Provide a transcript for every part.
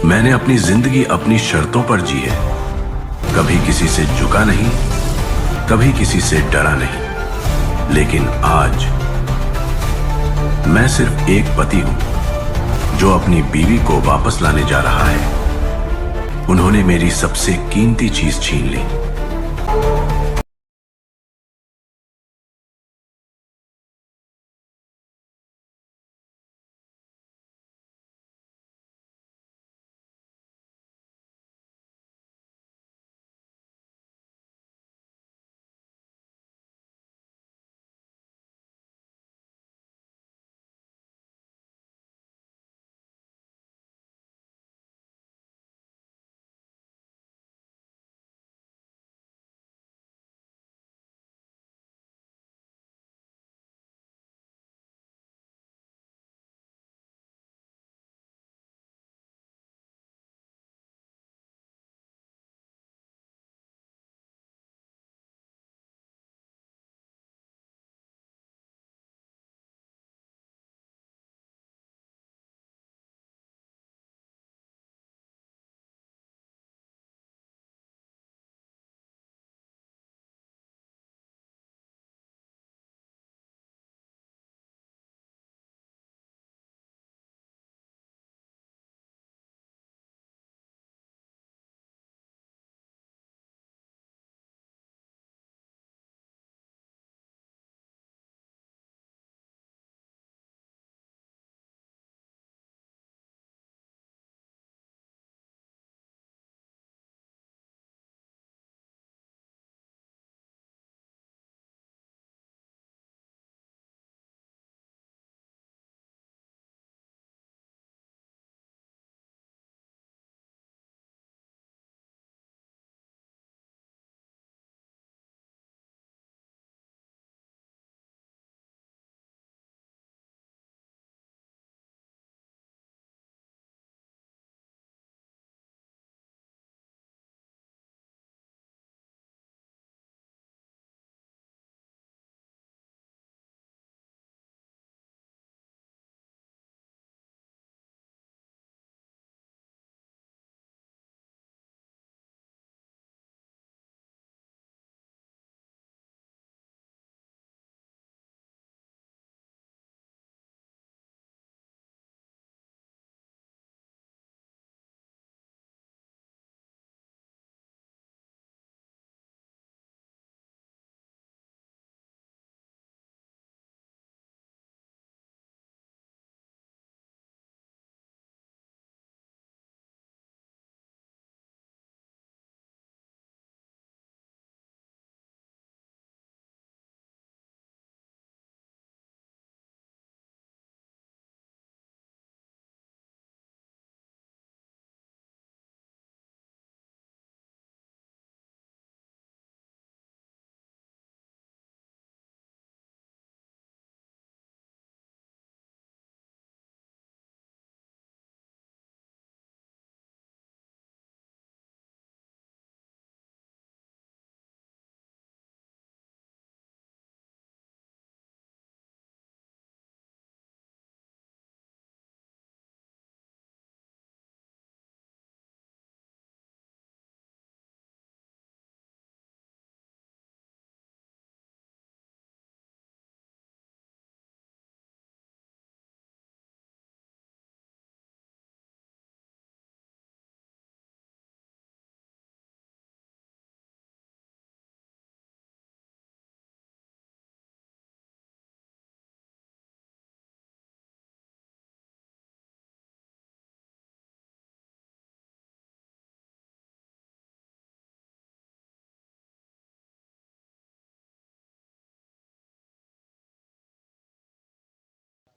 मैंने अपनी जिंदगी अपनी शर्तों पर जी है, कभी किसी से झुका नहीं, कभी किसी से डरा नहीं। लेकिन आज मैं सिर्फ एक पति हूं जो अपनी बीवी को वापस लाने जा रहा है। उन्होंने मेरी सबसे कीमती चीज छीन ली।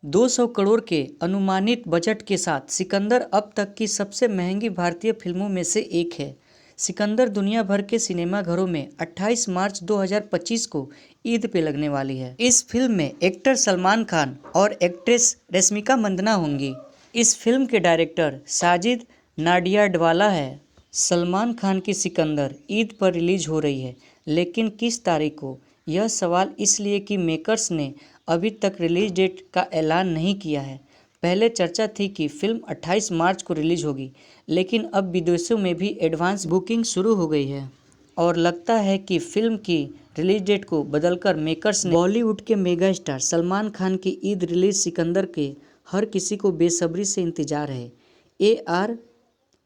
₹200 करोड़ के अनुमानित बजट के साथ सिकंदर अब तक की सबसे महंगी भारतीय फिल्मों में से एक है। सिकंदर दुनिया भर के सिनेमाघरों में 28 मार्च 2025 को ईद पे लगने वाली है। इस फिल्म में एक्टर सलमान खान और एक्ट्रेस रश्मिका मंदाना होंगी। इस फिल्म के डायरेक्टर साजिद नाडियाडवाला है। सलमान खान की सिकंदर ईद पर रिलीज हो रही है, लेकिन किस तारीख को, यह सवाल इसलिए कि मेकर्स ने अभी तक रिलीज डेट का ऐलान नहीं किया है। पहले चर्चा थी कि फिल्म 28 मार्च को रिलीज होगी, लेकिन अब विदेशों में भी एडवांस बुकिंग शुरू हो गई है और लगता है कि फिल्म की रिलीज डेट को बदलकर मेकर्स ने बॉलीवुड के मेगा स्टार सलमान खान की ईद रिलीज सिकंदर के हर किसी को बेसब्री से इंतजार है। AR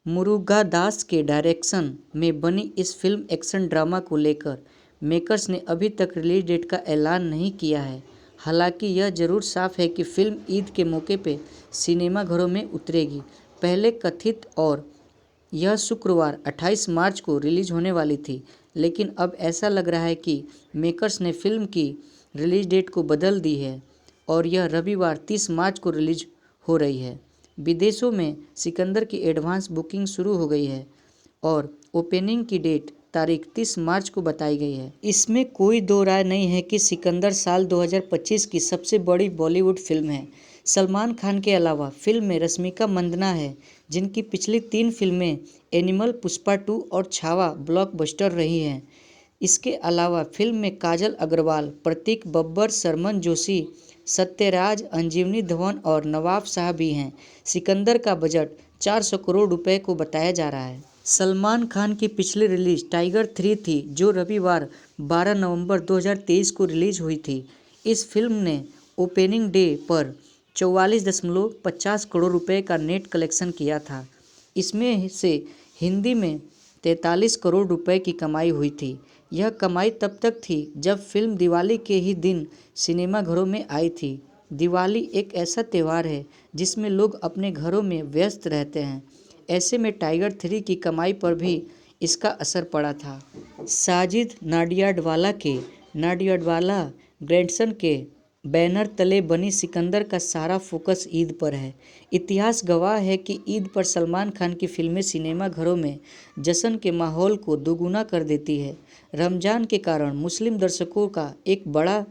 मुरुगादास के डायरेक्शन में बनी इस फिल्म एक्शन ड्रामा को लेकर मेकर्स ने अभी तक रिलीज डेट का ऐलान नहीं किया है। हालांकि यह जरूर साफ है कि फिल्म ईद के मौके पे सिनेमाघरों में उतरेगी। पहले कथित और यह शुक्रवार 28 मार्च को रिलीज होने वाली थी, लेकिन अब ऐसा लग रहा है कि मेकर्स ने फिल्म की रिलीज डेट को बदल दी है और यह रविवार 30 मार्च को रिलीज हो रही है। विदेशों में सिकंदर की एडवांस बुकिंग शुरू हो गई है और ओपनिंग की डेट तारीख 30 मार्च को बताई गई है। इसमें कोई दो राय नहीं है कि सिकंदर साल 2025 की सबसे बड़ी बॉलीवुड फिल्म है। सलमान खान के अलावा फिल्म में रश्मिका मंदाना है, जिनकी पिछली 3 फिल्में एनिमल, पुष्पा 2 और छावा ब्लॉकबस्टर रही हैं। इसके अलावा फिल्म में काजल अग्रवाल, प्रतीक बब्बर, शर्मन जोशी, सत्यराज, अंजीवनी धवन और नवाब शाह भी हैं। सिकंदर का बजट 400 करोड़ रुपए को बताया जा रहा है। सलमान खान की पिछली रिलीज टाइगर 3 थी, जो रविवार 12 नवंबर 2023 को रिलीज हुई थी। इस फिल्म ने ओपनिंग डे पर 44.50 करोड़ रुपए का नेट कलेक्शन किया था। इसमें से हिंदी में 43 करोड़ रुपए की कमाई हुई थी। यह कमाई तब तक थी जब फिल्म दिवाली के ही दिन सिनेमाघरों में आई थी। दिवाली एक ऐसा त्यौहार है जिसमें लोग अपने घरों में व्यस्त रहते हैं। ऐसे में टाइगर 3 की कमाई पर भी इसका असर पड़ा था। साजिद नाडियाडवाला ग्रैंडसन के बैनर तले बनी सिकंदर का सारा फोकस ईद पर है। इतिहास गवाह है कि ईद पर सलमान खान की फिल्में सिनेमाघरों में जश्न के माहौल को दोगुना कर देती है। रमजान के कारण मुस्लिम दर्शकों का एक बड़ा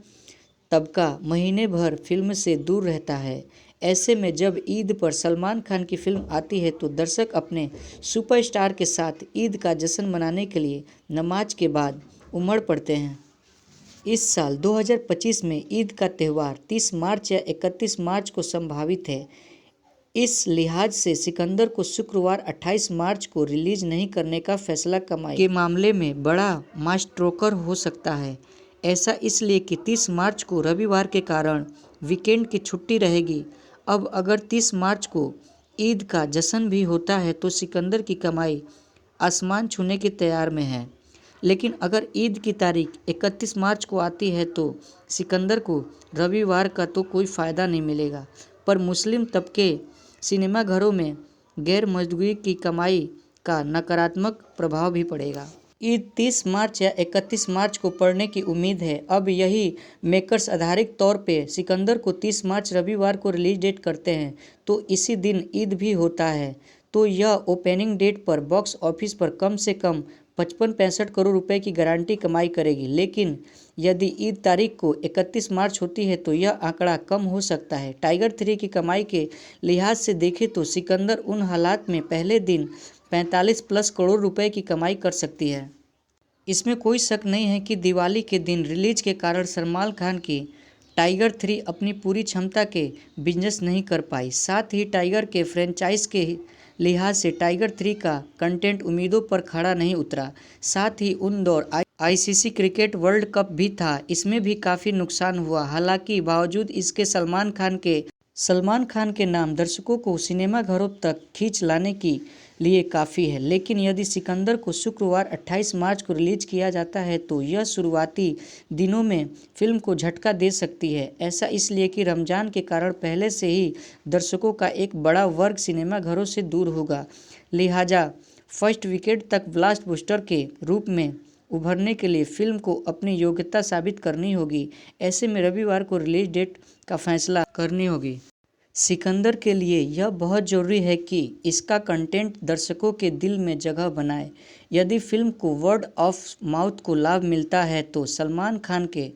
तबका महीने भर फिल्म से दूर रहता है। ऐसे में जब ईद पर सलमान खान की फिल्म आती है तो दर्शक अपने सुपरस्टार के साथ ईद का जश्न मनाने के लिए नमाज के बाद उमड़ पड़ते हैं। इस साल 2025 में ईद का त्यौहार 30 मार्च या 31 मार्च को संभावित है। इस लिहाज से सिकंदर को शुक्रवार 28 मार्च को रिलीज नहीं करने का फैसला कमाई के मामले में बड़ा माइलस्टोन हो सकता है। ऐसा इसलिए कि 30 मार्च को रविवार के कारण वीकेंड की छुट्टी रहेगी। अब अगर 30 मार्च को ईद का जश्न भी होता है तो सिकंदर की कमाई आसमान छूने की तैयार में है। लेकिन अगर ईद की तारीख 31 मार्च को आती है तो सिकंदर को रविवार का तो कोई फ़ायदा नहीं मिलेगा, पर मुस्लिम तबके सिनेमाघरों में गैर मौजूदगी की कमाई का नकारात्मक प्रभाव भी पड़ेगा। ईद 30 मार्च या 31 मार्च को पड़ने की उम्मीद है। अब यही मेकर्स आधारिक तौर पे सिकंदर को 30 मार्च रविवार को रिलीज डेट करते हैं तो इसी दिन ईद भी होता है, तो यह ओपनिंग डेट पर बॉक्स ऑफिस पर कम से कम 55-65 करोड़ रुपए की गारंटी कमाई करेगी। लेकिन यदि ईद तारीख को 31 मार्च होती है तो यह आंकड़ा कम हो सकता है। टाइगर 3 की कमाई के लिहाज से देखें तो सिकंदर उन हालात में पहले दिन 45+ करोड़ रुपए की कमाई कर सकती है। इसमें कोई शक नहीं है कि दिवाली के दिन रिलीज के कारण सलमान खान की टाइगर 3 अपनी पूरी क्षमता के बिजनेस नहीं कर पाई। साथ ही टाइगर के फ्रेंचाइज के लिहाज से टाइगर 3 का कंटेंट उम्मीदों पर खड़ा नहीं उतरा। साथ ही उन दौर ICC क्रिकेट वर्ल्ड कप भी था, इसमें भी काफ़ी नुकसान हुआ। हालांकि बावजूद इसके सलमान खान के नाम दर्शकों को सिनेमाघरों तक खींच लाने के लिए काफ़ी है। लेकिन यदि सिकंदर को शुक्रवार 28 मार्च को रिलीज किया जाता है तो यह शुरुआती दिनों में फिल्म को झटका दे सकती है। ऐसा इसलिए कि रमजान के कारण पहले से ही दर्शकों का एक बड़ा वर्ग सिनेमाघरों से दूर होगा। लिहाजा फर्स्ट वीकेंड तक ब्लॉकबस्टर के रूप में उभरने के लिए फिल्म को अपनी योग्यता साबित करनी होगी। ऐसे में रविवार को रिलीज डेट का फैसला करनी होगी। सिकंदर के लिए यह बहुत ज़रूरी है कि इसका कंटेंट दर्शकों के दिल में जगह बनाए। यदि फिल्म को वर्ड ऑफ माउथ को लाभ मिलता है तो सलमान खान के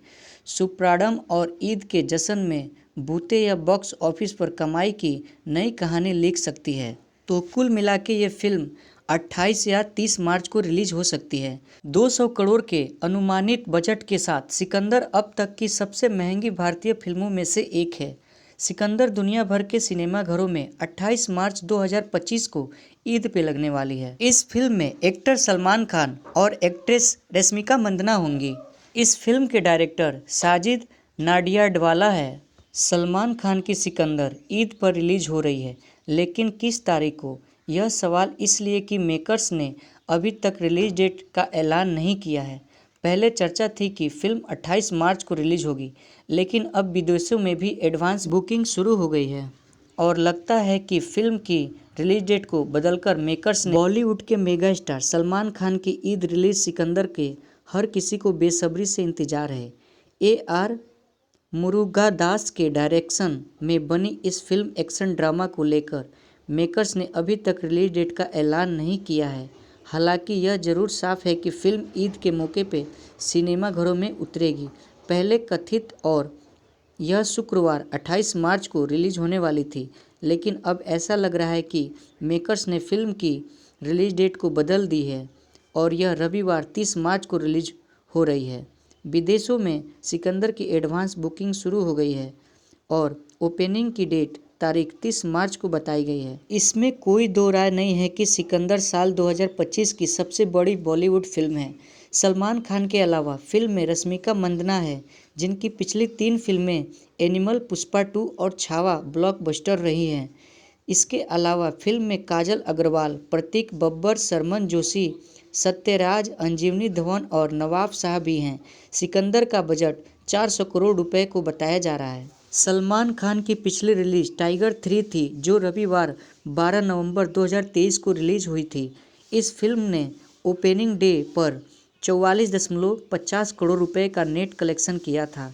सुप्राडम और ईद के जश्न में बूते या बॉक्स ऑफिस पर कमाई की नई कहानी लिख सकती है। तो कुल मिला के ये फिल्म 28 या 30 मार्च को रिलीज हो सकती है। 200 करोड़ के अनुमानित बजट के साथ सिकंदर अब तक की सबसे महंगी भारतीय फिल्मों में से एक है। सिकंदर दुनिया भर के सिनेमाघरों में 28 मार्च 2025 को ईद पे लगने वाली है। इस फिल्म में एक्टर सलमान खान और एक्ट्रेस रश्मिका मंदाना होंगी। इस फिल्म के डायरेक्टर साजिद नाडियाडवाला है। सलमान खान की सिकंदर ईद पर रिलीज हो रही है, लेकिन किस तारीख को? यह सवाल इसलिए कि मेकर्स ने अभी तक रिलीज डेट का ऐलान नहीं किया है। पहले चर्चा थी कि फिल्म 28 मार्च को रिलीज होगी, लेकिन अब विदेशों में भी एडवांस बुकिंग शुरू हो गई है और लगता है कि फिल्म की रिलीज डेट को बदलकर मेकर्स ने बॉलीवुड के मेगा स्टार सलमान खान की ईद रिलीज सिकंदर के हर किसी को बेसब्री से इंतजार है। AR मुरुगादास के डायरेक्शन में बनी इस फिल्म एक्शन ड्रामा को लेकर मेकर्स ने अभी तक रिलीज डेट का ऐलान नहीं किया है। हालांकि यह जरूर साफ है कि फिल्म ईद के मौके पे सिनेमाघरों में उतरेगी। पहले कथित और यह शुक्रवार 28 मार्च को रिलीज होने वाली थी, लेकिन अब ऐसा लग रहा है कि मेकर्स ने फिल्म की रिलीज डेट को बदल दी है और यह रविवार 30 मार्च को रिलीज हो रही है। विदेशों में सिकंदर की एडवांस बुकिंग शुरू हो गई है और ओपनिंग की डेट तारीख 30 मार्च को बताई गई है। इसमें कोई दो राय नहीं है कि सिकंदर साल 2025 की सबसे बड़ी बॉलीवुड फिल्म है। सलमान खान के अलावा फिल्म में रश्मिका मंदाना है, जिनकी पिछली 3 फिल्में एनिमल, पुष्पा 2 और छावा ब्लॉकबस्टर रही हैं। इसके अलावा फिल्म में काजल अग्रवाल, प्रतीक बब्बर, सरमन जोशी, सत्यराज, अंजीवनी धवन और नवाब शाह भी हैं। सिकंदर का बजट 400 करोड़ रुपए को बताया जा रहा है। सलमान खान की पिछली रिलीज टाइगर 3 थी, जो रविवार 12 नवंबर 2023 को रिलीज हुई थी। इस फिल्म ने ओपनिंग डे पर 44.50 करोड़ रुपए का नेट कलेक्शन किया था।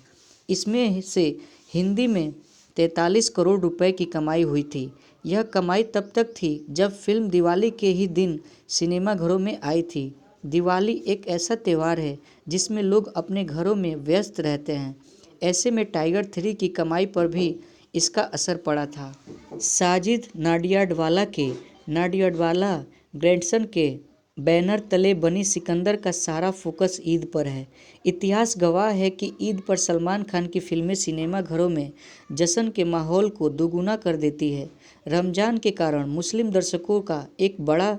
इसमें से हिंदी में 43 करोड़ रुपए की कमाई हुई थी। यह कमाई तब तक थी जब फिल्म दिवाली के ही दिन सिनेमाघरों में आई थी। दिवाली एक ऐसा त्यौहार है जिसमें लोग अपने घरों में व्यस्त रहते हैं। ऐसे में टाइगर 3 की कमाई पर भी इसका असर पड़ा था। साजिद नाडियाडवाला ग्रैंडसन के बैनर तले बनी सिकंदर का सारा फोकस ईद पर है। इतिहास गवाह है कि ईद पर सलमान खान की फिल्में सिनेमाघरों में जश्न के माहौल को दोगुना कर देती है। रमजान के कारण मुस्लिम दर्शकों का एक बड़ा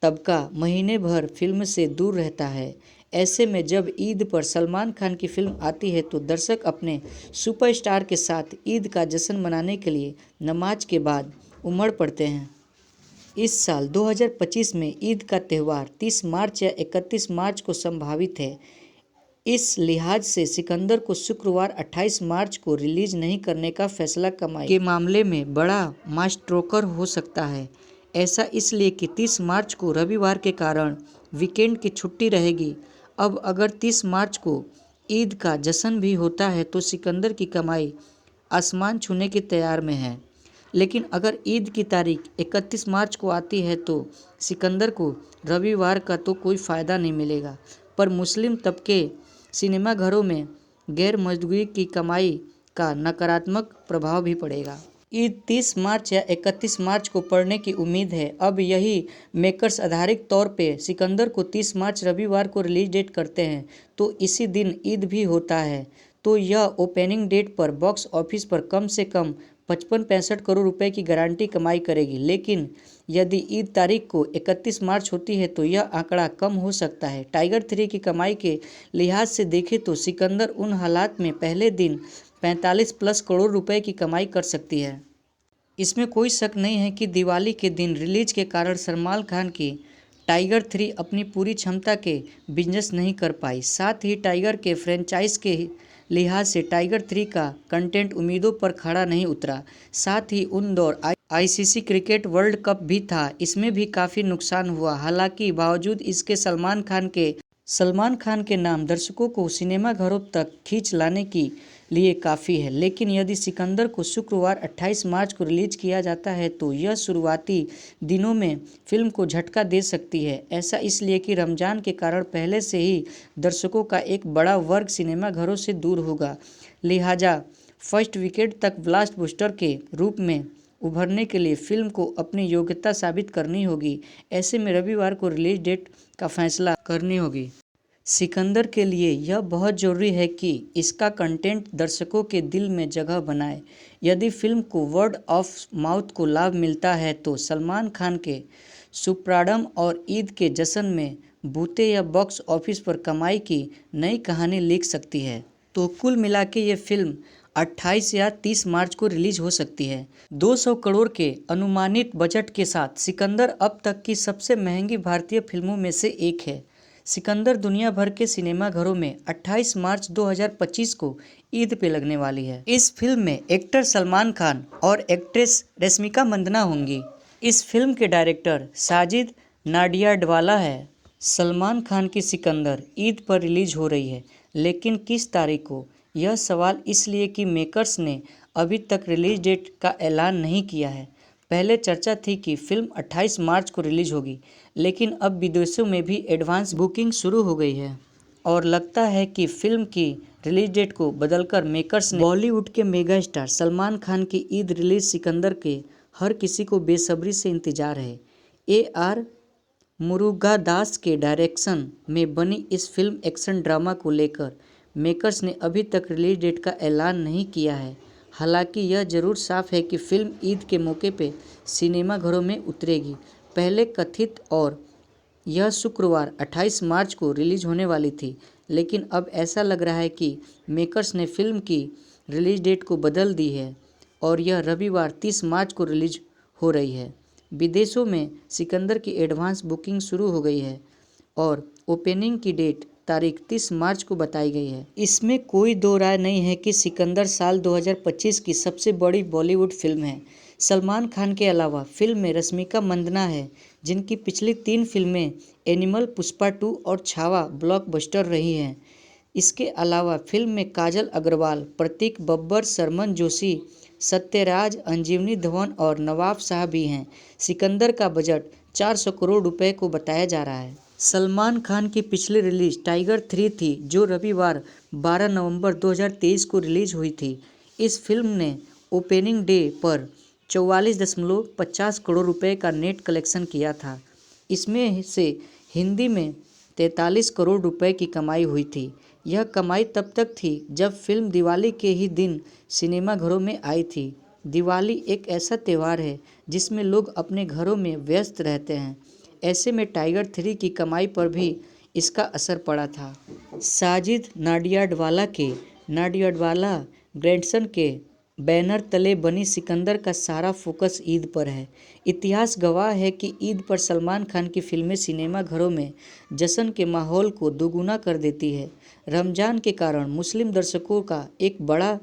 तबका महीने भर फिल्म से दूर रहता है। ऐसे में जब ईद पर सलमान खान की फिल्म आती है तो दर्शक अपने सुपरस्टार के साथ ईद का जश्न मनाने के लिए नमाज के बाद उमड़ पड़ते हैं। इस साल 2025 में ईद का त्यौहार 30 मार्च या 31 मार्च को संभावित है। इस लिहाज से सिकंदर को शुक्रवार 28 मार्च को रिलीज नहीं करने का फैसला कमाई के मामले में बड़ा माइलस्टोन हो सकता है। ऐसा इसलिए कि 30 मार्च को रविवार के कारण वीकेंड की छुट्टी रहेगी। अब अगर 30 मार्च को ईद का जश्न भी होता है तो सिकंदर की कमाई आसमान छूने की तैयार में है। लेकिन अगर ईद की तारीख 31 मार्च को आती है तो सिकंदर को रविवार का तो कोई फ़ायदा नहीं मिलेगा, पर मुस्लिम तबके सिनेमाघरों में गैर मौजूदगी की कमाई का नकारात्मक प्रभाव भी पड़ेगा। ईद 30 मार्च या 31 मार्च को पड़ने की उम्मीद है। अब यही मेकर्स आधारिक तौर पे सिकंदर को 30 मार्च रविवार को रिलीज डेट करते हैं तो इसी दिन ईद भी होता है, तो यह ओपनिंग डेट पर बॉक्स ऑफिस पर कम से कम 55-65 करोड़ रुपए की गारंटी कमाई करेगी। लेकिन यदि ईद तारीख को 31 मार्च होती है तो यह आंकड़ा कम हो सकता है। टाइगर 3 की कमाई के लिहाज से देखें तो सिकंदर उन हालात में पहले दिन 45+ करोड़ रुपए की कमाई कर सकती है। इसमें कोई शक नहीं है कि दिवाली के दिन रिलीज के कारण सलमान खान की टाइगर 3 अपनी पूरी क्षमता के बिजनेस नहीं कर पाई। साथ ही टाइगर के फ्रेंचाइज के लिहाज से टाइगर 3 का कंटेंट उम्मीदों पर खड़ा नहीं उतरा। साथ ही उन दौर ICC क्रिकेट वर्ल्ड कप भी था, इसमें भी काफ़ी नुकसान हुआ। हालांकि बावजूद इसके सलमान खान के नाम दर्शकों को सिनेमाघरों तक खींच लाने के लिए काफ़ी है। लेकिन यदि सिकंदर को शुक्रवार 28 मार्च को रिलीज किया जाता है तो यह शुरुआती दिनों में फिल्म को झटका दे सकती है। ऐसा इसलिए कि रमजान के कारण पहले से ही दर्शकों का एक बड़ा वर्ग सिनेमाघरों से दूर होगा। लिहाजा फर्स्ट वीकेंड तक ब्लॉकबस्टर के रूप में उभरने के लिए फिल्म को अपनी योग्यता साबित करनी होगी। ऐसे में रविवार को रिलीज डेट का फैसला करनी होगी। सिकंदर के लिए यह बहुत ज़रूरी है कि इसका कंटेंट दर्शकों के दिल में जगह बनाए। यदि फिल्म को वर्ड ऑफ माउथ को लाभ मिलता है तो सलमान खान के सुप्राडम और ईद के जश्न में बूते या बॉक्स ऑफिस पर कमाई की नई कहानी लिख सकती है। तो कुल मिला के ये फिल्म 28 या 30 मार्च को रिलीज हो सकती है। 200 करोड़ के अनुमानित बजट के साथ सिकंदर अब तक की सबसे महंगी भारतीय फिल्मों में से एक है। सिकंदर दुनिया भर के सिनेमाघरों में 28 मार्च 2025 को ईद पे लगने वाली है। इस फिल्म में एक्टर सलमान खान और एक्ट्रेस रश्मिका मंदाना होंगी। इस फिल्म के डायरेक्टर साजिद नाडियाडवाला है। सलमान खान की सिकंदर ईद पर रिलीज हो रही है, लेकिन किस तारीख को? यह सवाल इसलिए कि मेकर्स ने अभी तक रिलीज डेट का ऐलान नहीं किया है। पहले चर्चा थी कि फिल्म 28 मार्च को रिलीज होगी, लेकिन अब विदेशों में भी एडवांस बुकिंग शुरू हो गई है और लगता है कि फिल्म की रिलीज डेट को बदलकर मेकर्स ने बॉलीवुड के मेगा स्टार सलमान खान की ईद रिलीज सिकंदर के हर किसी को बेसब्री से इंतजार है। AR मुरुगादास के डायरेक्शन में बनी इस फिल्म एक्शन ड्रामा को लेकर मेकर्स ने अभी तक रिलीज डेट का ऐलान नहीं किया है। हालांकि यह जरूर साफ है कि फिल्म ईद के मौके पे सिनेमाघरों में उतरेगी। पहले कथित और यह शुक्रवार 28 मार्च को रिलीज होने वाली थी, लेकिन अब ऐसा लग रहा है कि मेकर्स ने फिल्म की रिलीज डेट को बदल दी है और यह रविवार 30 मार्च को रिलीज हो रही है। विदेशों में सिकंदर की एडवांस बुकिंग शुरू हो गई है और ओपनिंग की डेट तारीख 30 मार्च को बताई गई है। इसमें कोई दो राय नहीं है कि सिकंदर साल 2025 की सबसे बड़ी बॉलीवुड फिल्म है। सलमान खान के अलावा फिल्म में रश्मिका मंदाना है, जिनकी पिछली 3 फिल्में एनिमल, पुष्पा 2 और छावा ब्लॉकबस्टर रही हैं। इसके अलावा फिल्म में काजल अग्रवाल, प्रतीक बब्बर, शर्मन जोशी, सत्यराज, अंजीवनी धवन और नवाब शाह भी हैं। सिकंदर का बजट 400 करोड़ रुपए को बताया जा रहा है। सलमान खान की पिछली रिलीज टाइगर 3 थी, जो रविवार 12 नवंबर 2023 को रिलीज हुई थी। इस फिल्म ने ओपनिंग डे पर 44.50 करोड़ रुपए का नेट कलेक्शन किया था। इसमें से हिंदी में 43 करोड़ रुपए की कमाई हुई थी। यह कमाई तब तक थी जब फिल्म दिवाली के ही दिन सिनेमाघरों में आई थी। दिवाली एक ऐसा त्यौहार है जिसमें लोग अपने घरों में व्यस्त रहते हैं। ऐसे में टाइगर 3 की कमाई पर भी इसका असर पड़ा था। साजिद नाडियाडवाला के नाडियाडवाला ग्रैंडसन के बैनर तले बनी सिकंदर का सारा फोकस ईद पर है। इतिहास गवाह है कि ईद पर सलमान खान की फिल्में सिनेमाघरों में जश्न के माहौल को दोगुना कर देती है। रमजान के कारण मुस्लिम दर्शकों का एक बड़ा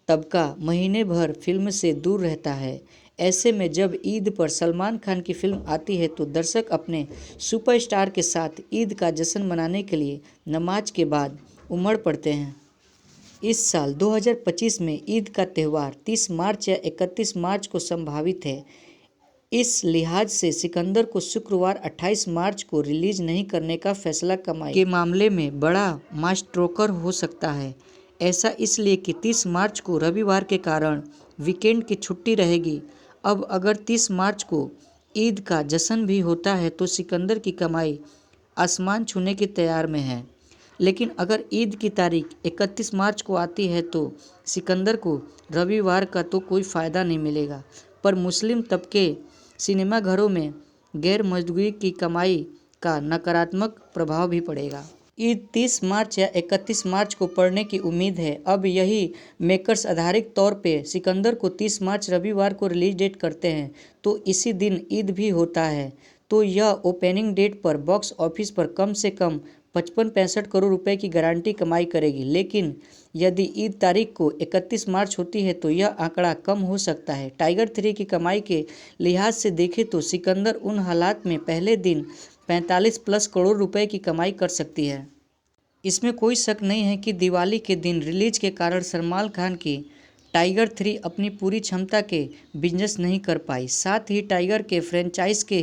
तबका महीने भर फिल्म से दूर रहता है। ऐसे में जब ईद पर सलमान खान की फिल्म आती है तो दर्शक अपने सुपरस्टार के साथ ईद का जश्न मनाने के लिए नमाज के बाद उमड़ पड़ते हैं। इस साल 2025 में ईद का त्यौहार 30 मार्च या 31 मार्च को संभावित है। इस लिहाज से सिकंदर को शुक्रवार 28 मार्च को रिलीज नहीं करने का फैसला कमाई के मामले में बड़ा मास्ट्रोकर हो सकता है। ऐसा इसलिए कि 30 मार्च को रविवार के कारण वीकेंड की छुट्टी रहेगी। अब अगर 30 मार्च को ईद का जश्न भी होता है तो सिकंदर की कमाई आसमान छूने की तैयार में है। लेकिन अगर ईद की तारीख 31 मार्च को आती है तो सिकंदर को रविवार का तो कोई फ़ायदा नहीं मिलेगा, पर मुस्लिम तबके सिनेमाघरों में गैर मौजूदगी की कमाई का नकारात्मक प्रभाव भी पड़ेगा। ईद 30 मार्च या 31 मार्च को पड़ने की उम्मीद है। अब यही मेकर्स आधारिक तौर पे सिकंदर को 30 मार्च रविवार को रिलीज डेट करते हैं तो इसी दिन ईद भी होता है, तो यह ओपनिंग डेट पर बॉक्स ऑफिस पर कम से कम 55-65 करोड़ रुपए की गारंटी कमाई करेगी। लेकिन यदि ईद तारीख को 31 मार्च होती है तो यह आंकड़ा कम हो सकता है। टाइगर 3 की कमाई के लिहाज से देखें तो सिकंदर उन हालात में पहले दिन 45+ करोड़ रुपए की कमाई कर सकती है। इसमें कोई शक नहीं है कि दिवाली के दिन रिलीज के कारण सलमान खान की टाइगर 3 अपनी पूरी क्षमता के बिजनेस नहीं कर पाई। साथ ही टाइगर के फ्रेंचाइज के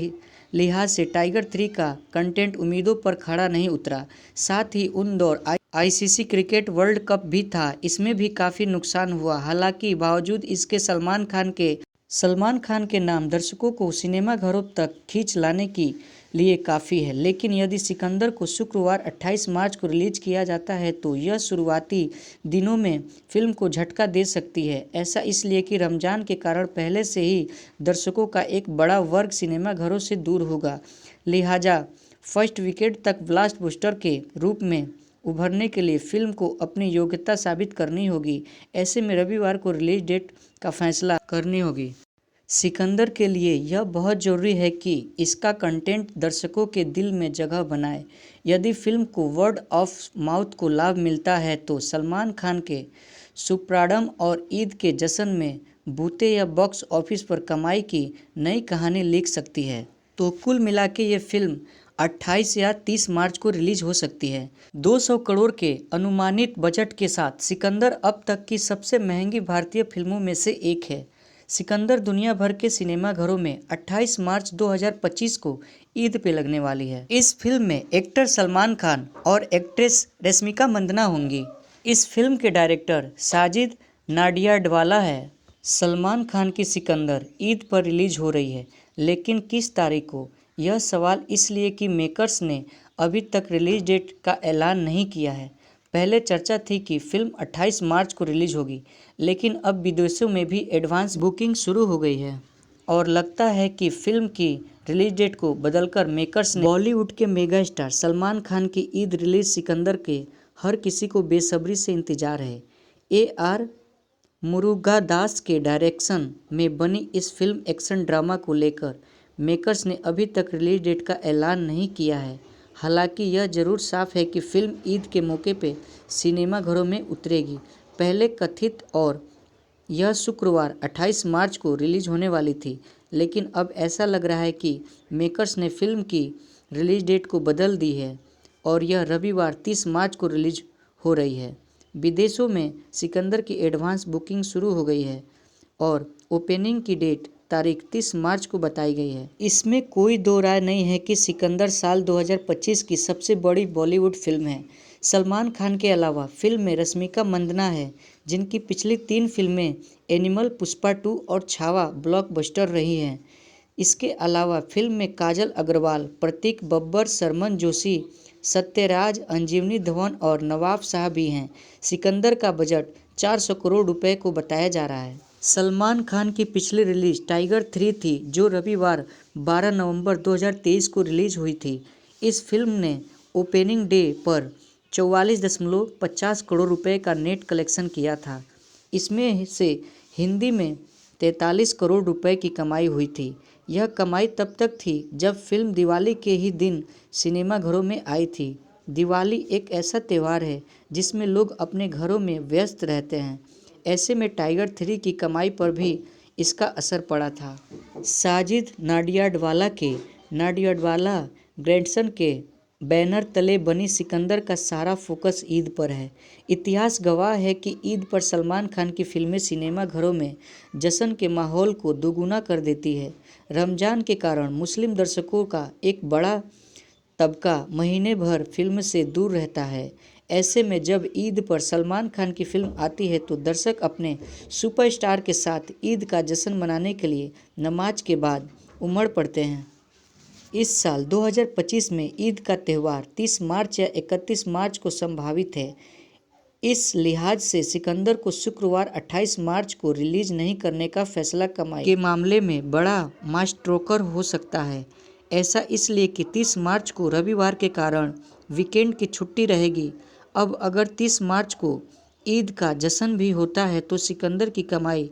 लिहाज से टाइगर 3 का कंटेंट उम्मीदों पर खड़ा नहीं उतरा। साथ ही उन दौर ICC क्रिकेट वर्ल्ड कप भी था, इसमें भी काफ़ी नुकसान हुआ। हालांकि बावजूद इसके सलमान खान के नाम दर्शकों को सिनेमाघरों तक खींच लाने की लिए काफ़ी है, लेकिन यदि सिकंदर को शुक्रवार 28 मार्च को रिलीज किया जाता है तो यह शुरुआती दिनों में फिल्म को झटका दे सकती है। ऐसा इसलिए कि रमज़ान के कारण पहले से ही दर्शकों का एक बड़ा वर्ग सिनेमाघरों से दूर होगा, लिहाजा फर्स्ट वीकेंड तक ब्लॉकबस्टर के रूप में उभरने के लिए फिल्म को अपनी योग्यता साबित करनी होगी। ऐसे में रविवार को रिलीज डेट का फैसला करनी होगी। सिकंदर के लिए यह बहुत ज़रूरी है कि इसका कंटेंट दर्शकों के दिल में जगह बनाए। यदि फिल्म को वर्ड ऑफ माउथ को लाभ मिलता है तो सलमान खान के सुप्राडम और ईद के जश्न में बूते या बॉक्स ऑफिस पर कमाई की नई कहानी लिख सकती है। तो कुल मिला के ये फिल्म 28 या 30 मार्च को रिलीज हो सकती है। 200 करोड़ के अनुमानित बजट के साथ सिकंदर अब तक की सबसे महंगी भारतीय फिल्मों में से एक है। सिकंदर दुनिया भर के सिनेमाघरों में 28 मार्च 2025 को ईद पे लगने वाली है। इस फिल्म में एक्टर सलमान खान और एक्ट्रेस रश्मिका मंदाना होंगी। इस फिल्म के डायरेक्टर साजिद नाडियाडवाला है। सलमान खान की सिकंदर ईद पर रिलीज हो रही है, लेकिन किस तारीख को? यह सवाल इसलिए कि मेकर्स ने अभी तक रिलीज डेट का ऐलान नहीं किया है। पहले चर्चा थी कि फिल्म 28 मार्च को रिलीज होगी, लेकिन अब विदेशों में भी एडवांस बुकिंग शुरू हो गई है और लगता है कि फिल्म की रिलीज डेट को बदलकर मेकर्स ने बॉलीवुड के मेगा स्टार सलमान खान की ईद रिलीज सिकंदर के हर किसी को बेसब्री से इंतजार है। AR मुरुगादास के डायरेक्शन में बनी इस फिल्म एक्शन ड्रामा को लेकर मेकर्स ने अभी तक रिलीज डेट का ऐलान नहीं किया है। हालांकि यह जरूर साफ है कि फिल्म ईद के मौके पे सिनेमाघरों में उतरेगी। पहले कथित और यह शुक्रवार 28 मार्च को रिलीज होने वाली थी, लेकिन अब ऐसा लग रहा है कि मेकर्स ने फिल्म की रिलीज डेट को बदल दी है और यह रविवार 30 मार्च को रिलीज हो रही है। विदेशों में सिकंदर की एडवांस बुकिंग शुरू हो गई है और ओपनिंग की डेट तारीख 30 मार्च को बताई गई है। इसमें कोई दो राय नहीं है कि सिकंदर साल 2025 की सबसे बड़ी बॉलीवुड फिल्म है। सलमान खान के अलावा फिल्म में रश्मिका मंदाना है, जिनकी पिछली 3 फिल्में एनिमल, पुष्पा 2 और छावा ब्लॉकबस्टर रही हैं। इसके अलावा फिल्म में काजल अग्रवाल, प्रतीक बब्बर, शर्मन जोशी, सत्यराज, अंजीवनी धवन और नवाब साहब भी हैं। सिकंदर का बजट 400 करोड़ रुपए को बताया जा रहा है। सलमान खान की पिछली रिलीज टाइगर 3 थी, जो रविवार 12 नवंबर 2023 को रिलीज हुई थी। इस फिल्म ने ओपनिंग डे पर 44.50 करोड़ रुपए का नेट कलेक्शन किया था। इसमें से हिंदी में 43 करोड़ रुपए की कमाई हुई थी। यह कमाई तब तक थी जब फिल्म दिवाली के ही दिन सिनेमाघरों में आई थी। दिवाली एक ऐसा त्यौहार है जिसमें लोग अपने घरों में व्यस्त रहते हैं। ऐसे में टाइगर 3 की कमाई पर भी इसका असर पड़ा था। साजिद नाडियाडवाला के नाडियाडवाला ग्रैंडसन के बैनर तले बनी सिकंदर का सारा फोकस ईद पर है। इतिहास गवाह है कि ईद पर सलमान खान की फिल्में सिनेमाघरों में जश्न के माहौल को दोगुना कर देती है। रमज़ान के कारण मुस्लिम दर्शकों का एक बड़ा तबका महीने भर फिल्म से दूर रहता है। ऐसे में जब ईद पर सलमान खान की फिल्म आती है तो दर्शक अपने सुपरस्टार के साथ ईद का जश्न मनाने के लिए नमाज के बाद उमड़ पड़ते हैं। इस साल 2025 में ईद का त्यौहार 30 मार्च या 31 मार्च को संभावित है। इस लिहाज से सिकंदर को शुक्रवार 28 मार्च को रिलीज नहीं करने का फैसला कमाई के मामले में बड़ा माइलस्टोन हो सकता है। ऐसा इसलिए कि 30 मार्च को रविवार के कारण वीकेंड की छुट्टी रहेगी। अब अगर 30 मार्च को ईद का जश्न भी होता है तो सिकंदर की कमाई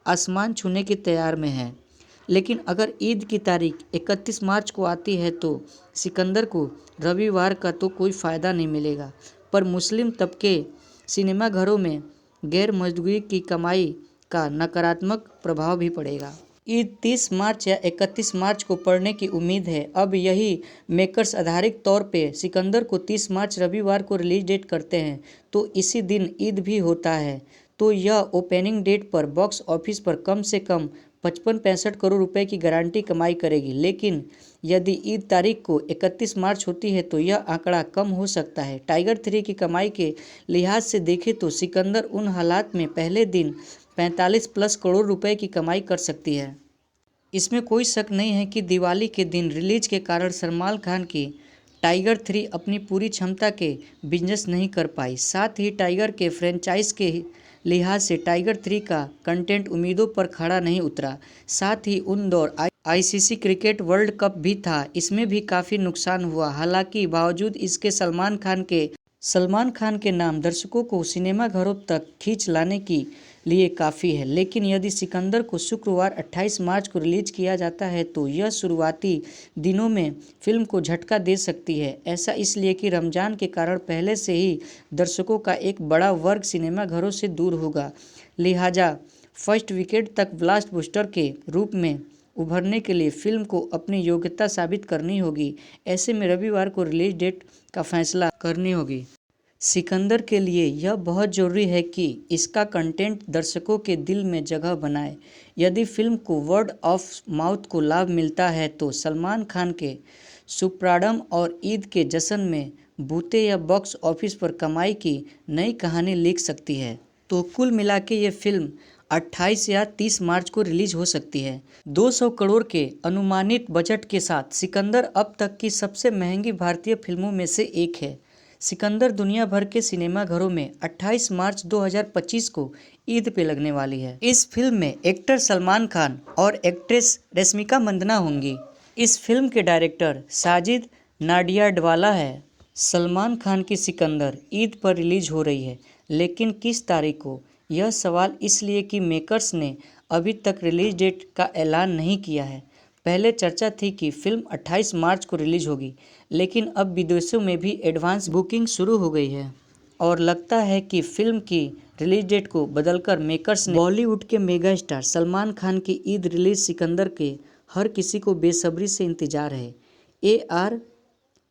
आसमान छूने की तैयार में है। लेकिन अगर ईद की तारीख 31 मार्च को आती है तो सिकंदर को रविवार का तो कोई फ़ायदा नहीं मिलेगा, पर मुस्लिम तबके सिनेमाघरों में गैर मौजूदगी की कमाई का नकारात्मक प्रभाव भी पड़ेगा। ईद 30 मार्च या 31 मार्च को पड़ने की उम्मीद है। अब यही मेकर्स आधारित तौर पे सिकंदर को 30 मार्च रविवार को रिलीज डेट करते हैं तो इसी दिन ईद भी होता है, तो यह ओपनिंग डेट पर बॉक्स ऑफिस पर कम से कम 55-65 करोड़ रुपए की गारंटी कमाई करेगी। लेकिन यदि ईद तारीख को 31 मार्च होती है तो यह आंकड़ा कम हो सकता है। टाइगर 3 की कमाई के लिहाज से देखें तो सिकंदर उन हालात में पहले दिन 45+ करोड़ रुपए की कमाई कर सकती है। इसमें कोई शक नहीं है कि दिवाली के दिन रिलीज के कारण सलमान खान की टाइगर 3 अपनी पूरी क्षमता के बिजनेस नहीं कर पाई। साथ ही टाइगर के फ्रेंचाइज के लिहाज से टाइगर 3 का कंटेंट उम्मीदों पर खड़ा नहीं उतरा। साथ ही उन दौर आईसीसी क्रिकेट वर्ल्ड कप भी था, इसमें भी काफ़ी नुकसान हुआ। हालांकि बावजूद इसके सलमान खान के नाम दर्शकों को सिनेमाघरों तक खींच लाने के लिए काफ़ी है। लेकिन यदि सिकंदर को शुक्रवार 28 मार्च को रिलीज किया जाता है तो यह शुरुआती दिनों में फिल्म को झटका दे सकती है। ऐसा इसलिए कि रमज़ान के कारण पहले से ही दर्शकों का एक बड़ा वर्ग सिनेमाघरों से दूर होगा। लिहाजा फर्स्ट वीकेंड तक ब्लॉकबस्टर के रूप में उभरने के लिए फिल्म को अपनी योग्यता साबित करनी होगी। ऐसे में रविवार को रिलीज डेट का फैसला करनी होगी। सिकंदर के लिए यह बहुत ज़रूरी है कि इसका कंटेंट दर्शकों के दिल में जगह बनाए। यदि फिल्म को वर्ड ऑफ माउथ को लाभ मिलता है तो सलमान खान के सुप्राडम और ईद के जश्न में बूते या बॉक्स ऑफिस पर कमाई की नई कहानी लिख सकती है। तो कुल मिला के ये फिल्म 28 या 30 मार्च को रिलीज हो सकती है। 200 करोड़ के अनुमानित बजट के साथ सिकंदर अब तक की सबसे महंगी भारतीय फिल्मों में से एक है। सिकंदर दुनिया भर के सिनेमाघरों में 28 मार्च 2025 को ईद पे लगने वाली है। इस फिल्म में एक्टर सलमान खान और एक्ट्रेस रश्मिका मंदाना होंगी। इस फिल्म के डायरेक्टर साजिद नाडियाडवाला है। सलमान खान की सिकंदर ईद पर रिलीज हो रही है, लेकिन किस तारीख को? यह सवाल इसलिए कि मेकर्स ने अभी तक रिलीज डेट का ऐलान नहीं किया है। पहले चर्चा थी कि फिल्म 28 मार्च को रिलीज होगी, लेकिन अब विदेशों में भी एडवांस बुकिंग शुरू हो गई है और लगता है कि फिल्म की रिलीज डेट को बदलकर मेकर्स ने बॉलीवुड के मेगा स्टार सलमान खान की ईद रिलीज सिकंदर के हर किसी को बेसब्री से इंतजार है। AR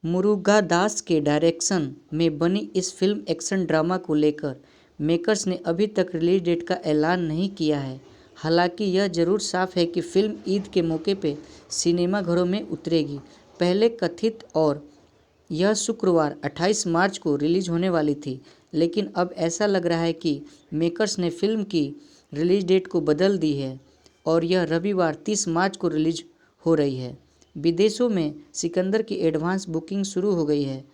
मुरुगादास के डायरेक्शन में बनी इस फिल्म एक्शन ड्रामा को लेकर मेकर्स ने अभी तक रिलीज डेट का ऐलान नहीं किया है। हालांकि यह जरूर साफ है कि फिल्म ईद के मौके पे सिनेमाघरों में उतरेगी। पहले कथित और यह शुक्रवार 28 मार्च को रिलीज होने वाली थी, लेकिन अब ऐसा लग रहा है कि मेकर्स ने फिल्म की रिलीज डेट को बदल दी है और यह रविवार 30 मार्च को रिलीज हो रही है। विदेशों में सिकंदर की एडवांस बुकिंग शुरू हो गई है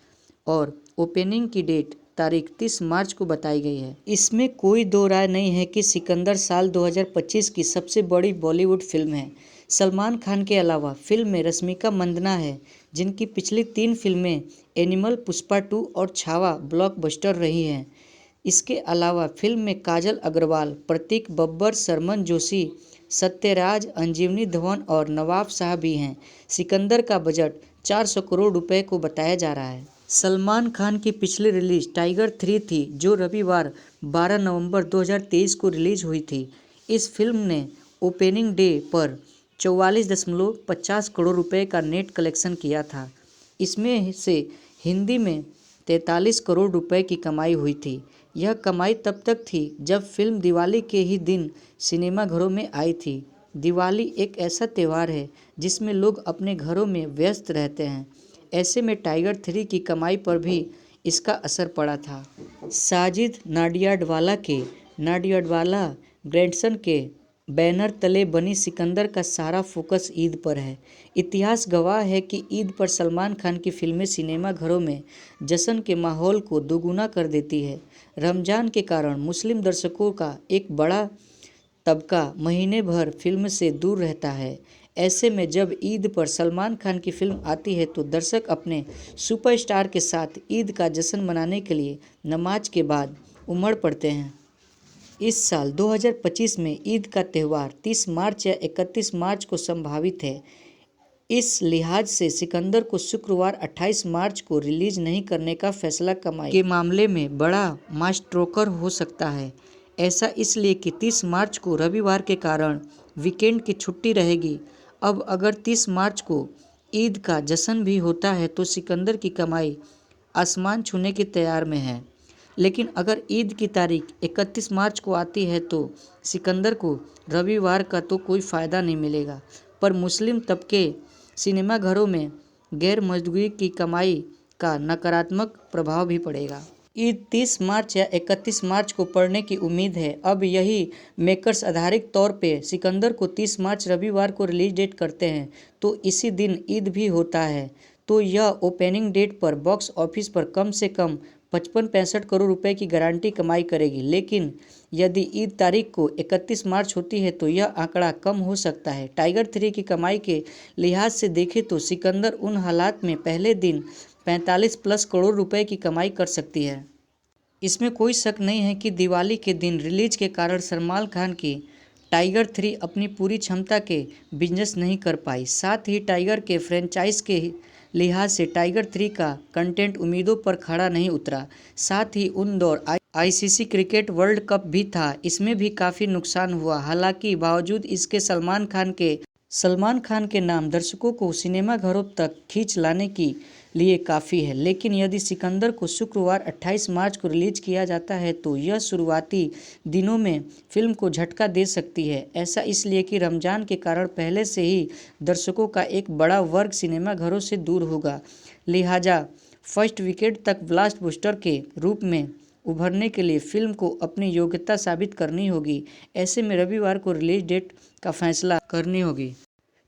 और ओपनिंग की डेट तारीख 30 मार्च को बताई गई है। इसमें कोई दो राय नहीं है कि सिकंदर साल 2025 की सबसे बड़ी बॉलीवुड फिल्म है। सलमान खान के अलावा फिल्म में रश्मिका मंदाना है, जिनकी पिछली 3 फिल्में एनिमल, पुष्पा 2 और छावा ब्लॉकबस्टर रही हैं। इसके अलावा फिल्म में काजल अग्रवाल, प्रतीक बब्बर, शर्मन जोशी, सत्यराज, अंजीवनी धवन और नवाब शाह भी हैं। सिकंदर का बजट 400 करोड़ रुपए को बताया जा रहा है। सलमान खान की पिछली रिलीज टाइगर 3 थी, जो रविवार 12 नवंबर 2023 को रिलीज हुई थी। इस फिल्म ने ओपनिंग डे पर 44.50 करोड़ रुपए का नेट कलेक्शन किया था। इसमें से हिंदी में 43 करोड़ रुपए की कमाई हुई थी। यह कमाई तब तक थी जब फिल्म दिवाली के ही दिन सिनेमाघरों में आई थी। दिवाली एक ऐसा त्यौहार है जिसमें लोग अपने घरों में व्यस्त रहते हैं। ऐसे में टाइगर 3 की कमाई पर भी इसका असर पड़ा था। साजिद नाडियाडवाला ग्रैंडसन के बैनर तले बनी सिकंदर का सारा फोकस ईद पर है। इतिहास गवाह है कि ईद पर सलमान खान की फिल्में सिनेमाघरों में जश्न के माहौल को दोगुना कर देती है। रमज़ान के कारण मुस्लिम दर्शकों का एक बड़ा तबका महीने भर फिल्म से दूर रहता है। ऐसे में जब ईद पर सलमान खान की फिल्म आती है तो दर्शक अपने सुपरस्टार के साथ ईद का जश्न मनाने के लिए नमाज के बाद उमड़ पड़ते हैं। इस साल 2025 में ईद का त्यौहार 30 मार्च या 31 मार्च को संभावित है। इस लिहाज से सिकंदर को शुक्रवार 28 मार्च को रिलीज नहीं करने का फैसला कमाई के मामले में बड़ा माइलस्टोन हो सकता है। ऐसा इसलिए कि 30 मार्च को रविवार के कारण वीकेंड की छुट्टी रहेगी। अब अगर 30 मार्च को ईद का जश्न भी होता है तो सिकंदर की कमाई आसमान छूने की तैयार में है। लेकिन अगर ईद की तारीख 31 मार्च को आती है तो सिकंदर को रविवार का तो कोई फ़ायदा नहीं मिलेगा, पर मुस्लिम तबके सिनेमाघरों में गैर मौजूदगी की कमाई का नकारात्मक प्रभाव भी पड़ेगा। ईद 30 मार्च या 31 मार्च को पड़ने की उम्मीद है। अब यही मेकर्स आधारिक तौर पे सिकंदर को 30 मार्च रविवार को रिलीज डेट करते हैं, तो इसी दिन ईद भी होता है। तो यह ओपनिंग डेट पर बॉक्स ऑफिस पर कम से कम 55-65 करोड़ रुपए की गारंटी कमाई करेगी। लेकिन यदि ईद तारीख को 31 मार्च होती है तो यह आंकड़ा कम हो सकता है। टाइगर 3 की कमाई के लिहाज से देखें तो सिकंदर उन हालात में पहले दिन 45+ करोड़ रुपए की कमाई कर सकती है। इसमें कोई शक नहीं है कि दिवाली के दिन रिलीज के कारण सलमान खान की टाइगर 3 अपनी पूरी क्षमता के बिजनेस नहीं कर पाई। साथ ही टाइगर के फ्रेंचाइज के लिहाज से टाइगर 3 का कंटेंट उम्मीदों पर खड़ा नहीं उतरा। साथ ही उन दौर आईसीसी क्रिकेट वर्ल्ड कप भी था, इसमें भी काफ़ी नुकसान हुआ। हालांकि बावजूद इसके सलमान खान के नाम दर्शकों को सिनेमाघरों तक खींच लाने के लिए काफ़ी है। लेकिन यदि सिकंदर को शुक्रवार 28 मार्च को रिलीज किया जाता है तो यह शुरुआती दिनों में फिल्म को झटका दे सकती है। ऐसा इसलिए कि रमज़ान के कारण पहले से ही दर्शकों का एक बड़ा वर्ग सिनेमाघरों से दूर होगा। लिहाजा फर्स्ट वीकेंड तक ब्लॉकबस्टर के रूप में उभरने के लिए फिल्म को अपनी योग्यता साबित करनी होगी। ऐसे में रविवार को रिलीज डेट का फैसला करनी होगी।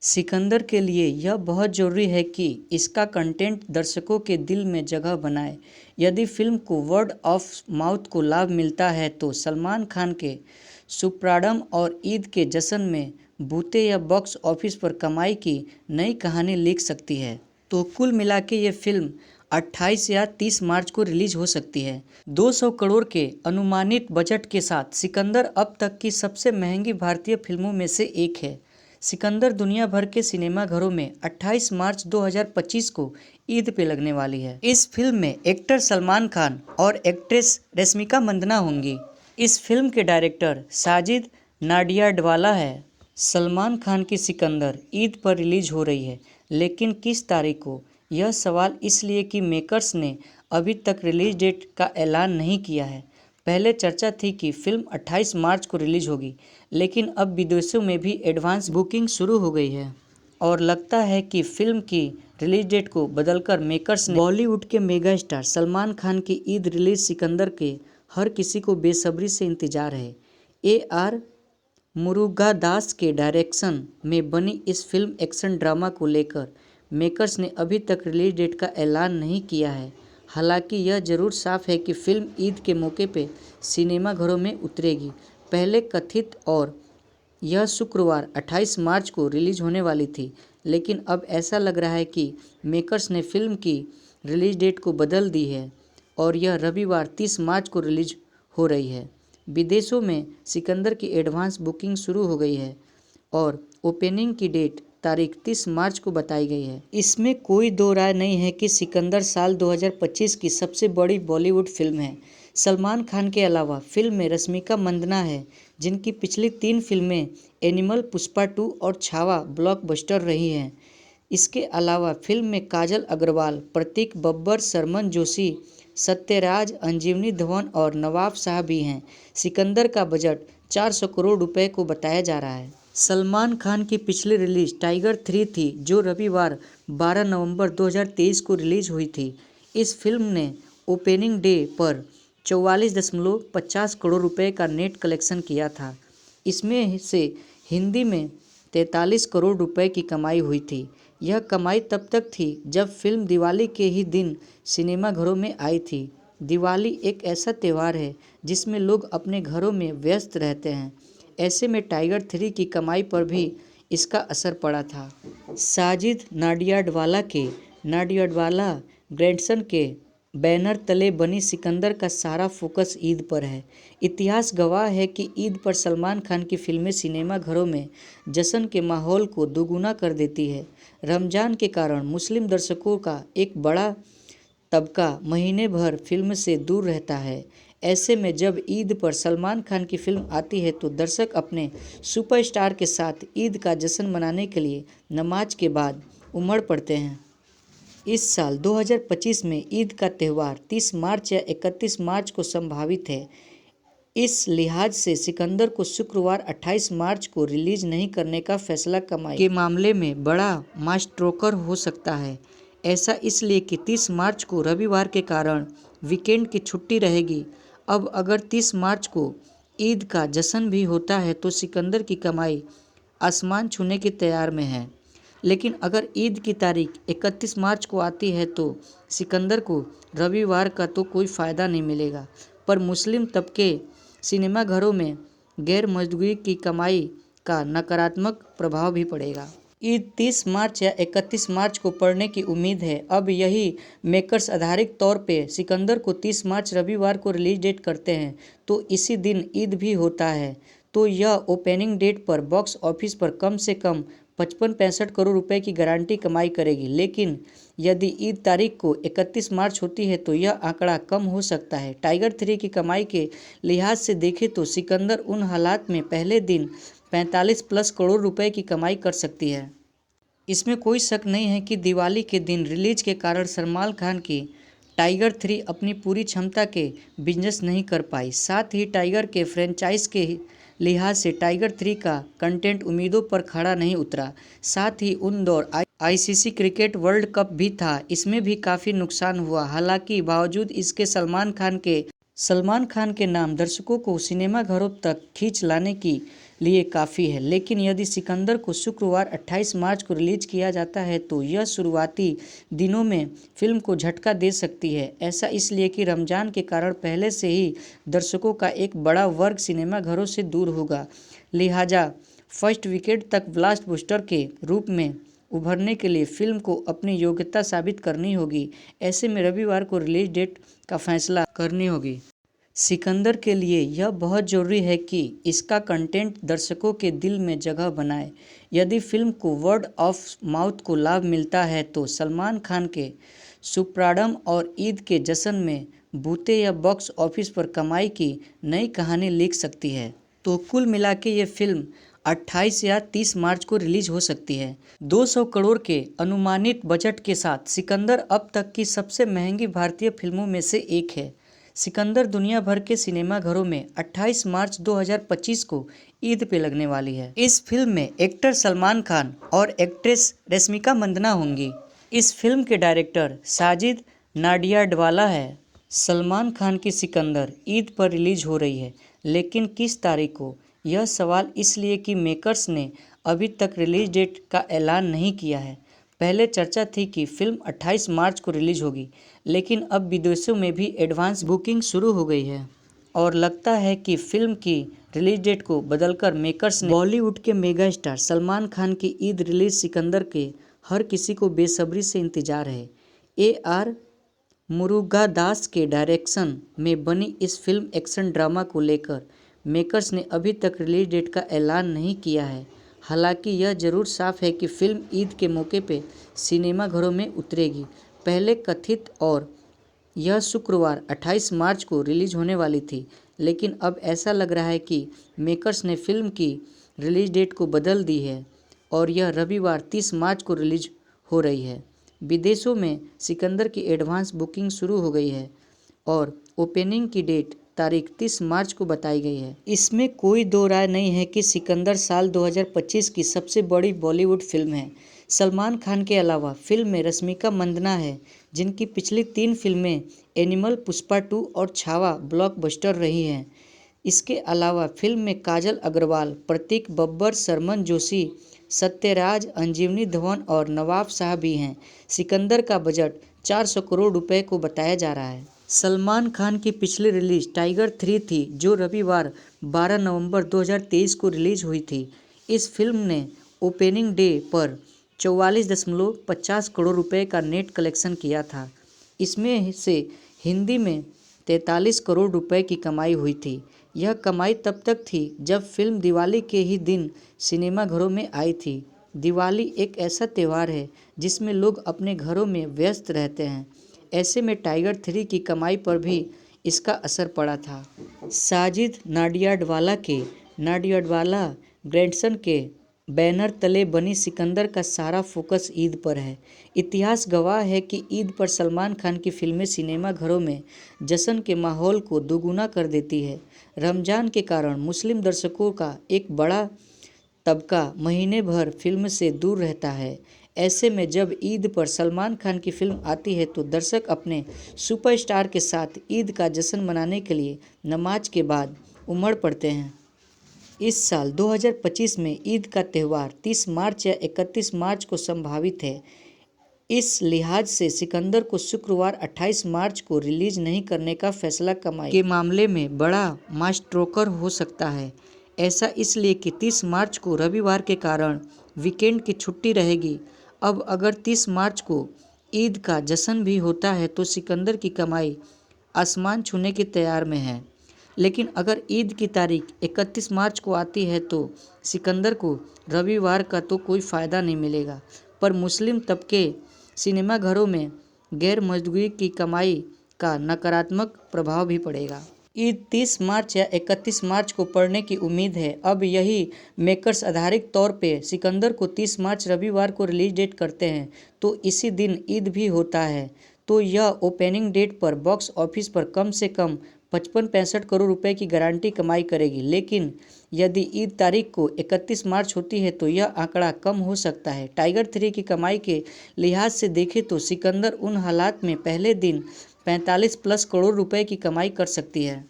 सिकंदर के लिए यह बहुत ज़रूरी है कि इसका कंटेंट दर्शकों के दिल में जगह बनाए। यदि फिल्म को वर्ड ऑफ माउथ को लाभ मिलता है तो सलमान खान के सुप्राडम और ईद के जश्न में बूते या बॉक्स ऑफिस पर कमाई की नई कहानी लिख सकती है। तो कुल मिला के ये फिल्म 28 या 30 मार्च को रिलीज हो सकती है। 200 करोड़ के अनुमानित बजट के साथ सिकंदर अब तक की सबसे महंगी भारतीय फिल्मों में से एक है। सिकंदर दुनिया भर के सिनेमाघरों में 28 मार्च 2025 को ईद पे लगने वाली है। इस फिल्म में एक्टर सलमान खान और एक्ट्रेस रश्मिका मंदाना होंगी। इस फिल्म के डायरेक्टर साजिद नाडियाडवाला है। सलमान खान की सिकंदर ईद पर रिलीज हो रही है, लेकिन किस तारीख को, यह सवाल इसलिए कि मेकर्स ने अभी तक रिलीज डेट का ऐलान नहीं किया है। पहले चर्चा थी कि फिल्म 28 मार्च को रिलीज होगी, लेकिन अब विदेशों में भी एडवांस बुकिंग शुरू हो गई है और लगता है कि फिल्म की रिलीज डेट को बदलकर मेकर्स ने बॉलीवुड के मेगा स्टार सलमान खान की ईद रिलीज सिकंदर के हर किसी को बेसब्री से इंतजार है। AR मुरुगादास के डायरेक्शन में बनी इस फिल्म एक्शन ड्रामा को लेकर मेकर्स ने अभी तक रिलीज डेट का ऐलान नहीं किया है। हालांकि यह जरूर साफ है कि फिल्म ईद के मौके पे सिनेमाघरों में उतरेगी। पहले कथित और यह शुक्रवार 28 मार्च को रिलीज होने वाली थी, लेकिन अब ऐसा लग रहा है कि मेकर्स ने फिल्म की रिलीज डेट को बदल दी है और यह रविवार 30 मार्च को रिलीज हो रही है। विदेशों में सिकंदर की एडवांस बुकिंग शुरू हो गई है और ओपनिंग की डेट तारीख 30 मार्च को बताई गई है। इसमें कोई दो राय नहीं है कि सिकंदर साल 2025 की सबसे बड़ी बॉलीवुड फिल्म है। सलमान खान के अलावा फिल्म में रश्मिका मंदाना है, जिनकी पिछली 3 फिल्में एनिमल, पुष्पा 2 और छावा ब्लॉकबस्टर रही हैं। इसके अलावा फिल्म में काजल अग्रवाल, प्रतीक बब्बर, शर्मन जोशी, सत्यराज, अंजीवनी धवन और नवाब शाह भी हैं। सिकंदर का बजट 400 करोड़ रुपए को बताया जा रहा है। सलमान खान की पिछली रिलीज टाइगर 3 थी, जो रविवार 12 नवंबर 2023 को रिलीज हुई थी। इस फिल्म ने ओपनिंग डे पर 44.50 करोड़ रुपए का नेट कलेक्शन किया था। इसमें से हिंदी में 43 करोड़ रुपए की कमाई हुई थी। यह कमाई तब तक थी जब फिल्म दिवाली के ही दिन सिनेमाघरों में आई थी। दिवाली एक ऐसा त्यौहार है जिसमें लोग अपने घरों में व्यस्त रहते हैं। ऐसे में टाइगर 3 की कमाई पर भी इसका असर पड़ा था। साजिद नाडियाडवाला ग्रैंडसन के बैनर तले बनी सिकंदर का सारा फोकस ईद पर है। इतिहास गवाह है कि ईद पर सलमान खान की फिल्में सिनेमाघरों में जश्न के माहौल को दोगुना कर देती है। रमज़ान के कारण मुस्लिम दर्शकों का एक बड़ा तबका महीने भर फिल्म से दूर रहता है। ऐसे में जब ईद पर सलमान खान की फिल्म आती है तो दर्शक अपने सुपरस्टार के साथ ईद का जश्न मनाने के लिए नमाज के बाद उमड़ पड़ते हैं। इस साल 2025 में ईद का त्यौहार 30 मार्च या 31 मार्च को संभावित है। इस लिहाज से सिकंदर को शुक्रवार 28 मार्च को रिलीज नहीं करने का फैसला कमाई के मामले में बड़ा मास्ट्रोकर हो सकता है। ऐसा इसलिए कि 30 मार्च को रविवार के कारण वीकेंड की छुट्टी रहेगी। अब अगर 30 मार्च को ईद का जश्न भी होता है तो सिकंदर की कमाई आसमान छूने की तैयार में है। लेकिन अगर ईद की तारीख 31 मार्च को आती है तो सिकंदर को रविवार का तो कोई फ़ायदा नहीं मिलेगा, पर मुस्लिम तबके सिनेमाघरों में गैर मौजूदगी की कमाई का नकारात्मक प्रभाव भी पड़ेगा। ईद 30 मार्च या 31 मार्च को पड़ने की उम्मीद है। अब यही मेकर्स आधारिक तौर पे सिकंदर को 30 मार्च रविवार को रिलीज डेट करते हैं तो इसी दिन ईद भी होता है, तो यह ओपनिंग डेट पर बॉक्स ऑफिस पर कम से कम 55-65 करोड़ रुपए की गारंटी कमाई करेगी। लेकिन यदि ईद तारीख को 31 मार्च होती है तो यह आंकड़ा कम हो सकता है। टाइगर 3 की कमाई के लिहाज से देखें तो सिकंदर उन हालात में पहले दिन 45+ करोड़ रुपए की कमाई कर सकती है। इसमें कोई शक नहीं है कि दिवाली के दिन रिलीज के कारण सलमान खान की टाइगर 3 अपनी पूरी क्षमता के बिजनेस नहीं कर पाई। साथ ही टाइगर के फ्रेंचाइज के लिहाज से टाइगर 3 का कंटेंट उम्मीदों पर खड़ा नहीं उतरा। साथ ही उन दौर आईसीसी क्रिकेट वर्ल्ड कप भी था, इसमें भी काफ़ी नुकसान हुआ। हालांकि बावजूद इसके सलमान खान के नाम दर्शकों को सिनेमाघरों तक खींच लाने के लिए काफ़ी है। लेकिन यदि सिकंदर को शुक्रवार 28 मार्च को रिलीज किया जाता है तो यह शुरुआती दिनों में फिल्म को झटका दे सकती है। ऐसा इसलिए कि रमज़ान के कारण पहले से ही दर्शकों का एक बड़ा वर्ग सिनेमाघरों से दूर होगा। लिहाजा फर्स्ट वीकेंड तक ब्लॉकबस्टर के रूप में उभरने के लिए फिल्म को अपनी योग्यता साबित करनी होगी। ऐसे में रविवार को रिलीज डेट का फैसला करनी होगी। सिकंदर के लिए यह बहुत ज़रूरी है कि इसका कंटेंट दर्शकों के दिल में जगह बनाए। यदि फिल्म को वर्ड ऑफ माउथ को लाभ मिलता है तो सलमान खान के सुप्राडम और ईद के जश्न में बूते या बॉक्स ऑफिस पर कमाई की नई कहानी लिख सकती है। तो कुल मिला के ये फिल्म 28 या 30 मार्च को रिलीज हो सकती है। 200 करोड़ के अनुमानित बजट के साथ सिकंदर अब तक की सबसे महंगी भारतीय फिल्मों में से एक है। सिकंदर दुनिया भर के सिनेमाघरों में 28 मार्च 2025 को ईद पे लगने वाली है। इस फिल्म में एक्टर सलमान खान और एक्ट्रेस रश्मिका मंदाना होंगी। इस फिल्म के डायरेक्टर साजिद नाडियाडवाला है। सलमान खान की सिकंदर ईद पर रिलीज हो रही है, लेकिन किस तारीख को, यह सवाल इसलिए कि मेकर्स ने अभी तक रिलीज डेट का ऐलान नहीं किया है। पहले चर्चा थी कि फिल्म 28 मार्च को रिलीज होगी, लेकिन अब विदेशों में भी एडवांस बुकिंग शुरू हो गई है और लगता है कि फिल्म की रिलीज डेट को बदलकर मेकर्स ने बॉलीवुड के मेगा स्टार सलमान खान की ईद रिलीज सिकंदर के हर किसी को बेसब्री से इंतजार है। AR मुरुगादास के डायरेक्शन में बनी इस फिल्म एक्शन ड्रामा को लेकर मेकर्स ने अभी तक रिलीज डेट का ऐलान नहीं किया है। हालांकि यह जरूर साफ है कि फिल्म ईद के मौके पे सिनेमाघरों में उतरेगी। पहले कथित और यह शुक्रवार 28 मार्च को रिलीज होने वाली थी, लेकिन अब ऐसा लग रहा है कि मेकर्स ने फिल्म की रिलीज डेट को बदल दी है और यह रविवार 30 मार्च को रिलीज हो रही है। विदेशों में सिकंदर की एडवांस बुकिंग शुरू हो गई है और ओपनिंग की डेट तारीख 30 मार्च को बताई गई है। इसमें कोई दो राय नहीं है कि सिकंदर साल 2025 की सबसे बड़ी बॉलीवुड फिल्म है। सलमान खान के अलावा फिल्म में रश्मिका मंदाना है, जिनकी पिछली 3 फिल्में एनिमल, पुष्पा 2 और छावा ब्लॉकबस्टर रही हैं। इसके अलावा फिल्म में काजल अग्रवाल, प्रतीक बब्बर, सरमन जोशी, सत्यराज, अंजीवनी धवन और नवाब शाह भी हैं। सिकंदर का बजट 400 करोड़ रुपए को बताया जा रहा है। सलमान खान की पिछली रिलीज टाइगर 3 थी, जो रविवार 12 नवंबर 2023 को रिलीज हुई थी। इस फिल्म ने ओपनिंग डे पर 44.50 करोड़ रुपए का नेट कलेक्शन किया था। इसमें से हिंदी में 43 करोड़ रुपए की कमाई हुई थी। यह कमाई तब तक थी जब फिल्म दिवाली के ही दिन सिनेमाघरों में आई थी। दिवाली एक ऐसा त्यौहार है जिसमें लोग अपने घरों में व्यस्त रहते हैं। ऐसे में टाइगर 3 की कमाई पर भी इसका असर पड़ा था। साजिद नाडियाडवाला ग्रैंडसन के बैनर तले बनी सिकंदर का सारा फोकस ईद पर है। इतिहास गवाह है कि ईद पर सलमान खान की फिल्में सिनेमाघरों में जश्न के माहौल को दोगुना कर देती है। रमज़ान के कारण मुस्लिम दर्शकों का एक बड़ा तबका महीने भर फिल्म से दूर रहता है। ऐसे में जब ईद पर सलमान खान की फिल्म आती है तो दर्शक अपने सुपरस्टार के साथ ईद का जश्न मनाने के लिए नमाज के बाद उमड़ पड़ते हैं। इस साल 2025 में ईद का त्यौहार 30 मार्च या 31 मार्च को संभावित है। इस लिहाज से सिकंदर को शुक्रवार 28 मार्च को रिलीज नहीं करने का फैसला कमाई के मामले में बड़ा मास्ट्रोकर हो सकता है। ऐसा इसलिए कि 30 मार्च को रविवार के कारण वीकेंड की छुट्टी रहेगी। अब अगर 30 मार्च को ईद का जश्न भी होता है तो सिकंदर की कमाई आसमान छूने की तैयार में है। लेकिन अगर ईद की तारीख 31 मार्च को आती है तो सिकंदर को रविवार का तो कोई फ़ायदा नहीं मिलेगा, पर मुस्लिम तबके सिनेमाघरों में गैर मौजूदगी की कमाई का नकारात्मक प्रभाव भी पड़ेगा। ईद 30 मार्च या 31 मार्च को पड़ने की उम्मीद है। अब यही मेकर्स आधारिक तौर पे सिकंदर को 30 मार्च रविवार को रिलीज डेट करते हैं तो इसी दिन ईद भी होता है, तो यह ओपनिंग डेट पर बॉक्स ऑफिस पर कम से कम 55-65 करोड़ रुपए की गारंटी कमाई करेगी। लेकिन यदि ईद तारीख को 31 मार्च होती है तो यह आंकड़ा कम हो सकता है। टाइगर 3 की कमाई के लिहाज से देखें तो सिकंदर उन हालात में पहले दिन 45+ करोड़ रुपए की कमाई कर सकती है।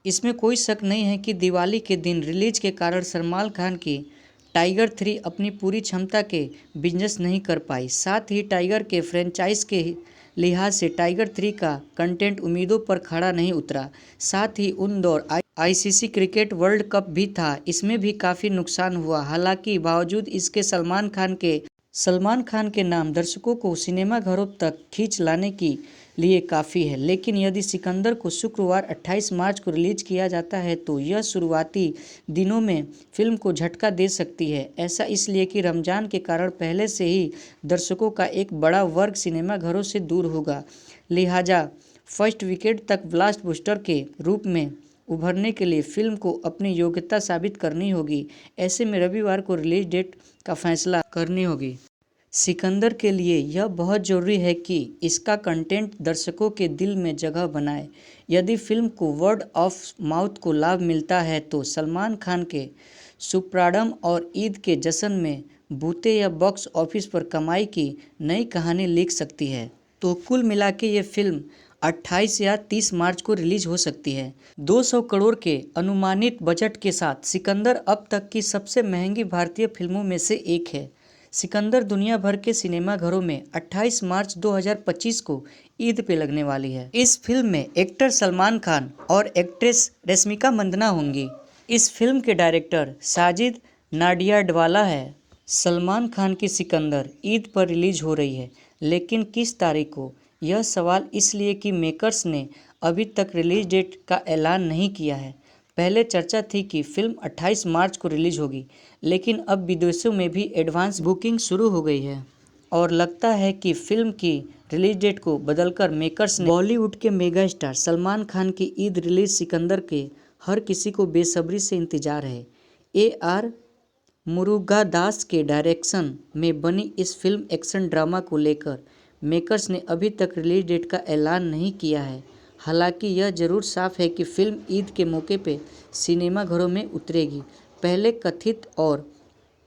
इसमें कोई शक नहीं है कि दिवाली के दिन रिलीज के कारण सलमान खान की टाइगर 3 अपनी पूरी क्षमता के बिजनेस नहीं कर पाई। साथ ही टाइगर के फ्रेंचाइज के लिहाज से टाइगर 3 का कंटेंट उम्मीदों पर खड़ा नहीं उतरा। साथ ही उन दौर आईसीसी क्रिकेट वर्ल्ड कप भी था, इसमें भी काफ़ी नुकसान हुआ। हालांकि बावजूद इसके सलमान खान के नाम दर्शकों को सिनेमाघरों तक खींच लाने के लिए काफ़ी है। लेकिन यदि सिकंदर को शुक्रवार 28 मार्च को रिलीज किया जाता है तो यह शुरुआती दिनों में फिल्म को झटका दे सकती है। ऐसा इसलिए कि रमज़ान के कारण पहले से ही दर्शकों का एक बड़ा वर्ग सिनेमाघरों से दूर होगा। लिहाजा फर्स्ट वीकेंड तक ब्लॉकबस्टर के रूप में उभरने के लिए फिल्म को अपनी योग्यता साबित करनी होगी। ऐसे में रविवार को रिलीज डेट का फैसला करनी होगी। सिकंदर के लिए यह बहुत ज़रूरी है कि इसका कंटेंट दर्शकों के दिल में जगह बनाए। यदि फिल्म को वर्ड ऑफ माउथ को लाभ मिलता है तो सलमान खान के सुपरस्टारडम और ईद के जश्न में बूते या बॉक्स ऑफिस पर कमाई की नई कहानी लिख सकती है। तो कुल मिला के ये फिल्म 28 या 30 मार्च को रिलीज हो सकती है। 200 करोड़ के अनुमानित बजट के साथ सिकंदर अब तक की सबसे महंगी भारतीय फिल्मों में से एक है। सिकंदर दुनिया भर के सिनेमाघरों में 28 मार्च 2025 को ईद पे लगने वाली है। इस फिल्म में एक्टर सलमान खान और एक्ट्रेस रश्मिका मंदाना होंगी। इस फिल्म के डायरेक्टर साजिद नाडियाडवाला है। सलमान खान की सिकंदर ईद पर रिलीज हो रही है, लेकिन किस तारीख को, यह सवाल इसलिए कि मेकर्स ने अभी तक रिलीज डेट का ऐलान नहीं किया है। पहले चर्चा थी कि फिल्म 28 मार्च को रिलीज होगी, लेकिन अब विदेशों में भी एडवांस बुकिंग शुरू हो गई है और लगता है कि फिल्म की रिलीज डेट को बदलकर मेकर्स ने बॉलीवुड के मेगा स्टार सलमान खान की ईद रिलीज सिकंदर के हर किसी को बेसब्री से इंतजार है। AR मुरुगादास के डायरेक्शन में बनी इस फिल्म एक्शन ड्रामा को लेकर मेकर्स ने अभी तक रिलीज डेट का ऐलान नहीं किया है। हालांकि यह जरूर साफ है कि फिल्म ईद के मौके पे सिनेमाघरों में उतरेगी। पहले कथित और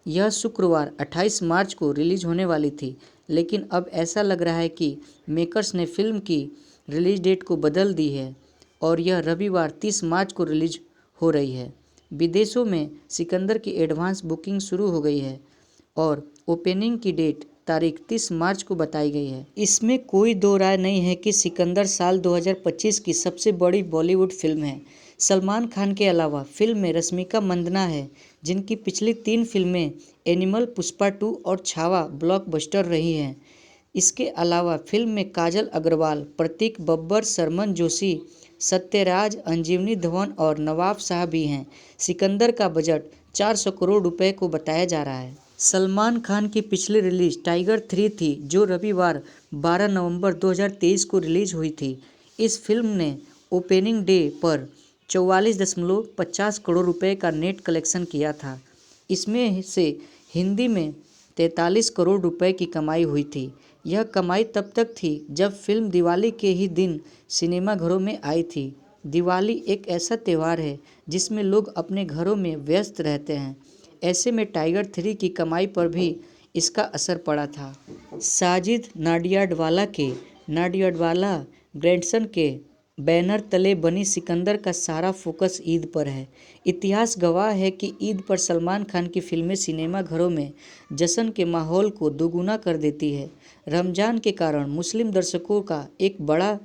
यह शुक्रवार 28 मार्च को रिलीज होने वाली थी, लेकिन अब ऐसा लग रहा है कि मेकर्स ने फिल्म की रिलीज डेट को बदल दी है और यह रविवार 30 मार्च को रिलीज हो रही है। विदेशों में सिकंदर की एडवांस बुकिंग शुरू हो गई है और ओपनिंग की डेट तारीख 30 मार्च को बताई गई है। इसमें कोई दो राय नहीं है कि सिकंदर साल 2025 की सबसे बड़ी बॉलीवुड फिल्म है। सलमान खान के अलावा फिल्म में रश्मिका मंदाना है, जिनकी पिछली 3 फिल्में एनिमल, पुष्पा 2 और छावा ब्लॉकबस्टर रही हैं। इसके अलावा फिल्म में काजल अग्रवाल, प्रतीक बब्बर, शर्मन जोशी, सत्यराज, अंजीवनी धवन और नवाब शाह भी हैं। सिकंदर का बजट 400 करोड़ रुपए को बताया जा रहा है। सलमान खान की पिछली रिलीज टाइगर 3 थी, जो रविवार 12 नवंबर 2023 को रिलीज हुई थी। इस फिल्म ने ओपनिंग डे पर 44.50 करोड़ रुपए का नेट कलेक्शन किया था। इसमें से हिंदी में 43 करोड़ रुपए की कमाई हुई थी। यह कमाई तब तक थी जब फिल्म दिवाली के ही दिन सिनेमाघरों में आई थी। दिवाली एक ऐसा त्यौहार है जिसमें लोग अपने घरों में व्यस्त रहते हैं। ऐसे में टाइगर 3 की कमाई पर भी इसका असर पड़ा था। साजिद नाडियाडवाला ग्रैंडसन के बैनर तले बनी सिकंदर का सारा फोकस ईद पर है। इतिहास गवाह है कि ईद पर सलमान खान की फिल्में सिनेमा घरों में जश्न के माहौल को दोगुना कर देती है। रमजान के कारण मुस्लिम दर्शकों का एक बड़ा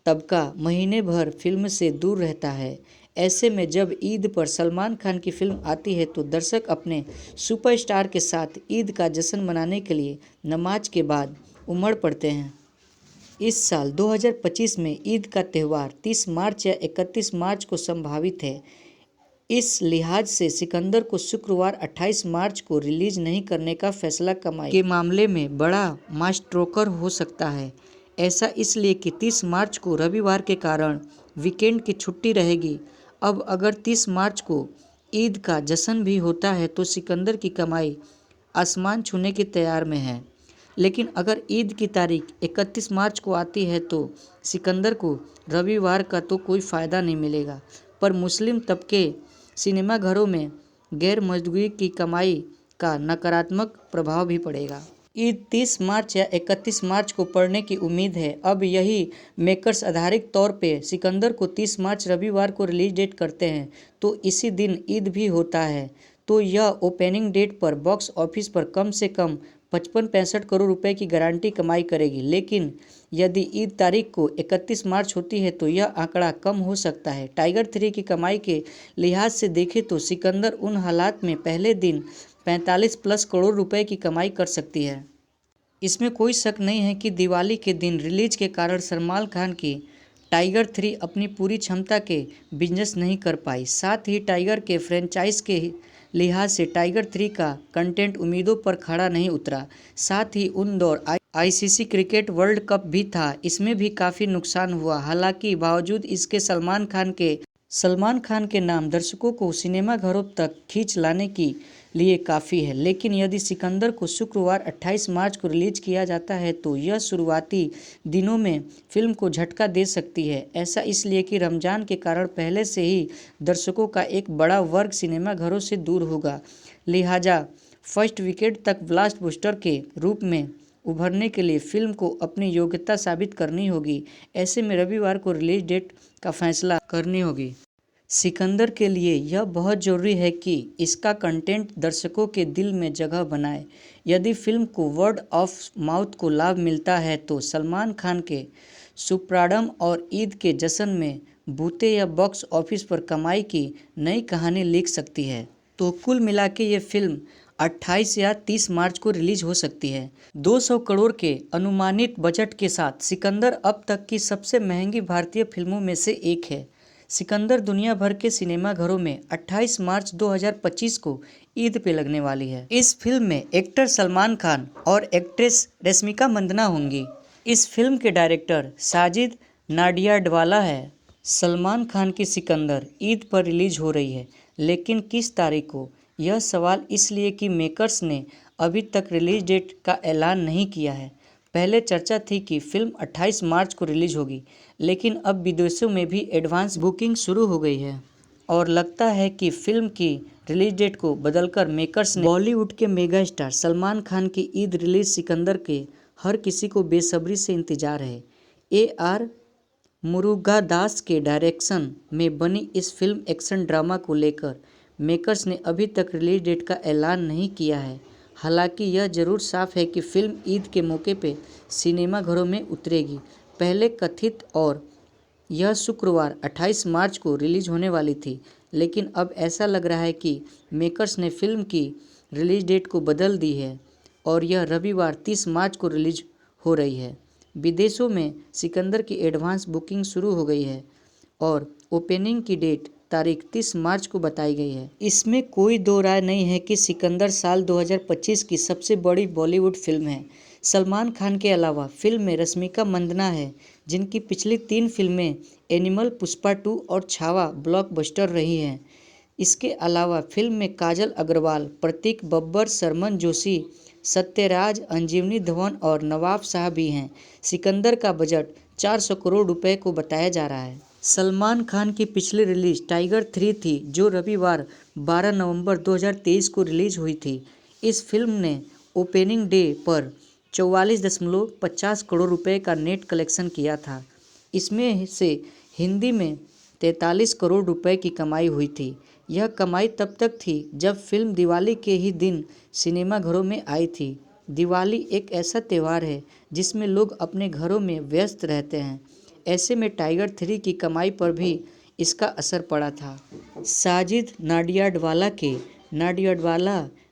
तबका महीने भर फिल्म से दूर रहता है। ऐसे में जब ईद पर सलमान खान की फिल्म आती है तो दर्शक अपने सुपरस्टार के साथ ईद का जश्न मनाने के लिए नमाज के बाद उमड़ पड़ते हैं। इस साल 2025 में ईद का त्यौहार 30 मार्च या 31 मार्च को संभावित है। इस लिहाज से सिकंदर को शुक्रवार 28 मार्च को रिलीज नहीं करने का फैसला कमाई के मामले में बड़ा माइलस्टोन हो सकता है। ऐसा इसलिए कि 30 मार्च को रविवार के कारण वीकेंड की छुट्टी रहेगी। अब अगर 30 मार्च को ईद का जश्न भी होता है तो सिकंदर की कमाई आसमान छूने की तैयार में है। लेकिन अगर ईद की तारीख 31 मार्च को आती है तो सिकंदर को रविवार का तो कोई फ़ायदा नहीं मिलेगा, पर मुस्लिम तबके सिनेमाघरों में गैर मौजूदगी की कमाई का नकारात्मक प्रभाव भी पड़ेगा। ईद 30 मार्च या 31 मार्च को पड़ने की उम्मीद है। अब यही मेकर्स आधारिक तौर पे सिकंदर को 30 मार्च रविवार को रिलीज डेट करते हैं तो इसी दिन ईद भी होता है, तो यह ओपनिंग डेट पर बॉक्स ऑफिस पर कम से कम 55-65 करोड़ रुपए की गारंटी कमाई करेगी। लेकिन यदि ईद तारीख को 31 मार्च होती है तो यह आंकड़ा कम हो सकता है। टाइगर 3 की कमाई के लिहाज से देखें तो सिकंदर उन हालात में पहले दिन 45+ करोड़ रुपए की कमाई कर सकती है। इसमें कोई शक नहीं है कि दिवाली के दिन रिलीज के कारण सलमान खान की टाइगर 3 अपनी पूरी क्षमता के बिजनेस नहीं कर पाई। साथ ही टाइगर के फ्रेंचाइज के लिहाज से टाइगर 3 का कंटेंट उम्मीदों पर खड़ा नहीं उतरा। साथ ही उन दौर आईसीसी क्रिकेट वर्ल्ड कप भी था, इसमें भी काफ़ी नुकसान हुआ। हालांकि बावजूद इसके सलमान खान के नाम दर्शकों को सिनेमाघरों तक खींच लाने के लिए काफ़ी है। लेकिन यदि सिकंदर को शुक्रवार 28 मार्च को रिलीज किया जाता है तो यह शुरुआती दिनों में फिल्म को झटका दे सकती है। ऐसा इसलिए कि रमजान के कारण पहले से ही दर्शकों का एक बड़ा वर्ग सिनेमाघरों से दूर होगा। लिहाजा फर्स्ट वीकेंड तक ब्लॉकबस्टर के रूप में उभरने के लिए फिल्म को अपनी योग्यता साबित करनी होगी। ऐसे में रविवार को रिलीज डेट का फैसला करनी होगी। सिकंदर के लिए यह बहुत ज़रूरी है कि इसका कंटेंट दर्शकों के दिल में जगह बनाए। यदि फिल्म को वर्ड ऑफ माउथ को लाभ मिलता है तो सलमान खान के सुप्राडम और ईद के जश्न में बूते या बॉक्स ऑफिस पर कमाई की नई कहानी लिख सकती है। तो कुल मिला के ये फिल्म 28 या 30 मार्च को रिलीज हो सकती है। 200 करोड़ के अनुमानित बजट के साथ सिकंदर अब तक की सबसे महंगी भारतीय फिल्मों में से एक है। सिकंदर दुनिया भर के सिनेमाघरों में 28 मार्च 2025 को ईद पे लगने वाली है। इस फिल्म में एक्टर सलमान खान और एक्ट्रेस रश्मिका मंदाना होंगी। इस फिल्म के डायरेक्टर साजिद नाडियाडवाला है। सलमान खान की सिकंदर ईद पर रिलीज हो रही है, लेकिन किस तारीख को, यह सवाल इसलिए कि मेकर्स ने अभी तक रिलीज डेट का ऐलान नहीं किया है। पहले चर्चा थी कि फिल्म 28 मार्च को रिलीज होगी, लेकिन अब विदेशों में भी एडवांस बुकिंग शुरू हो गई है और लगता है कि फिल्म की रिलीज डेट को बदलकर मेकर्स ने बॉलीवुड के मेगा स्टार सलमान खान की ईद रिलीज सिकंदर के हर किसी को बेसब्री से इंतजार है। AR मुरुगदास के डायरेक्शन में बनी इस फिल्म एक्शन ड्रामा को लेकर मेकर्स ने अभी तक रिलीज डेट का ऐलान नहीं किया है। हालांकि यह जरूर साफ है कि फिल्म ईद के मौके पे सिनेमाघरों में उतरेगी। पहले कथित और यह शुक्रवार 28 मार्च को रिलीज होने वाली थी, लेकिन अब ऐसा लग रहा है कि मेकर्स ने फिल्म की रिलीज डेट को बदल दी है और यह रविवार 30 मार्च को रिलीज हो रही है। विदेशों में सिकंदर की एडवांस बुकिंग शुरू हो गई है और ओपनिंग की डेट तारीख 30 मार्च को बताई गई है। इसमें कोई दो राय नहीं है कि सिकंदर साल 2025 की सबसे बड़ी बॉलीवुड फिल्म है। सलमान खान के अलावा फिल्म में रश्मिका मंदाना है, जिनकी पिछली 3 फिल्में एनिमल, पुष्पा 2 और छावा ब्लॉकबस्टर रही हैं। इसके अलावा फिल्म में काजल अग्रवाल, प्रतीक बब्बर, शर्मन जोशी, सत्यराज, अंजीवनी धवन और नवाब शाह भी हैं। सिकंदर का बजट 400 करोड़ रुपए को बताया जा रहा है। सलमान खान की पिछली रिलीज टाइगर 3 थी, जो रविवार 12 नवंबर 2023 को रिलीज हुई थी। इस फिल्म ने ओपनिंग डे पर 44.50 करोड़ रुपए का नेट कलेक्शन किया था। इसमें से हिंदी में 43 करोड़ रुपए की कमाई हुई थी। यह कमाई तब तक थी जब फिल्म दिवाली के ही दिन सिनेमाघरों में आई थी। दिवाली एक ऐसा त्यौहार है जिसमें लोग अपने घरों में व्यस्त रहते हैं। ऐसे में टाइगर 3 की कमाई पर भी इसका असर पड़ा था। साजिद नाडियाडवाला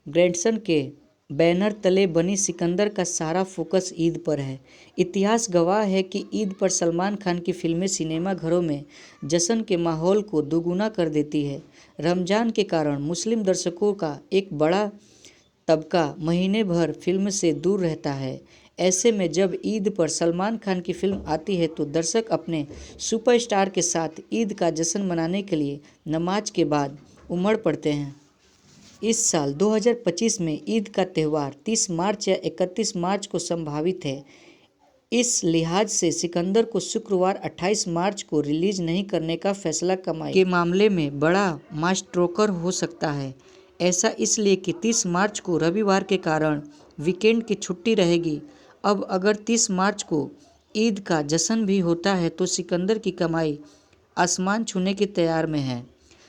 ग्रैंडसन के बैनर तले बनी सिकंदर का सारा फोकस ईद पर है। इतिहास गवाह है कि ईद पर सलमान खान की फिल्में सिनेमाघरों में जश्न के माहौल को दोगुना कर देती है। रमजान के कारण मुस्लिम दर्शकों का एक बड़ा तबका महीने भर फिल्म से दूर रहता है। ऐसे में जब ईद पर सलमान खान की फिल्म आती है तो दर्शक अपने सुपरस्टार के साथ ईद का जश्न मनाने के लिए नमाज के बाद उमड़ पड़ते हैं। इस साल 2025 में ईद का त्यौहार 30 मार्च या 31 मार्च को संभावित है। इस लिहाज से सिकंदर को शुक्रवार 28 मार्च को रिलीज नहीं करने का फैसला कमाई के मामले में बड़ा माइलस्टोन हो सकता है। ऐसा इसलिए कि 30 मार्च को रविवार के कारण वीकेंड की छुट्टी रहेगी। अब अगर 30 मार्च को ईद का जश्न भी होता है तो सिकंदर की कमाई आसमान छूने की तैयार में है।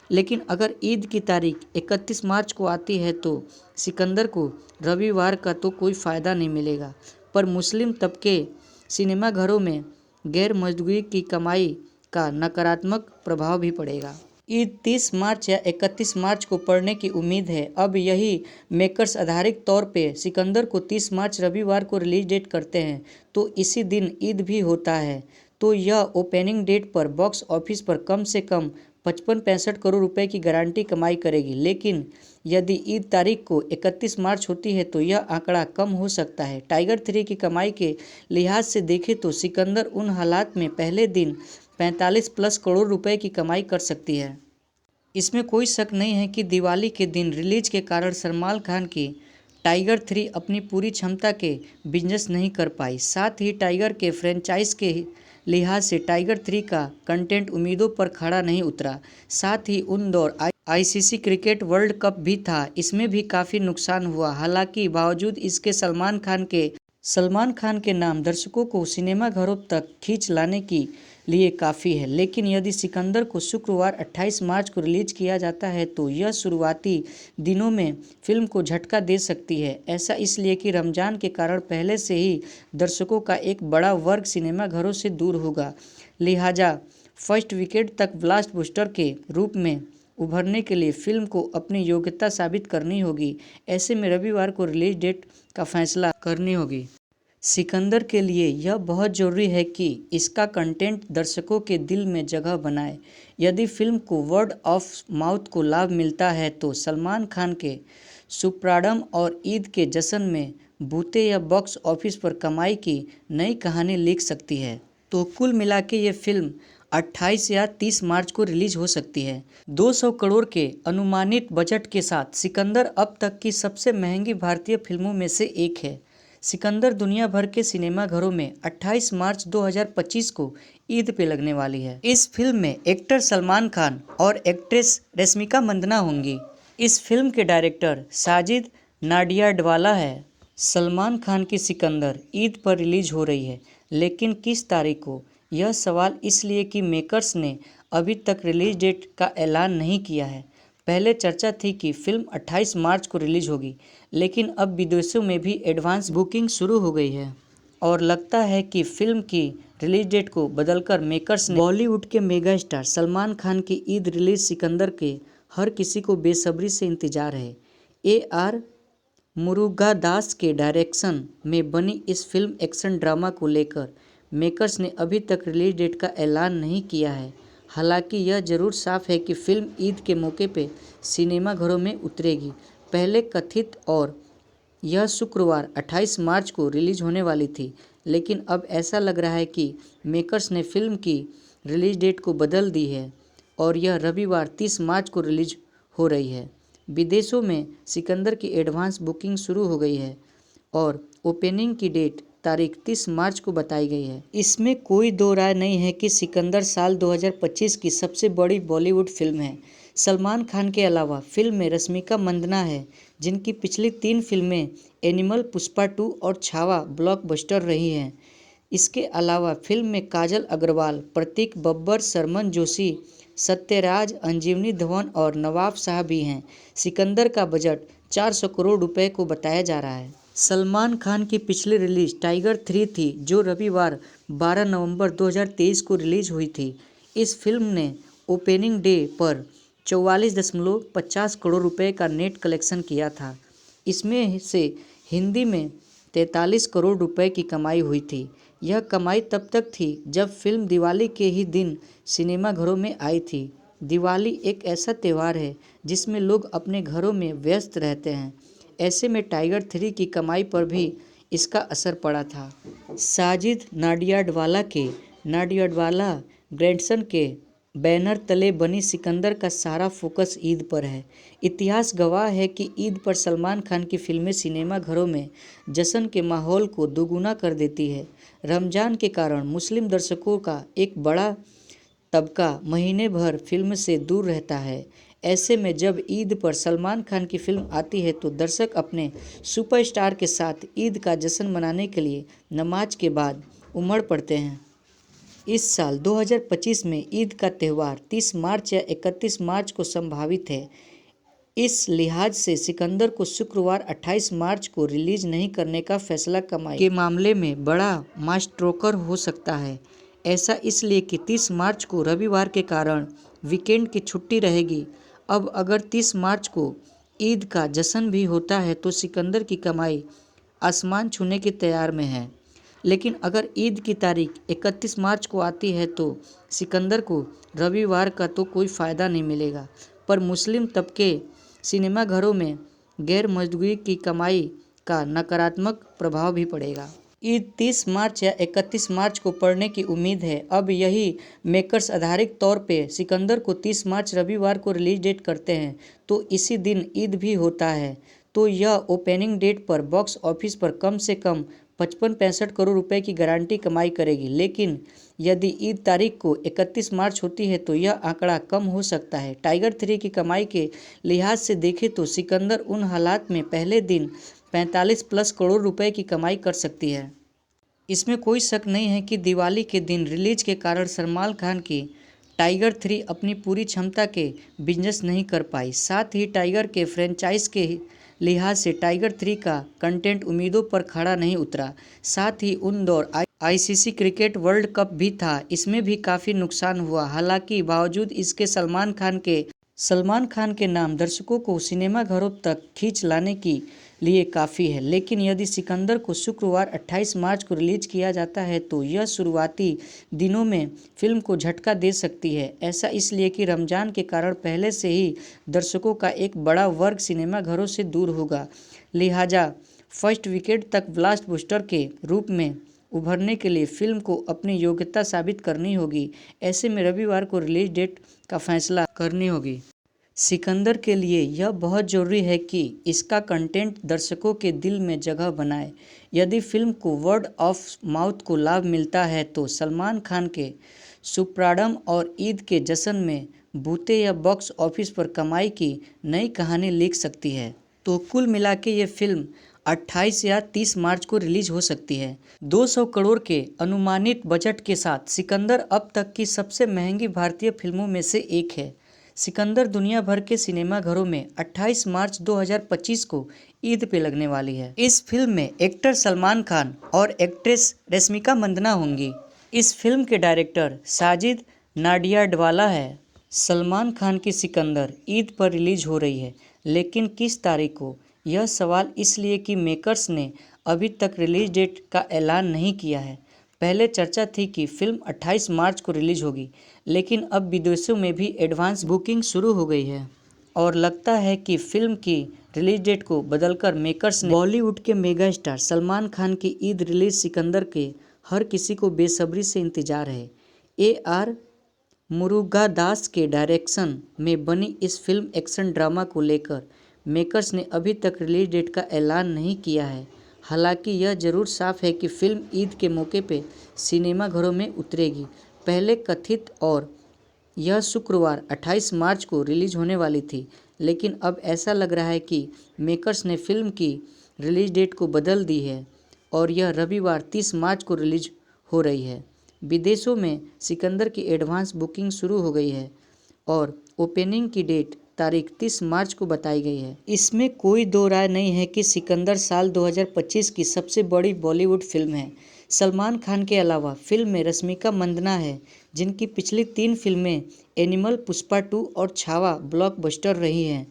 लेकिन अगर ईद की तारीख 31 मार्च को आती है तो सिकंदर को रविवार का तो कोई फ़ायदा नहीं मिलेगा, पर मुस्लिम तबके सिनेमाघरों में गैर मौजूदगी की कमाई का नकारात्मक प्रभाव भी पड़ेगा। ईद 30 मार्च या 31 मार्च को पड़ने की उम्मीद है। अब यही मेकर्स आधारिक तौर पे सिकंदर को 30 मार्च रविवार को रिलीज डेट करते हैं तो इसी दिन ईद भी होता है, तो यह ओपनिंग डेट पर बॉक्स ऑफिस पर कम से कम 55-65 करोड़ रुपए की गारंटी कमाई करेगी। लेकिन यदि ईद तारीख को 31 मार्च होती है तो यह आंकड़ा कम हो सकता है। टाइगर 3 की कमाई के लिहाज से देखें तो सिकंदर उन हालात में पहले दिन 45+ करोड़ रुपए की कमाई कर सकती है। इसमें कोई शक नहीं है कि दिवाली के दिन रिलीज के कारण सलमान खान की टाइगर 3 अपनी पूरी क्षमता के बिजनेस नहीं कर पाई। साथ ही टाइगर के फ्रेंचाइज के लिहाज से टाइगर 3 का कंटेंट उम्मीदों पर खड़ा नहीं उतरा। साथ ही उन दौर आईसीसी क्रिकेट वर्ल्ड कप भी था, इसमें भी काफ़ी नुकसान हुआ। हालांकि बावजूद इसके सलमान खान के नाम दर्शकों को सिनेमाघरों तक खींच लाने के लिए काफ़ी है। लेकिन यदि सिकंदर को शुक्रवार 28 मार्च को रिलीज किया जाता है तो यह शुरुआती दिनों में फिल्म को झटका दे सकती है। ऐसा इसलिए कि रमजान के कारण पहले से ही दर्शकों का एक बड़ा वर्ग सिनेमाघरों से दूर होगा। लिहाजा फर्स्ट वीकेंड तक ब्लॉकबस्टर के रूप में उभरने के लिए फिल्म को अपनी योग्यता साबित करनी होगी। ऐसे में रविवार को रिलीज डेट का फैसला करनी होगी। सिकंदर के लिए यह बहुत ज़रूरी है कि इसका कंटेंट दर्शकों के दिल में जगह बनाए। यदि फिल्म को वर्ड ऑफ माउथ को लाभ मिलता है तो सलमान खान के सुप्राडम और ईद के जश्न में बूते या बॉक्स ऑफिस पर कमाई की नई कहानी लिख सकती है। तो कुल मिला के ये फिल्म 28 या 30 मार्च को रिलीज हो सकती है। 200 करोड़ के अनुमानित बजट के साथ सिकंदर अब तक की सबसे महंगी भारतीय फिल्मों में से एक है। सिकंदर दुनिया भर के सिनेमाघरों में 28 मार्च 2025 को ईद पे लगने वाली है। इस फिल्म में एक्टर सलमान खान और एक्ट्रेस रश्मिका मंदाना होंगी। इस फिल्म के डायरेक्टर साजिद नाडियाडवाला है। सलमान खान की सिकंदर ईद पर रिलीज हो रही है, लेकिन किस तारीख को, यह सवाल इसलिए कि मेकर्स ने अभी तक रिलीज डेट का ऐलान नहीं किया है। पहले चर्चा थी कि फिल्म 28 मार्च को रिलीज होगी, लेकिन अब विदेशों में भी एडवांस बुकिंग शुरू हो गई है और लगता है कि फिल्म की रिलीज डेट को बदलकर मेकर्स ने बॉलीवुड के मेगा स्टार सलमान खान की ईद रिलीज सिकंदर के हर किसी को बेसब्री से इंतजार है। AR मुरुगादास के डायरेक्शन में बनी इस फिल्म एक्शन ड्रामा को लेकर मेकर्स ने अभी तक रिलीज डेट का ऐलान नहीं किया है। हालांकि यह जरूर साफ है कि फिल्म ईद के मौके पे सिनेमाघरों में उतरेगी। पहले कथित और यह शुक्रवार 28 मार्च को रिलीज होने वाली थी, लेकिन अब ऐसा लग रहा है कि मेकर्स ने फिल्म की रिलीज डेट को बदल दी है और यह रविवार 30 मार्च को रिलीज हो रही है। विदेशों में सिकंदर की एडवांस बुकिंग शुरू हो गई है और ओपनिंग की डेट तारीख 30 मार्च को बताई गई है। इसमें कोई दो राय नहीं है कि सिकंदर साल 2025 की सबसे बड़ी बॉलीवुड फिल्म है। सलमान खान के अलावा फिल्म में रश्मिका मंदाना है, जिनकी पिछली 3 फिल्में एनिमल, पुष्पा 2 और छावा ब्लॉकबस्टर रही हैं। इसके अलावा फिल्म में काजल अग्रवाल, प्रतीक बब्बर, शर्मन जोशी, सत्यराज, अंजीवनी धवन और नवाब शाह भी हैं। सिकंदर का बजट 400 करोड़ रुपए को बताया जा रहा है। सलमान खान की पिछली रिलीज टाइगर 3 थी, जो रविवार 12 नवंबर 2023 को रिलीज हुई थी। इस फिल्म ने ओपनिंग डे पर 44.50 करोड़ रुपए का नेट कलेक्शन किया था। इसमें से हिंदी में 43 करोड़ रुपए की कमाई हुई थी। यह कमाई तब तक थी जब फिल्म दिवाली के ही दिन सिनेमाघरों में आई थी। दिवाली एक ऐसा त्यौहार है जिसमें लोग अपने घरों में व्यस्त रहते हैं। ऐसे में टाइगर 3 की कमाई पर भी इसका असर पड़ा था। साजिद नाडियाडवाला ग्रैंडसन के बैनर तले बनी सिकंदर का सारा फोकस ईद पर है। इतिहास गवाह है कि ईद पर सलमान खान की फिल्में सिनेमाघरों में जश्न के माहौल को दोगुना कर देती है। रमजान के कारण मुस्लिम दर्शकों का एक बड़ा तबका महीने भर फिल्म से दूर रहता है। ऐसे में जब ईद पर सलमान खान की फिल्म आती है तो दर्शक अपने सुपरस्टार के साथ ईद का जश्न मनाने के लिए नमाज के बाद उमड़ पड़ते हैं। इस साल 2025 में ईद का त्यौहार 30 मार्च या 31 मार्च को संभावित है। इस लिहाज से सिकंदर को शुक्रवार 28 मार्च को रिलीज नहीं करने का फैसला कमाई के मामले में बड़ा माइलस्टोन हो सकता है। ऐसा इसलिए कि 30 मार्च को रविवार के कारण वीकेंड की छुट्टी रहेगी। अब अगर 30 मार्च को ईद का जश्न भी होता है तो सिकंदर की कमाई आसमान छूने की तैयार में है। लेकिन अगर ईद की तारीख 31 मार्च को आती है तो सिकंदर को रविवार का तो कोई फ़ायदा नहीं मिलेगा, पर मुस्लिम तबके सिनेमाघरों में गैर मौजूदगी की कमाई का नकारात्मक प्रभाव भी पड़ेगा। ईद 30 मार्च या 31 मार्च को पड़ने की उम्मीद है। अब यही मेकर्स आधारिक तौर पे सिकंदर को 30 मार्च रविवार को रिलीज डेट करते हैं तो इसी दिन ईद भी होता है, तो यह ओपनिंग डेट पर बॉक्स ऑफिस पर कम से कम 55-65 करोड़ रुपए की गारंटी कमाई करेगी। लेकिन यदि ईद तारीख को 31 मार्च होती है तो यह आंकड़ा कम हो सकता है। टाइगर 3 की कमाई के लिहाज से देखें तो सिकंदर उन हालात में पहले दिन 45+ करोड़ रुपए की कमाई कर सकती है। इसमें कोई शक नहीं है कि दिवाली के दिन रिलीज के कारण सलमान खान की टाइगर 3 अपनी पूरी क्षमता के बिजनेस नहीं कर पाई। साथ ही टाइगर के फ्रेंचाइज के लिहाज से टाइगर 3 का कंटेंट उम्मीदों पर खड़ा नहीं उतरा। साथ ही उन दौर आईसीसी क्रिकेट वर्ल्ड कप भी था, इसमें भी काफ़ी नुकसान हुआ। हालांकि बावजूद इसके सलमान खान के नाम दर्शकों को सिनेमाघरों तक खींच लाने के लिए काफ़ी है। लेकिन यदि सिकंदर को शुक्रवार 28 मार्च को रिलीज किया जाता है तो यह शुरुआती दिनों में फिल्म को झटका दे सकती है। ऐसा इसलिए कि रमजान के कारण पहले से ही दर्शकों का एक बड़ा वर्ग सिनेमाघरों से दूर होगा। लिहाजा फर्स्ट वीकेंड तक ब्लॉकबस्टर के रूप में उभरने के लिए फिल्म को अपनी योग्यता साबित करनी होगी। ऐसे में रविवार को रिलीज डेट का फैसला करनी होगी। सिकंदर के लिए यह बहुत ज़रूरी है कि इसका कंटेंट दर्शकों के दिल में जगह बनाए। यदि फिल्म को वर्ड ऑफ माउथ को लाभ मिलता है तो सलमान खान के सुपरस्टारडम और ईद के जश्न में बूते या बॉक्स ऑफिस पर कमाई की नई कहानी लिख सकती है। तो कुल मिला के ये फिल्म 28 या 30 मार्च को रिलीज हो सकती है। 200 करोड़ के अनुमानित बजट के साथ सिकंदर अब तक की सबसे महंगी भारतीय फिल्मों में से एक है। सिकंदर दुनिया भर के सिनेमाघरों में 28 मार्च 2025 को ईद पे लगने वाली है। इस फिल्म में एक्टर सलमान खान और एक्ट्रेस रश्मिका मंदाना होंगी। इस फिल्म के डायरेक्टर साजिद नाडियाडवाला है। सलमान खान की सिकंदर ईद पर रिलीज हो रही है, लेकिन किस तारीख को, यह सवाल इसलिए कि मेकर्स ने अभी तक रिलीज डेट का ऐलान नहीं किया है। पहले चर्चा थी कि फिल्म 28 मार्च को रिलीज होगी, लेकिन अब विदेशों में भी एडवांस बुकिंग शुरू हो गई है और लगता है कि फिल्म की रिलीज डेट को बदलकर मेकर्स ने बॉलीवुड के मेगा स्टार सलमान खान की ईद रिलीज सिकंदर के हर किसी को बेसब्री से इंतजार है। AR मुरुगादास के डायरेक्शन में बनी इस फिल्म एक्शन ड्रामा को लेकर मेकर्स ने अभी तक रिलीज डेट का ऐलान नहीं किया है। हालांकि यह जरूर साफ है कि फिल्म ईद के मौके पे सिनेमाघरों में उतरेगी। पहले कथित और यह शुक्रवार 28 मार्च को रिलीज होने वाली थी, लेकिन अब ऐसा लग रहा है कि मेकर्स ने फिल्म की रिलीज डेट को बदल दी है और यह रविवार 30 मार्च को रिलीज हो रही है। विदेशों में सिकंदर की एडवांस बुकिंग शुरू हो गई है और ओपनिंग की डेट तारीख 30 मार्च को बताई गई है। इसमें कोई दो राय नहीं है कि सिकंदर साल 2025 की सबसे बड़ी बॉलीवुड फिल्म है। सलमान खान के अलावा फिल्म में रश्मिका मंदाना है, जिनकी पिछली 3 फिल्में एनिमल, पुष्पा 2 और छावा ब्लॉकबस्टर रही हैं।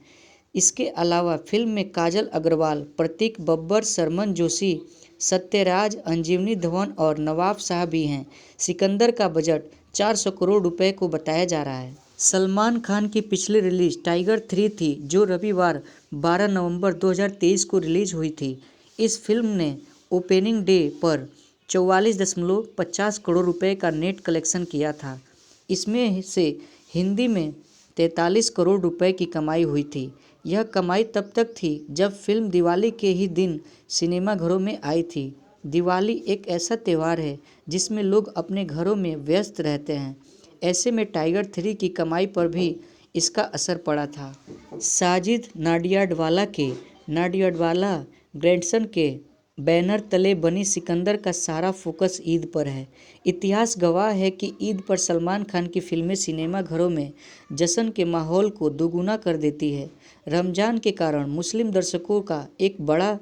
इसके अलावा फिल्म में काजल अग्रवाल, प्रतीक बब्बर, शर्मन जोशी, सत्यराज, अंजीवनी धवन और नवाब शाह भी हैं। सिकंदर का बजट 400 करोड़ रुपए को बताया जा रहा है। सलमान खान की पिछली रिलीज टाइगर 3 थी, जो रविवार 12 नवंबर 2023 को रिलीज हुई थी। इस फिल्म ने ओपनिंग डे पर 44.50 करोड़ रुपए का नेट कलेक्शन किया था। इसमें से हिंदी में 43 करोड़ रुपए की कमाई हुई थी। यह कमाई तब तक थी जब फिल्म दिवाली के ही दिन सिनेमाघरों में आई थी। दिवाली एक ऐसा त्यौहार है जिसमें लोग अपने घरों में व्यस्त रहते हैं। ऐसे में टाइगर 3 की कमाई पर भी इसका असर पड़ा था। साजिद नाडियाडवाला ग्रैंडसन के बैनर तले बनी सिकंदर का सारा फोकस ईद पर है। इतिहास गवाह है कि ईद पर सलमान खान की फिल्में सिनेमाघरों में जश्न के माहौल को दोगुना कर देती है। रमजान के कारण मुस्लिम दर्शकों का एक बड़ा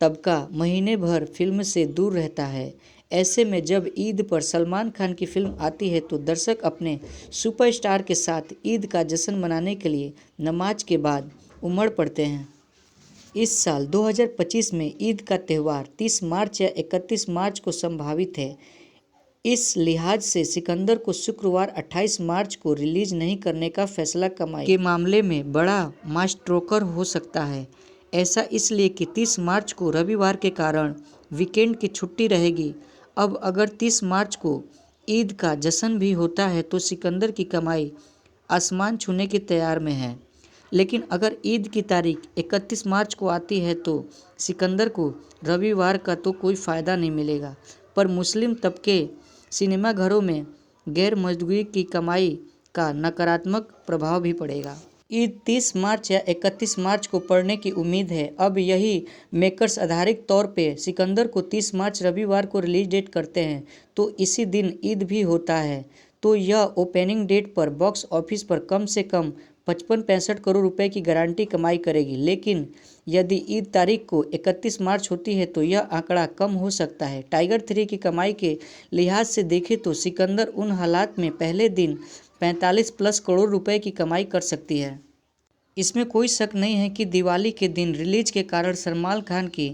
तबका महीने भर फिल्म से दूर रहता है। ऐसे में जब ईद पर सलमान खान की फिल्म आती है तो दर्शक अपने सुपरस्टार के साथ ईद का जश्न मनाने के लिए नमाज के बाद उमड़ पड़ते हैं। इस साल 2025 में ईद का त्यौहार 30 मार्च या 31 मार्च को संभावित है। इस लिहाज से सिकंदर को शुक्रवार 28 मार्च को रिलीज नहीं करने का फैसला कमाई के मामले में बड़ा माइलस्टोन हो सकता है। ऐसा इसलिए कि 30 मार्च को रविवार के कारण वीकेंड की छुट्टी रहेगी। अब अगर 30 मार्च को ईद का जश्न भी होता है तो सिकंदर की कमाई आसमान छूने की तैयार में है। लेकिन अगर ईद की तारीख 31 मार्च को आती है तो सिकंदर को रविवार का तो कोई फ़ायदा नहीं मिलेगा, पर मुस्लिम तबके सिनेमाघरों में गैर मौजूदगी की कमाई का नकारात्मक प्रभाव भी पड़ेगा। ईद 30 मार्च या 31 मार्च को पड़ने की उम्मीद है। अब यही मेकर्स आधारिक तौर पे सिकंदर को 30 मार्च रविवार को रिलीज डेट करते हैं तो इसी दिन ईद भी होता है, तो यह ओपनिंग डेट पर बॉक्स ऑफिस पर कम से कम 55-65 करोड़ रुपए की गारंटी कमाई करेगी। लेकिन यदि ईद तारीख को 31 मार्च होती है तो यह आंकड़ा कम हो सकता है। टाइगर 3 की कमाई के लिहाज से देखें तो सिकंदर उन हालात में पहले दिन 45+ करोड़ रुपए की कमाई कर सकती है। इसमें कोई शक नहीं है कि दिवाली के दिन रिलीज के कारण सलमान खान की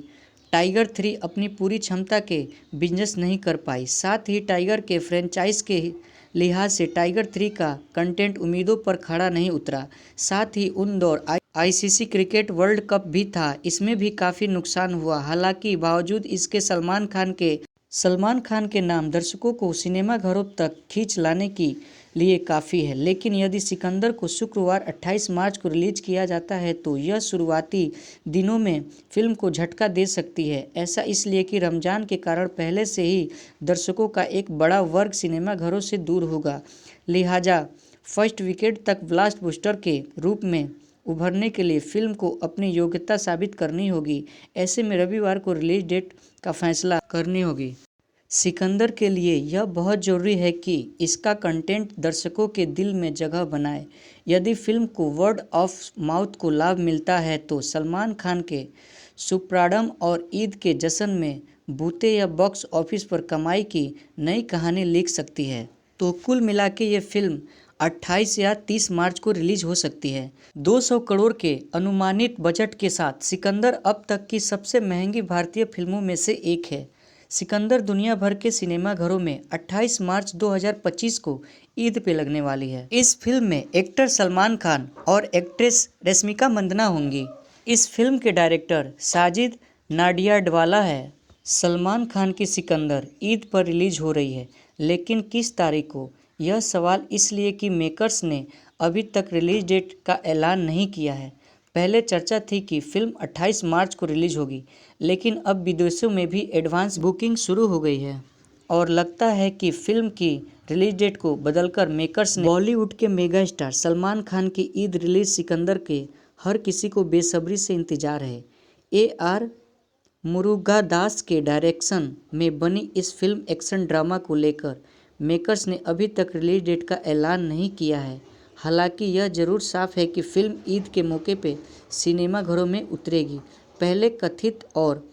टाइगर 3 अपनी पूरी क्षमता के बिजनेस नहीं कर पाई। साथ ही टाइगर के फ्रेंचाइज के लिहाज से टाइगर 3 का कंटेंट उम्मीदों पर खड़ा नहीं उतरा। साथ ही उन दौर आईसीसी क्रिकेट वर्ल्ड कप भी था, इसमें भी काफ़ी नुकसान हुआ। हालांकि बावजूद इसके सलमान खान के नाम दर्शकों को सिनेमाघरों तक खींच लाने के लिए काफ़ी है। लेकिन यदि सिकंदर को शुक्रवार 28 मार्च को रिलीज किया जाता है तो यह शुरुआती दिनों में फिल्म को झटका दे सकती है। ऐसा इसलिए कि रमजान के कारण पहले से ही दर्शकों का एक बड़ा वर्ग सिनेमाघरों से दूर होगा। लिहाजा फर्स्ट वीकेंड तक ब्लॉकबस्टर के रूप में उभरने के लिए फिल्म को अपनी योग्यता साबित करनी होगी। ऐसे में रविवार को रिलीज डेट का फैसला करनी होगी। सिकंदर के लिए यह बहुत ज़रूरी है कि इसका कंटेंट दर्शकों के दिल में जगह बनाए। यदि फिल्म को वर्ड ऑफ माउथ को लाभ मिलता है तो सलमान खान के सुप्राडम और ईद के जश्न में बूते या बॉक्स ऑफिस पर कमाई की नई कहानी लिख सकती है। तो कुल मिला के ये फिल्म 28 या 30 मार्च को रिलीज हो सकती है। 200 करोड़ के अनुमानित बजट के साथ सिकंदर अब तक की सबसे महंगी भारतीय फिल्मों में से एक है। सिकंदर दुनिया भर के सिनेमाघरों में 28 मार्च 2025 को ईद पे लगने वाली है। इस फिल्म में एक्टर सलमान खान और एक्ट्रेस रश्मिका मंदाना होंगी। इस फिल्म के डायरेक्टर साजिद नाडियाडवाला है। सलमान खान की सिकंदर ईद पर रिलीज हो रही है, लेकिन किस तारीख को, यह सवाल इसलिए कि मेकर्स ने अभी तक रिलीज डेट का ऐलान नहीं किया है। पहले चर्चा थी कि फिल्म 28 मार्च को रिलीज होगी, लेकिन अब विदेशों में भी एडवांस बुकिंग शुरू हो गई है और लगता है कि फिल्म की रिलीज डेट को बदलकर मेकर्स ने बॉलीवुड के मेगा स्टार सलमान खान की ईद रिलीज सिकंदर के हर किसी को बेसब्री से इंतजार है। AR मुरुगादास के डायरेक्शन में बनी इस फिल्म एक्शन ड्रामा को लेकर मेकर्स ने अभी तक रिलीज डेट का ऐलान नहीं किया है। हालांकि यह जरूर साफ है कि फिल्म ईद के मौके पे सिनेमाघरों में उतरेगी। पहले कथित और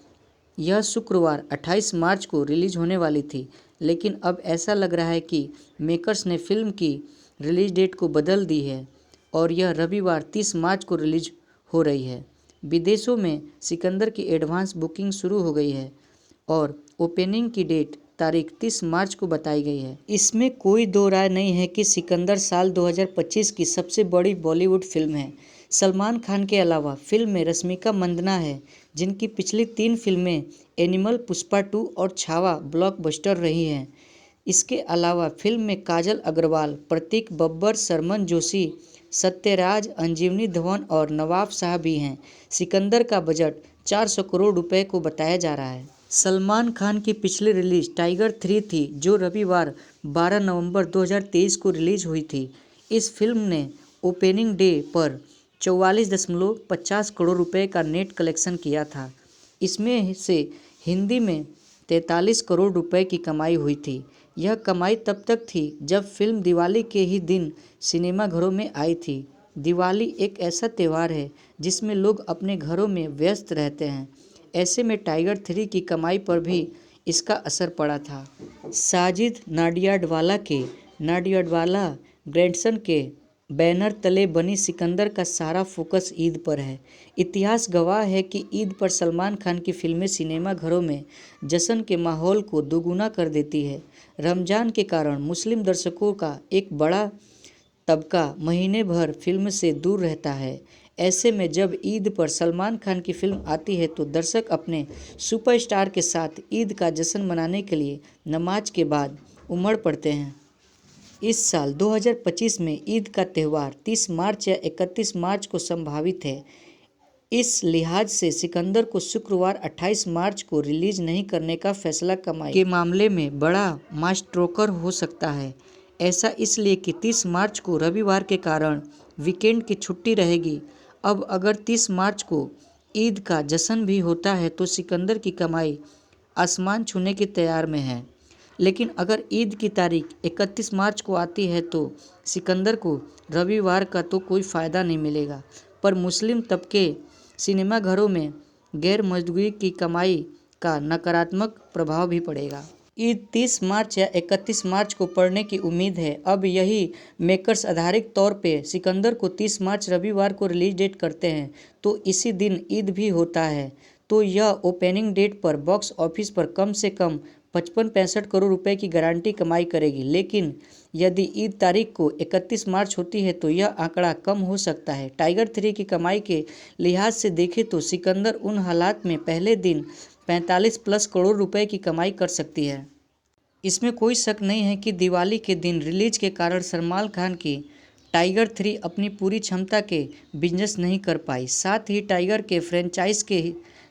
यह शुक्रवार 28 मार्च को रिलीज होने वाली थी, लेकिन अब ऐसा लग रहा है कि मेकर्स ने फिल्म की रिलीज डेट को बदल दी है और यह रविवार 30 मार्च को रिलीज हो रही है। विदेशों में सिकंदर की एडवांस बुकिंग शुरू हो गई है और ओपनिंग की डेट तारीख 30 मार्च को बताई गई है। इसमें कोई दो राय नहीं है कि सिकंदर साल 2025 की सबसे बड़ी बॉलीवुड फिल्म है। सलमान खान के अलावा फिल्म में रश्मिका मंदाना है, जिनकी पिछली 3 फिल्में एनिमल, पुष्पा 2 और छावा ब्लॉकबस्टर रही हैं। इसके अलावा फिल्म में काजल अग्रवाल, प्रतीक बब्बर, शर्मन जोशी, सत्यराज, अंजीवनी धवन और नवाब शाह भी हैं। सिकंदर का बजट 400 करोड़ रुपए को बताया जा रहा है। सलमान खान की पिछली रिलीज टाइगर 3 थी, जो रविवार 12 नवंबर 2023 को रिलीज हुई थी। इस फिल्म ने ओपनिंग डे पर 44.50 करोड़ रुपए का नेट कलेक्शन किया था। इसमें से हिंदी में 43 करोड़ रुपए की कमाई हुई थी। यह कमाई तब तक थी जब फिल्म दिवाली के ही दिन सिनेमाघरों में आई थी। दिवाली एक ऐसा त्यौहार है जिसमें लोग अपने घरों में व्यस्त रहते हैं। ऐसे में टाइगर 3 की कमाई पर भी इसका असर पड़ा था। साजिद नाडियाडवाला ग्रैंडसन के बैनर तले बनी सिकंदर का सारा फोकस ईद पर है। इतिहास गवाह है कि ईद पर सलमान खान की फिल्में सिनेमाघरों में जश्न के माहौल को दोगुना कर देती है। रमजान के कारण मुस्लिम दर्शकों का एक बड़ा तबका महीने भर फिल्म से दूर रहता है। ऐसे में जब ईद पर सलमान खान की फिल्म आती है तो दर्शक अपने सुपरस्टार के साथ ईद का जश्न मनाने के लिए नमाज के बाद उमड़ पड़ते हैं। इस साल 2025 में ईद का त्यौहार 30 मार्च या 31 मार्च को संभावित है। इस लिहाज से सिकंदर को शुक्रवार 28 मार्च को रिलीज नहीं करने का फैसला कमाई के मामले में बड़ा माइलस्टोन हो सकता है। ऐसा इसलिए कि 30 मार्च को रविवार के कारण वीकेंड की छुट्टी रहेगी। अब अगर 30 मार्च को ईद का जश्न भी होता है तो सिकंदर की कमाई आसमान छूने की तैयार में है। लेकिन अगर ईद की तारीख 31 मार्च को आती है तो सिकंदर को रविवार का तो कोई फ़ायदा नहीं मिलेगा, पर मुस्लिम तबके सिनेमाघरों में गैर मौजूदगी की कमाई का नकारात्मक प्रभाव भी पड़ेगा। ईद 30 मार्च या 31 मार्च को पड़ने की उम्मीद है। अब यही मेकर्स आधारिक तौर पे सिकंदर को 30 मार्च रविवार को रिलीज डेट करते हैं तो इसी दिन ईद भी होता है, तो यह ओपनिंग डेट पर बॉक्स ऑफिस पर कम से कम 55-65 करोड़ रुपए की गारंटी कमाई करेगी। लेकिन यदि ईद तारीख को 31 मार्च होती है तो यह आंकड़ा कम हो सकता है। टाइगर 3 की कमाई के लिहाज से देखें तो सिकंदर उन हालात में पहले दिन 45+ करोड़ रुपए की कमाई कर सकती है। इसमें कोई शक नहीं है कि दिवाली के दिन रिलीज के कारण सलमान खान की टाइगर 3 अपनी पूरी क्षमता के बिजनेस नहीं कर पाई। साथ ही टाइगर के फ्रेंचाइज के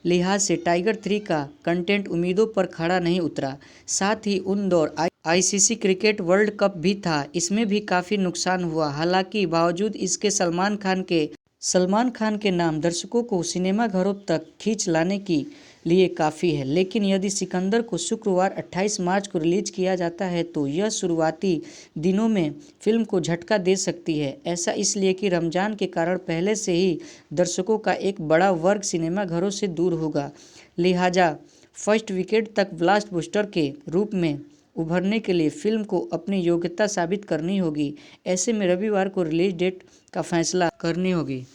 लिहाज से टाइगर 3 का कंटेंट उम्मीदों पर खड़ा नहीं उतरा। साथ ही उन दौर ICC क्रिकेट वर्ल्ड कप भी था, इसमें भी काफ़ी नुकसान हुआ। हालांकि बावजूद इसके सलमान खान के नाम दर्शकों को सिनेमाघरों तक खींच लाने के लिए काफ़ी है। लेकिन यदि सिकंदर को शुक्रवार 28 मार्च को रिलीज किया जाता है तो यह शुरुआती दिनों में फिल्म को झटका दे सकती है। ऐसा इसलिए कि रमजान के कारण पहले से ही दर्शकों का एक बड़ा वर्ग सिनेमाघरों से दूर होगा। लिहाजा फर्स्ट वीकेंड तक ब्लॉकबस्टर के रूप में उभरने के लिए फिल्म को अपनी योग्यता साबित करनी होगी। ऐसे में रविवार को रिलीज डेट का फैसला करनी होगी।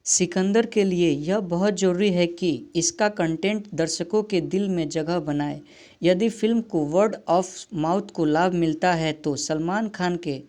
सिकंदर के लिए यह बहुत ज़रूरी है कि इसका कंटेंट दर्शकों के दिल में जगह बनाए। यदि फिल्म को वर्ड ऑफ माउथ को लाभ मिलता है तो सलमान खान के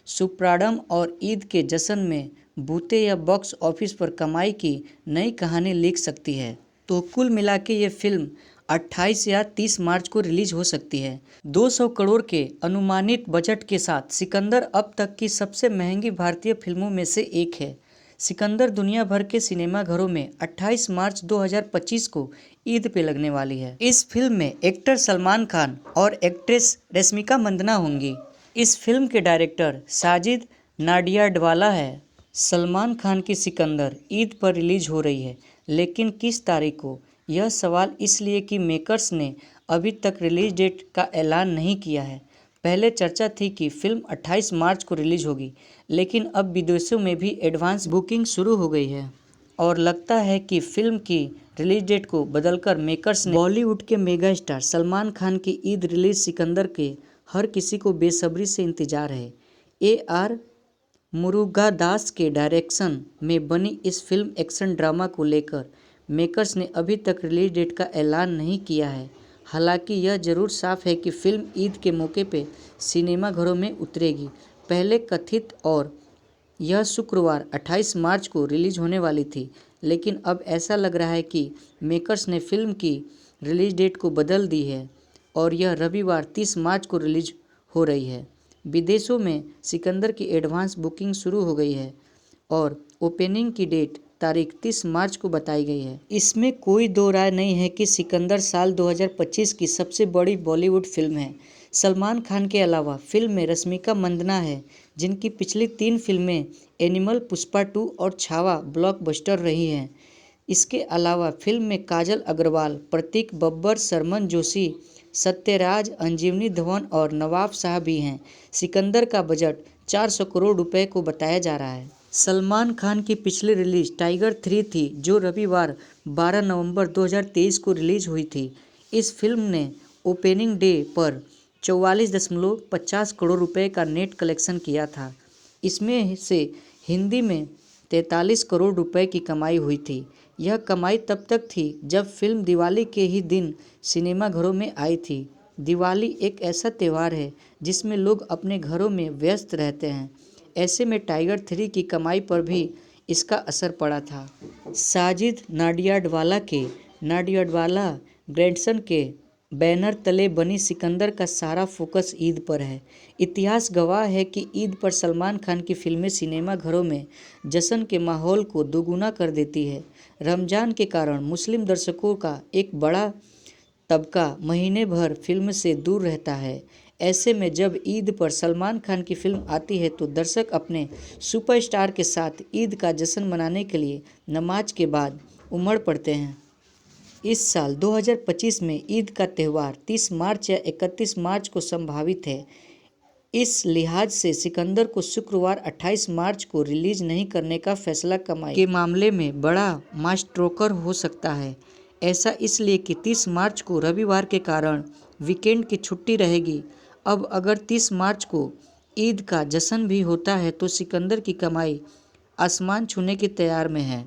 सुपरस्टारडम और ईद के जश्न में बूते या बॉक्स ऑफिस पर कमाई की नई कहानी लिख सकती है। तो कुल मिला के ये फिल्म 28 या 30 मार्च को रिलीज हो सकती है। 200 करोड़ के अनुमानित बजट के साथ सिकंदर अब तक की सबसे महंगी भारतीय फिल्मों में से एक है। सिकंदर दुनिया भर के सिनेमाघरों में 28 मार्च 2025 को ईद पे लगने वाली है। इस फिल्म में एक्टर सलमान खान और एक्ट्रेस रश्मिका मंदाना होंगी। इस फिल्म के डायरेक्टर साजिद नाडियाडवाला है। सलमान खान की सिकंदर ईद पर रिलीज हो रही है, लेकिन किस तारीख को? यह सवाल इसलिए कि मेकर्स ने अभी तक रिलीज डेट का ऐलान नहीं किया है। पहले चर्चा थी कि फिल्म 28 मार्च को रिलीज होगी, लेकिन अब विदेशों में भी एडवांस बुकिंग शुरू हो गई है और लगता है कि फिल्म की रिलीज डेट को बदलकर मेकर्स ने बॉलीवुड के मेगा स्टार सलमान खान की ईद रिलीज सिकंदर के हर किसी को बेसब्री से इंतजार है। AR मुरुगादास के डायरेक्शन में बनी इस फिल्म एक्शन ड्रामा को लेकर मेकर्स ने अभी तक रिलीज डेट का ऐलान नहीं किया है। हालांकि यह जरूर साफ है कि फिल्म ईद के मौके पे सिनेमाघरों में उतरेगी। पहले कथित और यह शुक्रवार 28 मार्च को रिलीज होने वाली थी, लेकिन अब ऐसा लग रहा है कि मेकर्स ने फिल्म की रिलीज डेट को बदल दी है और यह रविवार 30 मार्च को रिलीज हो रही है। विदेशों में सिकंदर की एडवांस बुकिंग शुरू हो गई है और ओपनिंग की डेट तारीख 30 मार्च को बताई गई है। इसमें कोई दो राय नहीं है कि सिकंदर साल 2025 की सबसे बड़ी बॉलीवुड फिल्म है। सलमान खान के अलावा फिल्म में रश्मिका मंदाना है, जिनकी पिछली 3 फिल्में एनिमल, पुष्पा 2 और छावा ब्लॉकबस्टर रही हैं। इसके अलावा फिल्म में काजल अग्रवाल, प्रतीक बब्बर, शर्मन जोशी, सत्यराज, अंजीवनी धवन और नवाब शाह भी हैं। सिकंदर का बजट 400 करोड़ रुपए को बताया जा रहा है। सलमान खान की पिछली रिलीज टाइगर 3 थी, जो रविवार 12 नवंबर 2023 को रिलीज हुई थी। इस फिल्म ने ओपनिंग डे पर 44.50 करोड़ रुपए का नेट कलेक्शन किया था। इसमें से हिंदी में 43 करोड़ रुपए की कमाई हुई थी। यह कमाई तब तक थी जब फिल्म दिवाली के ही दिन सिनेमाघरों में आई थी। दिवाली एक ऐसा त्यौहार है जिसमें लोग अपने घरों में व्यस्त रहते हैं। ऐसे में टाइगर 3 की कमाई पर भी इसका असर पड़ा था। साजिद नाडियाडवाला के नाडियाडवाला ग्रैंडसन के बैनर तले बनी सिकंदर का सारा फोकस ईद पर है। इतिहास गवाह है कि ईद पर सलमान खान की फिल्में सिनेमाघरों में जश्न के माहौल को दोगुना कर देती है। रमजान के कारण मुस्लिम दर्शकों का एक बड़ा तबका महीने भर फिल्म से दूर रहता है। ऐसे में जब ईद पर सलमान खान की फिल्म आती है तो दर्शक अपने सुपरस्टार के साथ ईद का जश्न मनाने के लिए नमाज के बाद उमड़ पड़ते हैं। इस साल 2025 में ईद का त्यौहार 30 मार्च या 31 मार्च को संभावित है। इस लिहाज से सिकंदर को शुक्रवार 28 मार्च को रिलीज नहीं करने का फैसला कमाई के मामले में बड़ा माइलस्टोन हो सकता है। ऐसा इसलिए कि 30 मार्च को रविवार के कारण वीकेंड की छुट्टी रहेगी। अब अगर 30 मार्च को ईद का जश्न भी होता है तो सिकंदर की कमाई आसमान छूने की तैयार में है।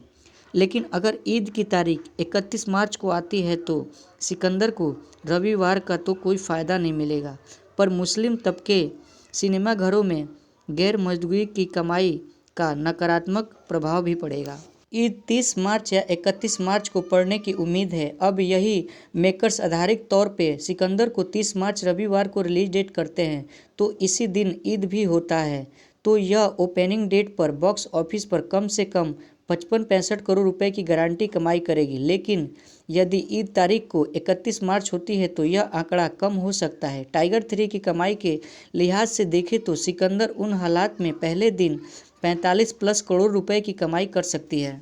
लेकिन अगर ईद की तारीख 31 मार्च को आती है तो सिकंदर को रविवार का तो कोई फ़ायदा नहीं मिलेगा, पर मुस्लिम तबके सिनेमाघरों में गैर मौजूदगी की कमाई का नकारात्मक प्रभाव भी पड़ेगा। ईद 30 मार्च या 31 मार्च को पड़ने की उम्मीद है। अब यही मेकर्स आधारिक तौर पे सिकंदर को 30 मार्च रविवार को रिलीज डेट करते हैं तो इसी दिन ईद भी होता है, तो यह ओपनिंग डेट पर बॉक्स ऑफिस पर कम से कम 55-65 करोड़ रुपए की गारंटी कमाई करेगी। लेकिन यदि ईद तारीख को 31 मार्च होती है तो यह आंकड़ा कम हो सकता है। टाइगर 3 की कमाई के लिहाज से देखें तो सिकंदर उन हालात में पहले दिन 45+ करोड़ रुपए की कमाई कर सकती है।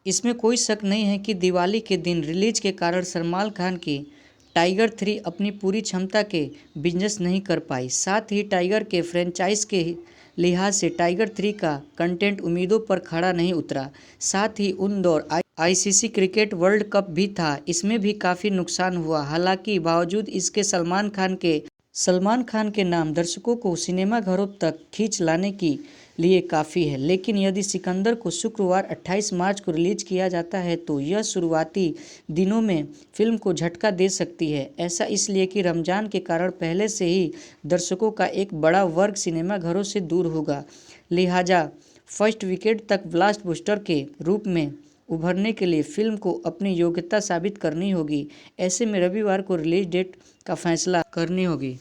इसमें कोई शक नहीं है कि दिवाली के दिन रिलीज के कारण सलमान खान की टाइगर 3 अपनी पूरी क्षमता के बिजनेस नहीं कर पाई। साथ ही टाइगर के फ्रेंचाइज के लिहाज से टाइगर 3 का कंटेंट उम्मीदों पर खड़ा नहीं उतरा। साथ ही उन दौर ICC क्रिकेट वर्ल्ड कप भी था, इसमें भी काफ़ी नुकसान हुआ। हालांकि बावजूद इसके सलमान खान के नाम दर्शकों को सिनेमाघरों तक खींच लाने के लिए काफ़ी है। लेकिन यदि सिकंदर को शुक्रवार 28 मार्च को रिलीज किया जाता है तो यह शुरुआती दिनों में फिल्म को झटका दे सकती है। ऐसा इसलिए कि रमजान के कारण पहले से ही दर्शकों का एक बड़ा वर्ग सिनेमाघरों से दूर होगा। लिहाजा फर्स्ट वीकेंड तक ब्लॉकबस्टर के रूप में उभरने के लिए फिल्म को अपनी योग्यता साबित करनी होगी। ऐसे में रविवार को रिलीज डेट का फैसला करनी होगी।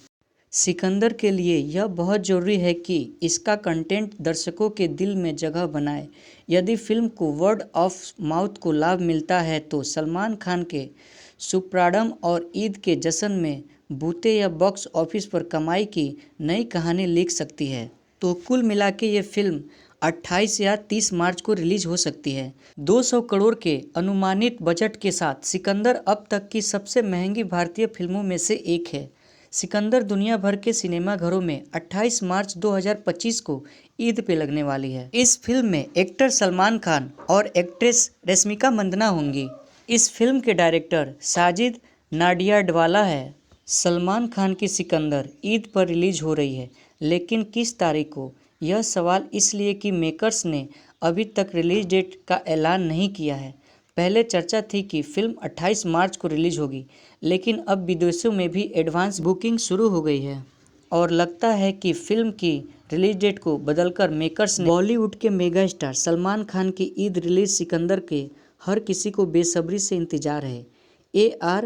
सिकंदर के लिए यह बहुत ज़रूरी है कि इसका कंटेंट दर्शकों के दिल में जगह बनाए। यदि फिल्म को वर्ड ऑफ माउथ को लाभ मिलता है तो सलमान खान के सुप्राडम और ईद के जश्न में बूते या बॉक्स ऑफिस पर कमाई की नई कहानी लिख सकती है। तो कुल मिला के ये फिल्म 28 या 30 मार्च को रिलीज हो सकती है। 200 करोड़ के अनुमानित बजट के साथ सिकंदर अब तक की सबसे महंगी भारतीय फिल्मों में से एक है। सिकंदर दुनिया भर के सिनेमाघरों में 28 मार्च 2025 को ईद पे लगने वाली है। इस फिल्म में एक्टर सलमान खान और एक्ट्रेस रश्मिका मंदाना होंगी। इस फिल्म के डायरेक्टर साजिद नाडियाडवाला है। सलमान खान की सिकंदर ईद पर रिलीज हो रही है, लेकिन किस तारीख को? यह सवाल इसलिए कि मेकर्स ने अभी तक रिलीज डेट का ऐलान नहीं किया है। पहले चर्चा थी कि फिल्म 28 मार्च को रिलीज होगी, लेकिन अब विदेशों में भी एडवांस बुकिंग शुरू हो गई है और लगता है कि फिल्म की रिलीज डेट को बदलकर मेकर्स ने बॉलीवुड के मेगा स्टार सलमान खान की ईद रिलीज सिकंदर के हर किसी को बेसब्री से इंतजार है। AR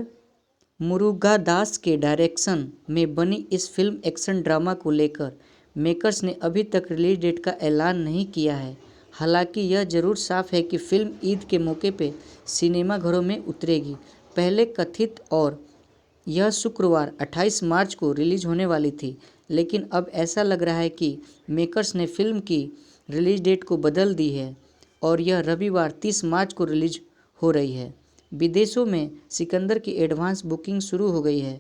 मुरुगादास के डायरेक्शन में बनी इस फिल्म एक्शन ड्रामा को लेकर मेकर्स ने अभी तक रिलीज डेट का ऐलान नहीं किया है। हालांकि यह जरूर साफ है कि फिल्म ईद के मौके पे सिनेमाघरों में उतरेगी। पहले कथित और यह शुक्रवार 28 मार्च को रिलीज होने वाली थी, लेकिन अब ऐसा लग रहा है कि मेकर्स ने फिल्म की रिलीज डेट को बदल दी है और यह रविवार 30 मार्च को रिलीज हो रही है। विदेशों में सिकंदर की एडवांस बुकिंग शुरू हो गई है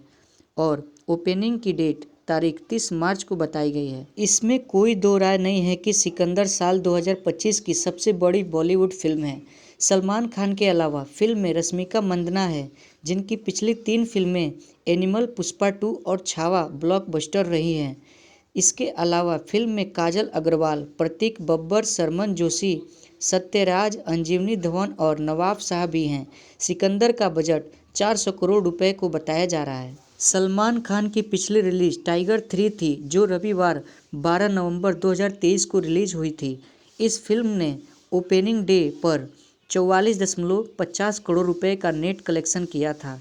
और ओपनिंग की डेट तारीख 30 मार्च को बताई गई है। इसमें कोई दो राय नहीं है कि सिकंदर साल 2025 की सबसे बड़ी बॉलीवुड फिल्म है। सलमान खान के अलावा फिल्म में रश्मिका मंदाना है, जिनकी पिछली 3 फिल्में एनिमल, पुष्पा 2 और छावा ब्लॉकबस्टर रही हैं। इसके अलावा फिल्म में काजल अग्रवाल, प्रतीक बब्बर, सरमन जोशी, सत्यराज, अंजीवनी धवन और नवाब साहब भी हैं। सिकंदर का बजट 400 करोड़ रुपए को बताया जा रहा है। सलमान खान की पिछली रिलीज टाइगर 3 थी, जो रविवार 12 नवंबर 2023 को रिलीज हुई थी। इस फिल्म ने ओपनिंग डे पर 44.50 करोड़ रुपए का नेट कलेक्शन किया था।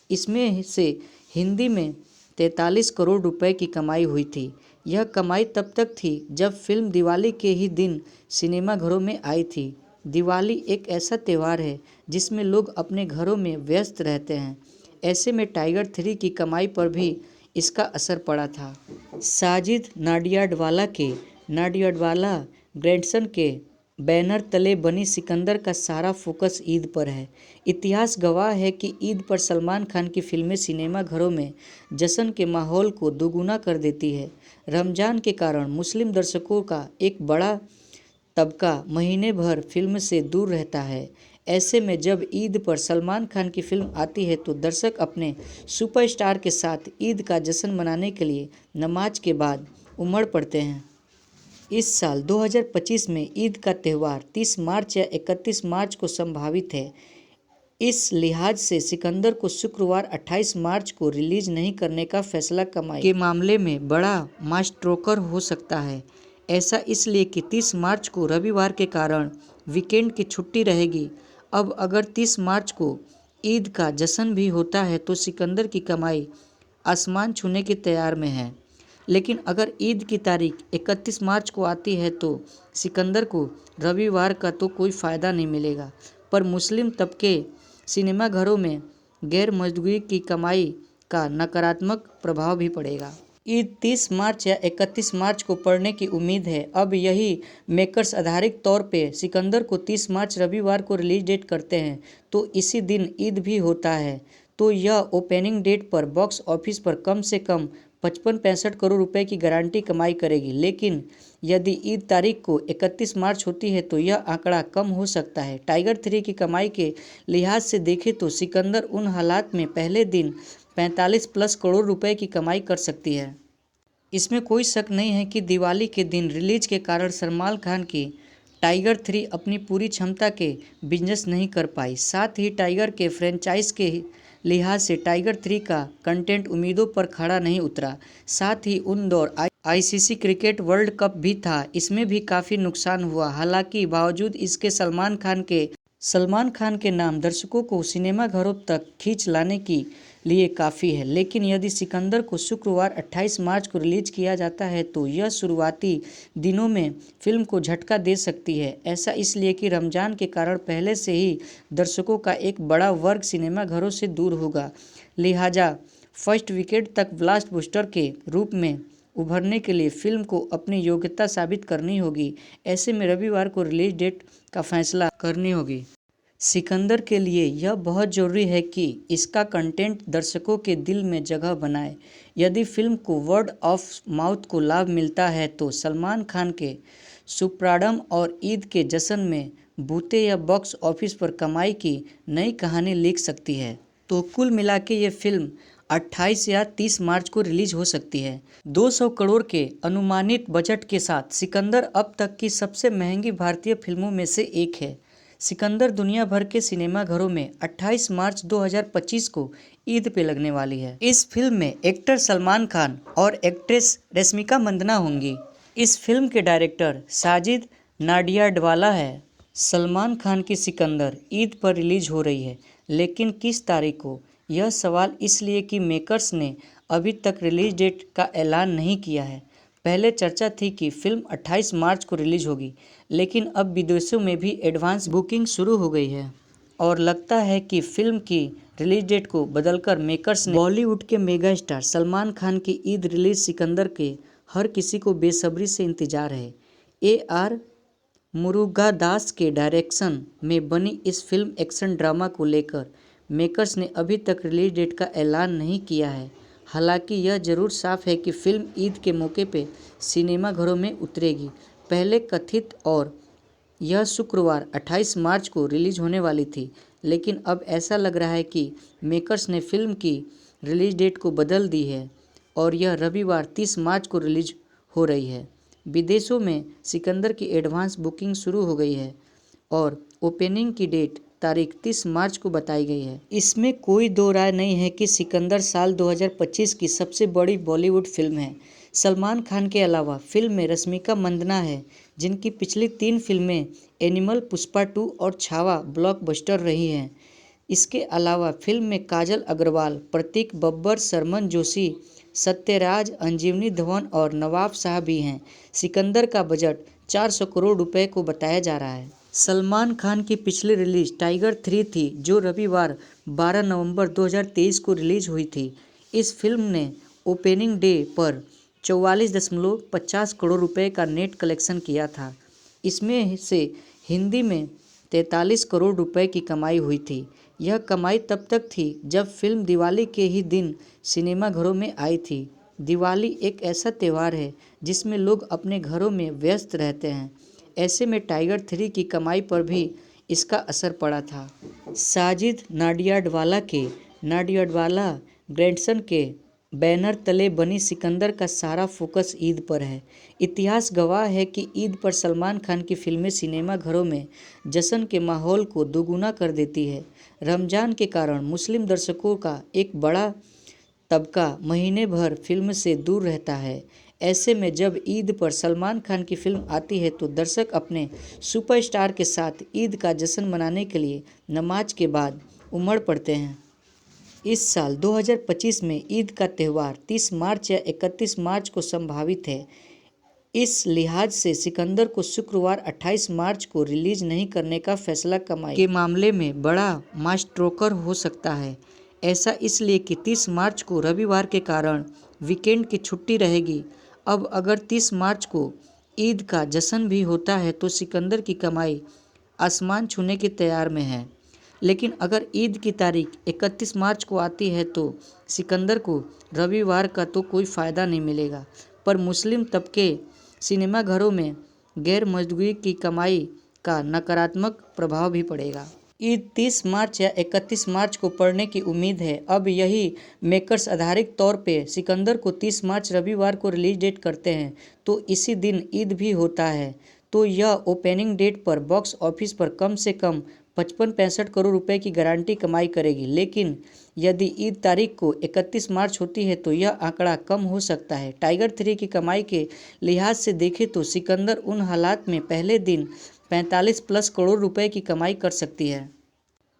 इसमें से हिंदी में 43 करोड़ रुपए की कमाई हुई थी। यह कमाई तब तक थी जब फिल्म दिवाली के ही दिन सिनेमाघरों में आई थी। दिवाली एक ऐसा त्यौहार है जिसमें लोग अपने घरों में व्यस्त रहते हैं। ऐसे में टाइगर 3 की कमाई पर भी इसका असर पड़ा था। साजिद नाडियाडवाला के नाडियाडवाला ग्रैंडसन के बैनर तले बनी सिकंदर का सारा फोकस ईद पर है। इतिहास गवाह है कि ईद पर सलमान खान की फिल्में सिनेमाघरों में जश्न के माहौल को दोगुना कर देती है। रमजान के कारण मुस्लिम दर्शकों का एक बड़ा तबका महीने भर फिल्म से दूर रहता है। ऐसे में जब ईद पर सलमान खान की फिल्म आती है तो दर्शक अपने सुपरस्टार के साथ ईद का जश्न मनाने के लिए नमाज के बाद उमड़ पड़ते हैं। इस साल 2025 में ईद का त्यौहार 30 मार्च या 31 मार्च को संभावित है। इस लिहाज से सिकंदर को शुक्रवार 28 मार्च को रिलीज नहीं करने का फैसला कमाई के मामले में बड़ा माइलस्टोन हो सकता है। ऐसा इसलिए कि 30 मार्च को रविवार के कारण वीकेंड की छुट्टी रहेगी। अब अगर 30 मार्च को ईद का जश्न भी होता है तो सिकंदर की कमाई आसमान छूने की तैयार में है। लेकिन अगर ईद की तारीख 31 मार्च को आती है तो सिकंदर को रविवार का तो कोई फ़ायदा नहीं मिलेगा, पर मुस्लिम तबके सिनेमाघरों में गैर मौजूदगी की कमाई का नकारात्मक प्रभाव भी पड़ेगा। ईद 30 मार्च या 31 मार्च को पड़ने की उम्मीद है। अब यही मेकर्स आधारित तौर पे सिकंदर को 30 मार्च रविवार को रिलीज डेट करते हैं तो इसी दिन ईद भी होता है, तो यह ओपनिंग डेट पर बॉक्स ऑफिस पर कम से कम 55-65 करोड़ रुपए की गारंटी कमाई करेगी। लेकिन यदि ईद तारीख को 31 मार्च होती है तो यह आंकड़ा कम हो सकता है। टाइगर 3 की कमाई के लिहाज से देखें तो सिकंदर उन हालात में पहले दिन 45+ करोड़ रुपए की कमाई कर सकती है। इसमें कोई शक नहीं है कि दिवाली के दिन रिलीज के कारण सलमान खान की टाइगर 3 अपनी पूरी क्षमता के बिजनेस नहीं कर पाई। साथ ही टाइगर के फ्रेंचाइज के लिहाज से टाइगर 3 का कंटेंट उम्मीदों पर खड़ा नहीं उतरा। साथ ही उन दौर ICC क्रिकेट वर्ल्ड कप भी था, इसमें भी काफ़ी नुकसान हुआ। हालांकि बावजूद इसके सलमान खान के सलमान खान के नाम दर्शकों को सिनेमाघरों तक खींच लाने के लिए काफ़ी है, लेकिन यदि सिकंदर को शुक्रवार 28 मार्च को रिलीज किया जाता है तो यह शुरुआती दिनों में फिल्म को झटका दे सकती है। ऐसा इसलिए कि रमज़ान के कारण पहले से ही दर्शकों का एक बड़ा वर्ग सिनेमाघरों से दूर होगा, लिहाजा फर्स्ट वीकेंड तक ब्लॉकबस्टर के रूप में उभरने के लिए फिल्म को अपनी योग्यता साबित करनी होगी। ऐसे में रविवार को रिलीज डेट का फैसला करनी होगी। सिकंदर के लिए यह बहुत ज़रूरी है कि इसका कंटेंट दर्शकों के दिल में जगह बनाए। यदि फिल्म को वर्ड ऑफ माउथ को लाभ मिलता है तो सलमान खान के सुप्राडम और ईद के जश्न में बूते या बॉक्स ऑफिस पर कमाई की नई कहानी लिख सकती है। तो कुल मिला के ये फिल्म 28 या 30 मार्च को रिलीज हो सकती है। 200 करोड़ के अनुमानित बजट के साथ सिकंदर अब तक की सबसे महंगी भारतीय फिल्मों में से एक है। सिकंदर दुनिया भर के सिनेमाघरों में 28 मार्च 2025 को ईद पे लगने वाली है। इस फिल्म में एक्टर सलमान खान और एक्ट्रेस रश्मिका मंदाना होंगी। इस फिल्म के डायरेक्टर साजिद नाडियाडवाला है। सलमान खान की सिकंदर ईद पर रिलीज हो रही है, लेकिन किस तारीख को? यह सवाल इसलिए कि मेकर्स ने अभी तक रिलीज डेट का ऐलान नहीं किया है। पहले चर्चा थी कि फिल्म 28 मार्च को रिलीज होगी, लेकिन अब विदेशों में भी एडवांस बुकिंग शुरू हो गई है और लगता है कि फिल्म की रिलीज डेट को बदलकर मेकर्स ने बॉलीवुड के मेगा स्टार सलमान खान की ईद रिलीज सिकंदर के हर किसी को बेसब्री से इंतजार है। AR मुरुगादास के डायरेक्शन में बनी इस फिल्म एक्शन ड्रामा को लेकर मेकर्स ने अभी तक रिलीज डेट का ऐलान नहीं किया है। हालांकि यह जरूर साफ है कि फिल्म ईद के मौके पे सिनेमाघरों में उतरेगी। पहले कथित और यह शुक्रवार 28 मार्च को रिलीज होने वाली थी, लेकिन अब ऐसा लग रहा है कि मेकर्स ने फिल्म की रिलीज डेट को बदल दी है और यह रविवार 30 मार्च को रिलीज हो रही है। विदेशों में सिकंदर की एडवांस बुकिंग शुरू हो गई है और ओपनिंग की डेट तारीख 30 मार्च को बताई गई है। इसमें कोई दो राय नहीं है कि सिकंदर साल 2025 की सबसे बड़ी बॉलीवुड फिल्म है। सलमान खान के अलावा फिल्म में रश्मिका मंदाना है, जिनकी पिछली 3 फिल्में एनिमल, पुष्पा 2 और छावा ब्लॉकबस्टर रही हैं। इसके अलावा फिल्म में काजल अग्रवाल, प्रतीक बब्बर, सरमन जोशी, सत्यराज, अंजीवनी धवन और नवाब शाह भी हैं। सिकंदर का बजट 400 करोड़ रुपए को बताया जा रहा है। सलमान खान की पिछली रिलीज टाइगर 3 थी, जो रविवार 12 नवंबर 2023 को रिलीज हुई थी। इस फिल्म ने ओपनिंग डे पर 44.50 करोड़ रुपए का नेट कलेक्शन किया था। इसमें से हिंदी में 43 करोड़ रुपए की कमाई हुई थी। यह कमाई तब तक थी जब फिल्म दिवाली के ही दिन सिनेमाघरों में आई थी। दिवाली एक ऐसा त्यौहार है जिसमें लोग अपने घरों में व्यस्त रहते हैं। ऐसे में टाइगर 3 की कमाई पर भी इसका असर पड़ा था। साजिद नाडियाडवाला के नाडियाडवाला ग्रैंडसन के बैनर तले बनी सिकंदर का सारा फोकस ईद पर है। इतिहास गवाह है कि ईद पर सलमान खान की फिल्में सिनेमाघरों में जश्न के माहौल को दोगुना कर देती है। रमज़ान के कारण मुस्लिम दर्शकों का एक बड़ा तबका महीने भर फिल्म से दूर रहता है। ऐसे में जब ईद पर सलमान खान की फिल्म आती है तो दर्शक अपने सुपरस्टार के साथ ईद का जश्न मनाने के लिए नमाज के बाद उमड़ पड़ते हैं। इस साल 2025 में ईद का त्यौहार 30 मार्च या 31 मार्च को संभावित है। इस लिहाज से सिकंदर को शुक्रवार 28 मार्च को रिलीज नहीं करने का फैसला कमाई के मामले में बड़ा माइलस्टोन हो सकता है। ऐसा इसलिए कि 30 मार्च को रविवार के कारण वीकेंड की छुट्टी रहेगी। अब अगर 30 मार्च को ईद का जश्न भी होता है तो सिकंदर की कमाई आसमान छूने की तैयार में है। लेकिन अगर ईद की तारीख 31 मार्च को आती है तो सिकंदर को रविवार का तो कोई फ़ायदा नहीं मिलेगा, पर मुस्लिम तबके सिनेमाघरों में गैर मौजूदगी की कमाई का नकारात्मक प्रभाव भी पड़ेगा। ईद 30 मार्च या 31 मार्च को पड़ने की उम्मीद है। अब यही मेकर्स आधारित तौर पे सिकंदर को 30 मार्च रविवार को रिलीज डेट करते हैं तो इसी दिन ईद भी होता है, तो यह ओपनिंग डेट पर बॉक्स ऑफिस पर कम से कम 55-65 करोड़ रुपए की गारंटी कमाई करेगी। लेकिन यदि ईद तारीख को 31 मार्च होती है तो यह आंकड़ा कम हो सकता है। टाइगर 3 की कमाई के लिहाज से देखें तो सिकंदर उन हालात में पहले दिन 45 प्लस करोड़ रुपए की कमाई कर सकती है।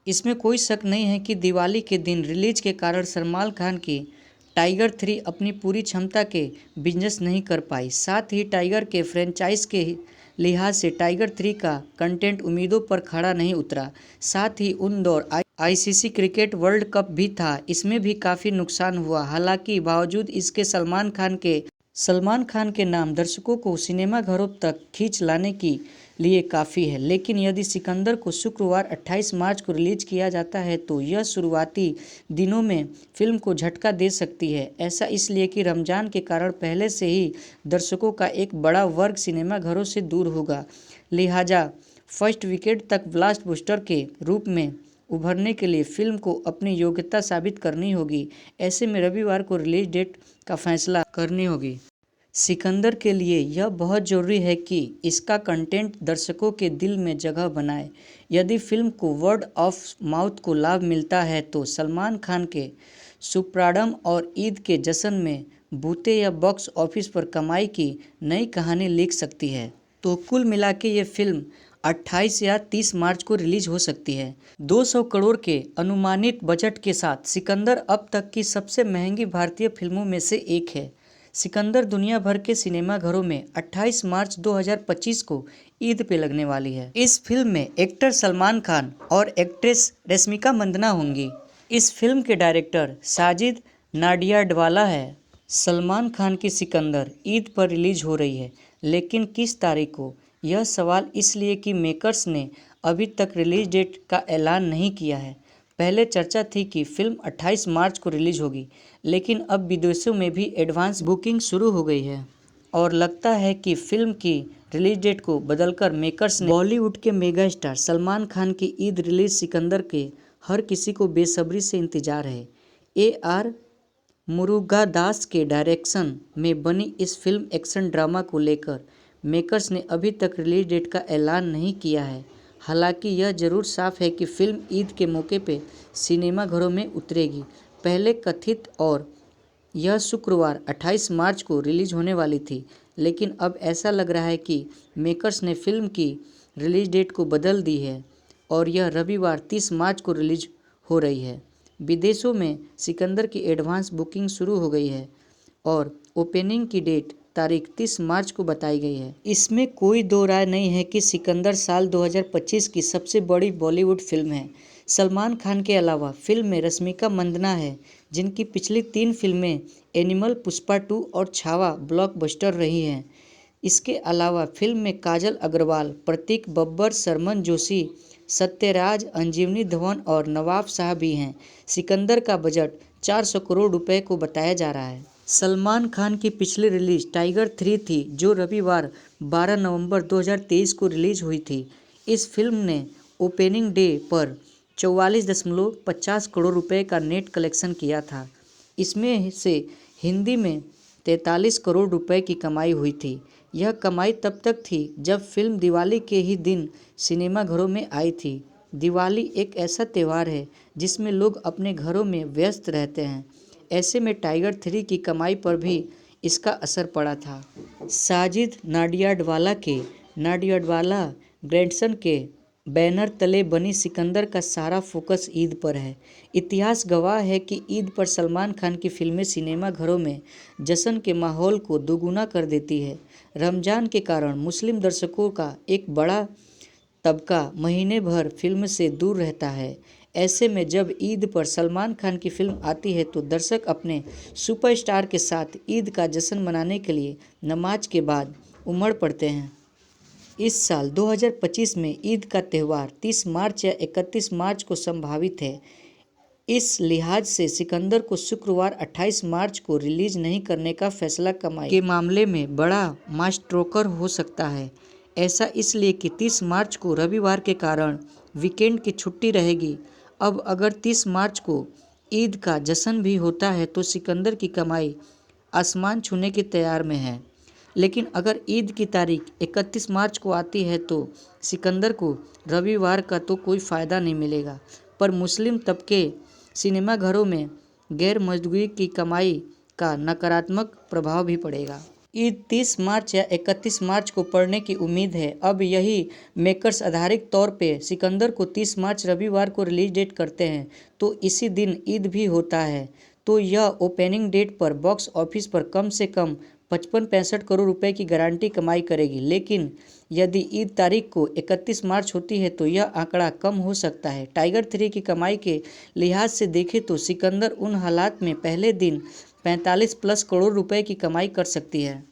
इसमें कोई शक नहीं है कि दिवाली के दिन रिलीज के कारण सलमान खान की टाइगर 3 अपनी पूरी क्षमता के बिजनेस नहीं कर पाई। साथ ही टाइगर के फ्रेंचाइज के लिहाज से टाइगर 3 का कंटेंट उम्मीदों पर खड़ा नहीं उतरा। साथ ही उन दौर आईसीसी क्रिकेट वर्ल्ड कप भी था, इसमें भी काफ़ी नुकसान हुआ। हालांकि बावजूद इसके सलमान खान के नाम दर्शकों को सिनेमाघरों तक खींच लाने के लिए काफ़ी है। लेकिन यदि सिकंदर को शुक्रवार 28 मार्च को रिलीज किया जाता है तो यह शुरुआती दिनों में फिल्म को झटका दे सकती है। ऐसा इसलिए कि रमज़ान के कारण पहले से ही दर्शकों का एक बड़ा वर्ग सिनेमाघरों से दूर होगा। लिहाजा फर्स्ट वीकेंड तक ब्लॉकबस्टर के रूप में उभरने के लिए फिल्म को अपनी योग्यता साबित करनी होगी। ऐसे में रविवार को रिलीज डेट का फैसला करनी होगी। सिकंदर के लिए यह बहुत ज़रूरी है कि इसका कंटेंट दर्शकों के दिल में जगह बनाए। यदि फिल्म को वर्ड ऑफ माउथ को लाभ मिलता है तो सलमान खान के सुप्राडम और ईद के जश्न में बूते या बॉक्स ऑफिस पर कमाई की नई कहानी लिख सकती है। तो कुल मिला के ये फिल्म 28 या 30 मार्च को रिलीज हो सकती है। 200 करोड़ के अनुमानित बजट के साथ सिकंदर अब तक की सबसे महंगी भारतीय फिल्मों में से एक है। सिकंदर दुनिया भर के सिनेमाघरों में 28 मार्च 2025 को ईद पे लगने वाली है। इस फिल्म में एक्टर सलमान खान और एक्ट्रेस रश्मिका मंदाना होंगी। इस फिल्म के डायरेक्टर साजिद नाडियाडवाला है। सलमान खान की सिकंदर ईद पर रिलीज हो रही है, लेकिन किस तारीख को, यह सवाल इसलिए कि मेकर्स ने अभी तक रिलीज डेट का ऐलान नहीं किया है। पहले चर्चा थी कि फिल्म 28 मार्च को रिलीज होगी, लेकिन अब विदेशों में भी एडवांस बुकिंग शुरू हो गई है और लगता है कि फिल्म की रिलीज डेट को बदलकर मेकर्स ने बॉलीवुड के मेगा स्टार सलमान खान की ईद रिलीज सिकंदर के हर किसी को बेसब्री से इंतजार है। AR मुरुगादास के डायरेक्शन में बनी इस फिल्म एक्शन ड्रामा को लेकर मेकर्स ने अभी तक रिलीज डेट का ऐलान नहीं किया है। हालांकि यह जरूर साफ है कि फिल्म ईद के मौके पे सिनेमाघरों में उतरेगी। पहले कथित और यह शुक्रवार 28 मार्च को रिलीज होने वाली थी, लेकिन अब ऐसा लग रहा है कि मेकर्स ने फिल्म की रिलीज डेट को बदल दी है और यह रविवार 30 मार्च को रिलीज हो रही है। विदेशों में सिकंदर की एडवांस बुकिंग शुरू हो गई है और ओपनिंग की डेट तारीख 30 मार्च को बताई गई है। इसमें कोई दो राय नहीं है कि सिकंदर साल 2025 की सबसे बड़ी बॉलीवुड फिल्म है। सलमान खान के अलावा फिल्म में रश्मिका मंदाना है, जिनकी पिछली 3 फिल्में एनिमल, पुष्पा 2 और छावा ब्लॉकबस्टर रही हैं। इसके अलावा फिल्म में काजल अग्रवाल, प्रतीक बब्बर, शर्मन जोशी, सत्यराज, अंजीवनी धवन और नवाब शाह भी हैं। सिकंदर का बजट 400 करोड़ रुपए को बताया जा रहा है। सलमान खान की पिछली रिलीज टाइगर 3 थी, जो रविवार 12 नवंबर 2023 को रिलीज हुई थी। इस फिल्म ने ओपनिंग डे पर 44.50 करोड़ रुपए का नेट कलेक्शन किया था। इसमें से हिंदी में 43 करोड़ रुपए की कमाई हुई थी। यह कमाई तब तक थी जब फिल्म दिवाली के ही दिन सिनेमाघरों में आई थी। दिवाली एक ऐसा त्यौहार है जिसमें लोग अपने घरों में व्यस्त रहते हैं। ऐसे में टाइगर 3 की कमाई पर भी इसका असर पड़ा था। साजिद नाडियाडवाला ग्रैंडसन के बैनर तले बनी सिकंदर का सारा फोकस ईद पर है। इतिहास गवाह है कि ईद पर सलमान खान की फिल्में सिनेमाघरों में जश्न के माहौल को दोगुना कर देती है। रमज़ान के कारण मुस्लिम दर्शकों का एक बड़ा तबका महीने भर फिल्म से दूर रहता है। ऐसे में जब ईद पर सलमान खान की फिल्म आती है तो दर्शक अपने सुपरस्टार के साथ ईद का जश्न मनाने के लिए नमाज के बाद उमड़ पड़ते हैं। इस साल 2025 में ईद का त्यौहार 30 मार्च या 31 मार्च को संभावित है। इस लिहाज से सिकंदर को शुक्रवार 28 मार्च को रिलीज नहीं करने का फैसला कमाई के मामले में बड़ा मास्ट्रोकर हो सकता है। ऐसा इसलिए कि 30 मार्च को रविवार के कारण वीकेंड की छुट्टी रहेगी। अब अगर 30 मार्च को ईद का जश्न भी होता है तो सिकंदर की कमाई आसमान छूने की तैयार में है। लेकिन अगर ईद की तारीख 31 मार्च को आती है तो सिकंदर को रविवार का तो कोई फ़ायदा नहीं मिलेगा, पर मुस्लिम तबके सिनेमाघरों में गैर मौजूदगी की कमाई का नकारात्मक प्रभाव भी पड़ेगा। ईद 30 मार्च या 31 मार्च को पड़ने की उम्मीद है। अब यही मेकर्स आधारिक तौर पे सिकंदर को 30 मार्च रविवार को रिलीज डेट करते हैं तो इसी दिन ईद भी होता है, तो यह ओपनिंग डेट पर बॉक्स ऑफिस पर कम से कम 55-65 करोड़ रुपए की गारंटी कमाई करेगी। लेकिन यदि ईद तारीख को 31 मार्च होती है तो यह आंकड़ा कम हो सकता है। टाइगर 3 की कमाई के लिहाज से देखें तो सिकंदर उन हालात में पहले दिन 45+ करोड़ रुपए की कमाई कर सकती है।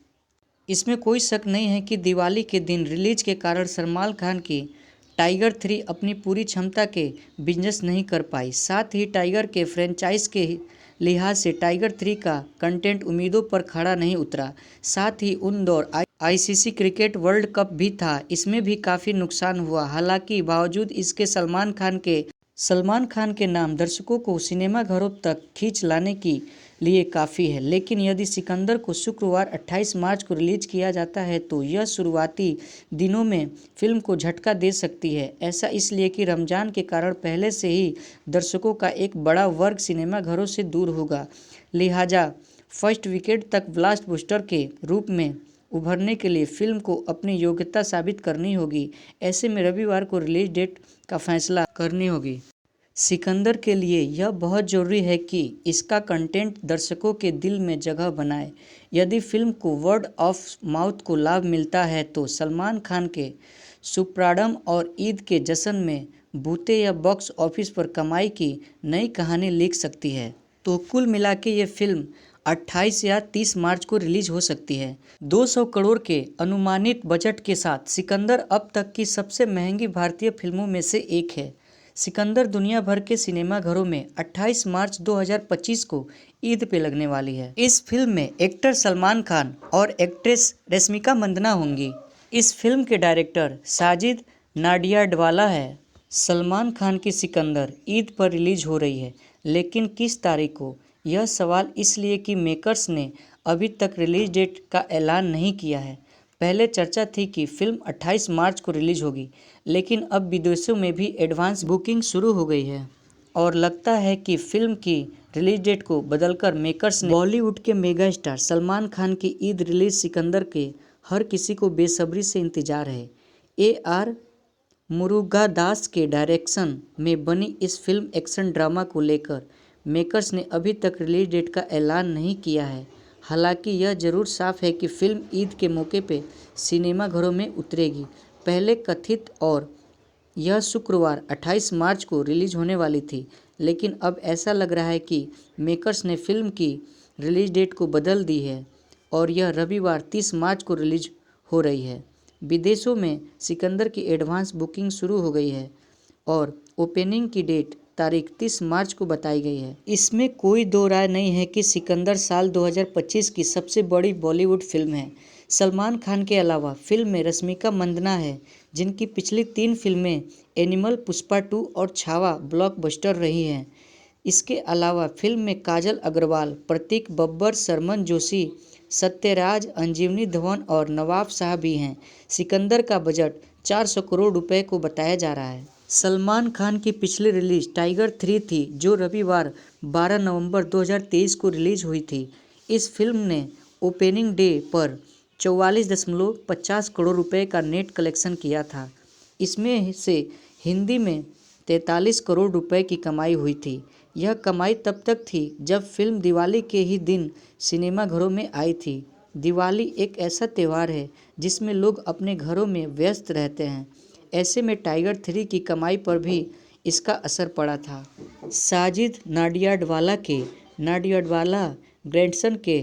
इसमें कोई शक नहीं है कि दिवाली के दिन रिलीज के कारण सलमान खान की टाइगर 3 अपनी पूरी क्षमता के बिजनेस नहीं कर पाई। साथ ही टाइगर के फ्रेंचाइज के लिहाज से टाइगर 3 का कंटेंट उम्मीदों पर खड़ा नहीं उतरा। साथ ही उन दौर आईसीसी क्रिकेट वर्ल्ड कप भी था, इसमें भी काफ़ी नुकसान हुआ। हालांकि बावजूद इसके सलमान खान के नाम दर्शकों को सिनेमाघरों तक खींच लाने के लिए काफ़ी है। लेकिन यदि सिकंदर को शुक्रवार 28 मार्च को रिलीज किया जाता है तो यह शुरुआती दिनों में फिल्म को झटका दे सकती है। ऐसा इसलिए कि रमज़ान के कारण पहले से ही दर्शकों का एक बड़ा वर्ग सिनेमाघरों से दूर होगा। लिहाजा फर्स्ट वीकेंड तक ब्लॉकबस्टर के रूप में उभरने के लिए फिल्म को अपनी योग्यता साबित करनी होगी। ऐसे में रविवार को रिलीज डेट का फैसला करनी होगी। सिकंदर के लिए यह बहुत ज़रूरी है कि इसका कंटेंट दर्शकों के दिल में जगह बनाए। यदि फिल्म को वर्ड ऑफ माउथ को लाभ मिलता है तो सलमान खान के सुप्राडम और ईद के जश्न में बूते या बॉक्स ऑफिस पर कमाई की नई कहानी लिख सकती है। तो कुल मिला के ये फिल्म 28 या 30 मार्च को रिलीज हो सकती है। 200 करोड़ के अनुमानित बजट के साथ सिकंदर अब तक की सबसे महंगी भारतीय फिल्मों में से एक है। सिकंदर दुनिया भर के सिनेमाघरों में 28 मार्च 2025 को ईद पे लगने वाली है। इस फिल्म में एक्टर सलमान खान और एक्ट्रेस रश्मिका मंदाना होंगी। इस फिल्म के डायरेक्टर साजिद नाडियाडवाला है। सलमान खान की सिकंदर ईद पर रिलीज हो रही है, लेकिन किस तारीख को, यह सवाल इसलिए कि मेकर्स ने अभी तक रिलीज डेट का ऐलान नहीं किया है। पहले चर्चा थी कि फिल्म 28 मार्च को रिलीज होगी, लेकिन अब विदेशों में भी एडवांस बुकिंग शुरू हो गई है और लगता है कि फिल्म की रिलीज डेट को बदलकर मेकर्स ने बॉलीवुड के मेगा स्टार सलमान खान की ईद रिलीज सिकंदर के हर किसी को बेसब्री से इंतजार है। AR मुरुगदास के डायरेक्शन में बनी इस फिल्म एक्शन ड्रामा को लेकर मेकर्स ने अभी तक रिलीज डेट का ऐलान नहीं किया है। हालांकि यह जरूर साफ है कि फिल्म ईद के मौके पे सिनेमाघरों में उतरेगी। पहले कथित और यह शुक्रवार 28 मार्च को रिलीज होने वाली थी, लेकिन अब ऐसा लग रहा है कि मेकर्स ने फिल्म की रिलीज डेट को बदल दी है और यह रविवार 30 मार्च को रिलीज हो रही है। विदेशों में सिकंदर की एडवांस बुकिंग शुरू हो गई है और ओपनिंग की डेट तारीख 30 मार्च को बताई गई है। इसमें कोई दो राय नहीं है कि सिकंदर साल 2025 की सबसे बड़ी बॉलीवुड फिल्म है। सलमान खान के अलावा फिल्म में रश्मिका मंदाना है, जिनकी पिछली 3 फिल्में एनिमल, पुष्पा 2 और छावा ब्लॉकबस्टर रही हैं। इसके अलावा फिल्म में काजल अग्रवाल, प्रतीक बब्बर, शर्मन जोशी, सत्यराज, अंजीवनी धवन और नवाब शाह भी हैं। सिकंदर का बजट 400 करोड़ रुपए को बताया जा रहा है। सलमान खान की पिछली रिलीज टाइगर 3 थी, जो रविवार 12 नवंबर 2023 को रिलीज हुई थी। इस फिल्म ने ओपनिंग डे पर 44.50 करोड़ रुपए का नेट कलेक्शन किया था। इसमें से हिंदी में 43 करोड़ रुपए की कमाई हुई थी। यह कमाई तब तक थी जब फिल्म दिवाली के ही दिन सिनेमाघरों में आई थी। दिवाली एक ऐसा त्यौहार है जिसमें लोग अपने घरों में व्यस्त रहते हैं। ऐसे में टाइगर 3 की कमाई पर भी इसका असर पड़ा था। साजिद नाडियाडवाला ग्रैंडसन के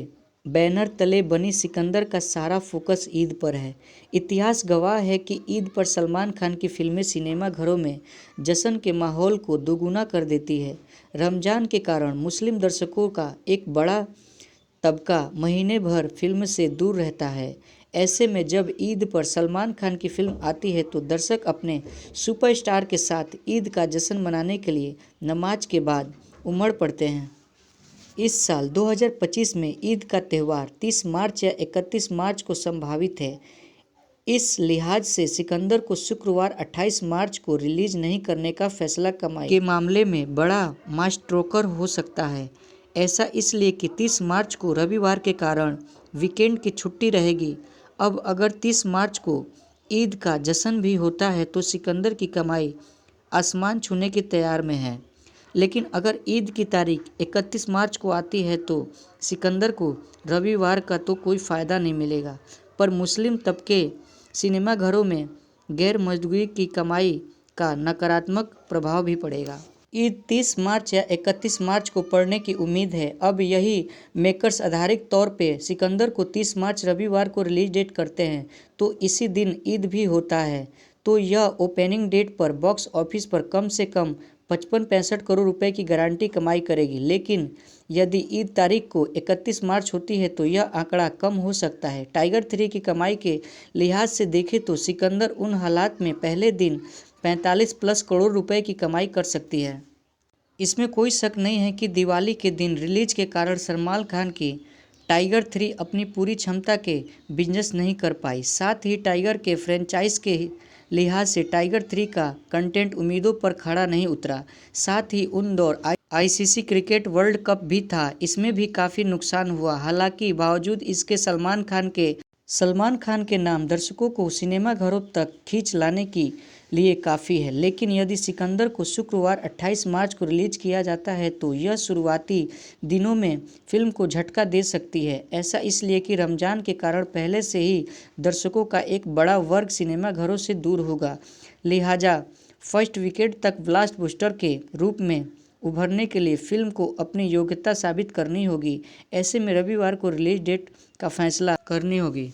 बैनर तले बनी सिकंदर का सारा फोकस ईद पर है। इतिहास गवाह है कि ईद पर सलमान खान की फिल्में सिनेमाघरों में जश्न के माहौल को दोगुना कर देती है। रमज़ान के कारण मुस्लिम दर्शकों का एक बड़ा तबका महीने भर फिल्म से दूर रहता है। ऐसे में जब ईद पर सलमान खान की फिल्म आती है तो दर्शक अपने सुपरस्टार के साथ ईद का जश्न मनाने के लिए नमाज के बाद उमड़ पड़ते हैं। इस साल 2025 में ईद का त्यौहार 30 मार्च या 31 मार्च को संभावित है। इस लिहाज से सिकंदर को शुक्रवार 28 मार्च को रिलीज नहीं करने का फैसला कमाई के मामले में बड़ा माइलस्टोन हो सकता है। ऐसा इसलिए कि 30 मार्च को रविवार के कारण वीकेंड की छुट्टी रहेगी। अब अगर 30 मार्च को ईद का जश्न भी होता है तो सिकंदर की कमाई आसमान छूने की तैयार में है। लेकिन अगर ईद की तारीख 31 मार्च को आती है तो सिकंदर को रविवार का तो कोई फ़ायदा नहीं मिलेगा, पर मुस्लिम तबके सिनेमाघरों में गैर मौजूदगी की कमाई का नकारात्मक प्रभाव भी पड़ेगा। ईद 30 मार्च या 31 मार्च को पड़ने की उम्मीद है। अब यही मेकर्स आधारिक तौर पे सिकंदर को 30 मार्च रविवार को रिलीज डेट करते हैं तो इसी दिन ईद भी होता है, तो यह ओपनिंग डेट पर बॉक्स ऑफिस पर कम से कम 55-65 करोड़ रुपए की गारंटी कमाई करेगी। लेकिन यदि ईद तारीख को 31 मार्च होती है तो यह आंकड़ा कम हो सकता है। टाइगर 3 की कमाई के लिहाज से देखें तो सिकंदर उन हालात में पहले दिन 45+ करोड़ रुपए की कमाई कर सकती है। इसमें कोई शक नहीं है कि दिवाली के दिन रिलीज के कारण सलमान खान की टाइगर 3 अपनी पूरी क्षमता के बिजनेस नहीं कर पाई। साथ ही टाइगर के फ्रेंचाइज के लिहाज से टाइगर 3 का कंटेंट उम्मीदों पर खड़ा नहीं उतरा। साथ ही उन दौर आईसीसी क्रिकेट वर्ल्ड कप भी था, इसमें भी काफ़ी नुकसान हुआ। हालांकि बावजूद इसके सलमान खान के नाम दर्शकों को सिनेमाघरों तक खींच लाने के लिए काफ़ी है। लेकिन यदि सिकंदर को शुक्रवार 28 मार्च को रिलीज किया जाता है तो यह शुरुआती दिनों में फिल्म को झटका दे सकती है। ऐसा इसलिए कि रमज़ान के कारण पहले से ही दर्शकों का एक बड़ा वर्ग सिनेमाघरों से दूर होगा, लिहाजा फर्स्ट वीकेंड तक ब्लॉकबस्टर के रूप में उभरने के लिए फिल्म को अपनी योग्यता साबित करनी होगी। ऐसे में रविवार को रिलीज डेट का फैसला करनी होगी।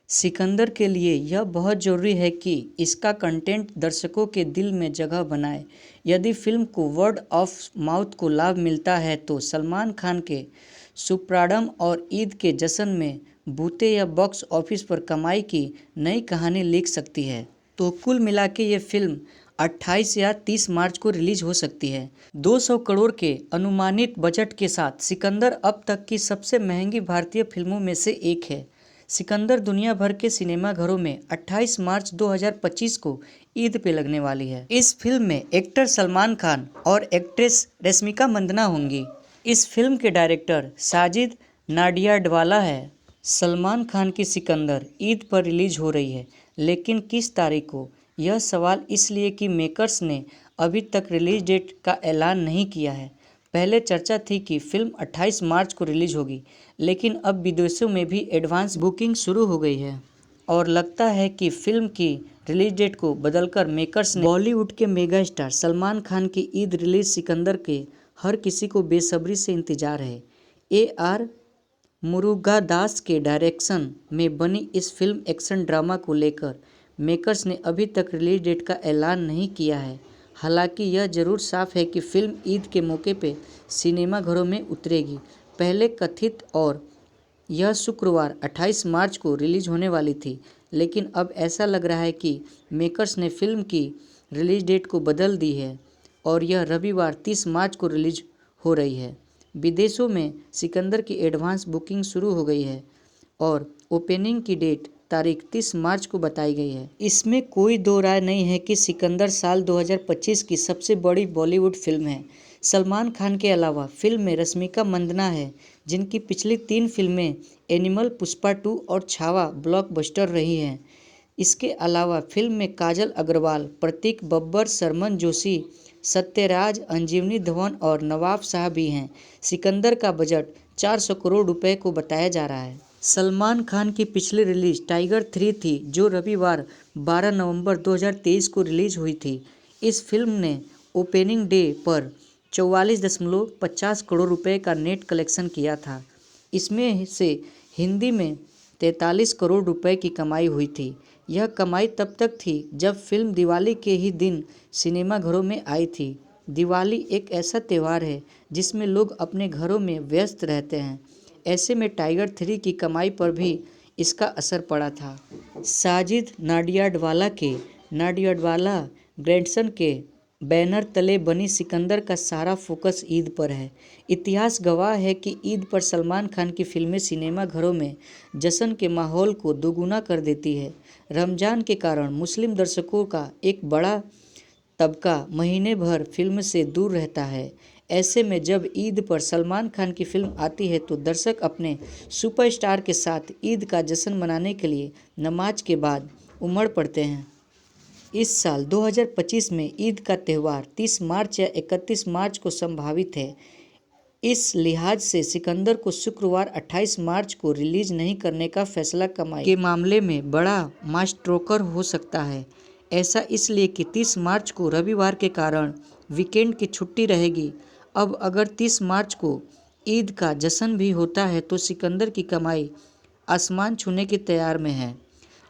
सिकंदर के लिए यह बहुत ज़रूरी है कि इसका कंटेंट दर्शकों के दिल में जगह बनाए। यदि फिल्म को वर्ड ऑफ माउथ को लाभ मिलता है तो सलमान खान के सुप्राडम और ईद के जश्न में बूते या बॉक्स ऑफिस पर कमाई की नई कहानी लिख सकती है। तो कुल मिला के ये फिल्म 28 या 30 मार्च को रिलीज हो सकती है। 200 करोड़ के अनुमानित बजट के साथ सिकंदर अब तक की सबसे महंगी भारतीय फिल्मों में से एक है। सिकंदर दुनिया भर के सिनेमाघरों में 28 मार्च 2025 को ईद पे लगने वाली है। इस फिल्म में एक्टर सलमान खान और एक्ट्रेस रश्मिका मंदाना होंगी। इस फिल्म के डायरेक्टर साजिद नाडियाडवाला है। सलमान खान की सिकंदर ईद पर रिलीज हो रही है, लेकिन किस तारीख को, यह सवाल इसलिए कि मेकर्स ने अभी तक रिलीज डेट का ऐलान नहीं किया है। पहले चर्चा थी कि फिल्म 28 मार्च को रिलीज होगी, लेकिन अब विदेशों में भी एडवांस बुकिंग शुरू हो गई है और लगता है कि फिल्म की रिलीज डेट को बदलकर मेकर्स ने बॉलीवुड के मेगा स्टार सलमान खान की ईद रिलीज सिकंदर के हर किसी को बेसब्री से इंतजार है। AR मुरुगादास के डायरेक्शन में बनी इस फिल्म एक्शन ड्रामा को लेकर मेकर्स ने अभी तक रिलीज डेट का ऐलान नहीं किया है। हालांकि यह जरूर साफ है कि फिल्म ईद के मौके पे सिनेमाघरों में उतरेगी। पहले कथित और यह शुक्रवार 28 मार्च को रिलीज होने वाली थी, लेकिन अब ऐसा लग रहा है कि मेकर्स ने फिल्म की रिलीज डेट को बदल दी है और यह रविवार 30 मार्च को रिलीज हो रही है। विदेशों में सिकंदर की एडवांस बुकिंग शुरू हो गई है और ओपनिंग की डेट तारीख 30 मार्च को बताई गई है। इसमें कोई दो राय नहीं है कि सिकंदर साल 2025 की सबसे बड़ी बॉलीवुड फिल्म है। सलमान खान के अलावा फिल्म में रश्मिका मंदाना है, जिनकी पिछली 3 फिल्में एनिमल, पुष्पा 2 और छावा ब्लॉकबस्टर रही हैं। इसके अलावा फिल्म में काजल अग्रवाल, प्रतीक बब्बर, शर्मन जोशी, सत्यराज, अंजीवनी धवन और नवाब शाह भी हैं। सिकंदर का बजट 400 करोड़ रुपए को बताया जा रहा है। सलमान खान की पिछली रिलीज टाइगर 3 थी, जो रविवार 12 नवंबर 2023 को रिलीज हुई थी। इस फिल्म ने ओपनिंग डे पर 44.50 करोड़ रुपए का नेट कलेक्शन किया था। इसमें से हिंदी में 43 करोड़ रुपए की कमाई हुई थी। यह कमाई तब तक थी जब फिल्म दिवाली के ही दिन सिनेमाघरों में आई थी। दिवाली एक ऐसा त्यौहार है जिसमें लोग अपने घरों में व्यस्त रहते हैं। ऐसे में टाइगर 3 की कमाई पर भी इसका असर पड़ा था। साजिद नाडियाडवाला ग्रैंडसन के बैनर तले बनी सिकंदर का सारा फोकस ईद पर है। इतिहास गवाह है कि ईद पर सलमान खान की फिल्में सिनेमाघरों में जश्न के माहौल को दोगुना कर देती है। रमज़ान के कारण मुस्लिम दर्शकों का एक बड़ा तबका महीने भर फिल्म से दूर रहता है। ऐसे में जब ईद पर सलमान खान की फिल्म आती है तो दर्शक अपने सुपरस्टार के साथ ईद का जश्न मनाने के लिए नमाज के बाद उमड़ पड़ते हैं। इस साल 2025 में ईद का त्यौहार 30 मार्च या 31 मार्च को संभावित है। इस लिहाज से सिकंदर को शुक्रवार 28 मार्च को रिलीज नहीं करने का फैसला कमाई के मामले में बड़ा मास्टरोकर हो सकता है। ऐसा इसलिए कि 30 मार्च को रविवार के कारण वीकेंड की छुट्टी रहेगी। अब अगर 30 मार्च को ईद का जश्न भी होता है तो सिकंदर की कमाई आसमान छूने की तैयार में है।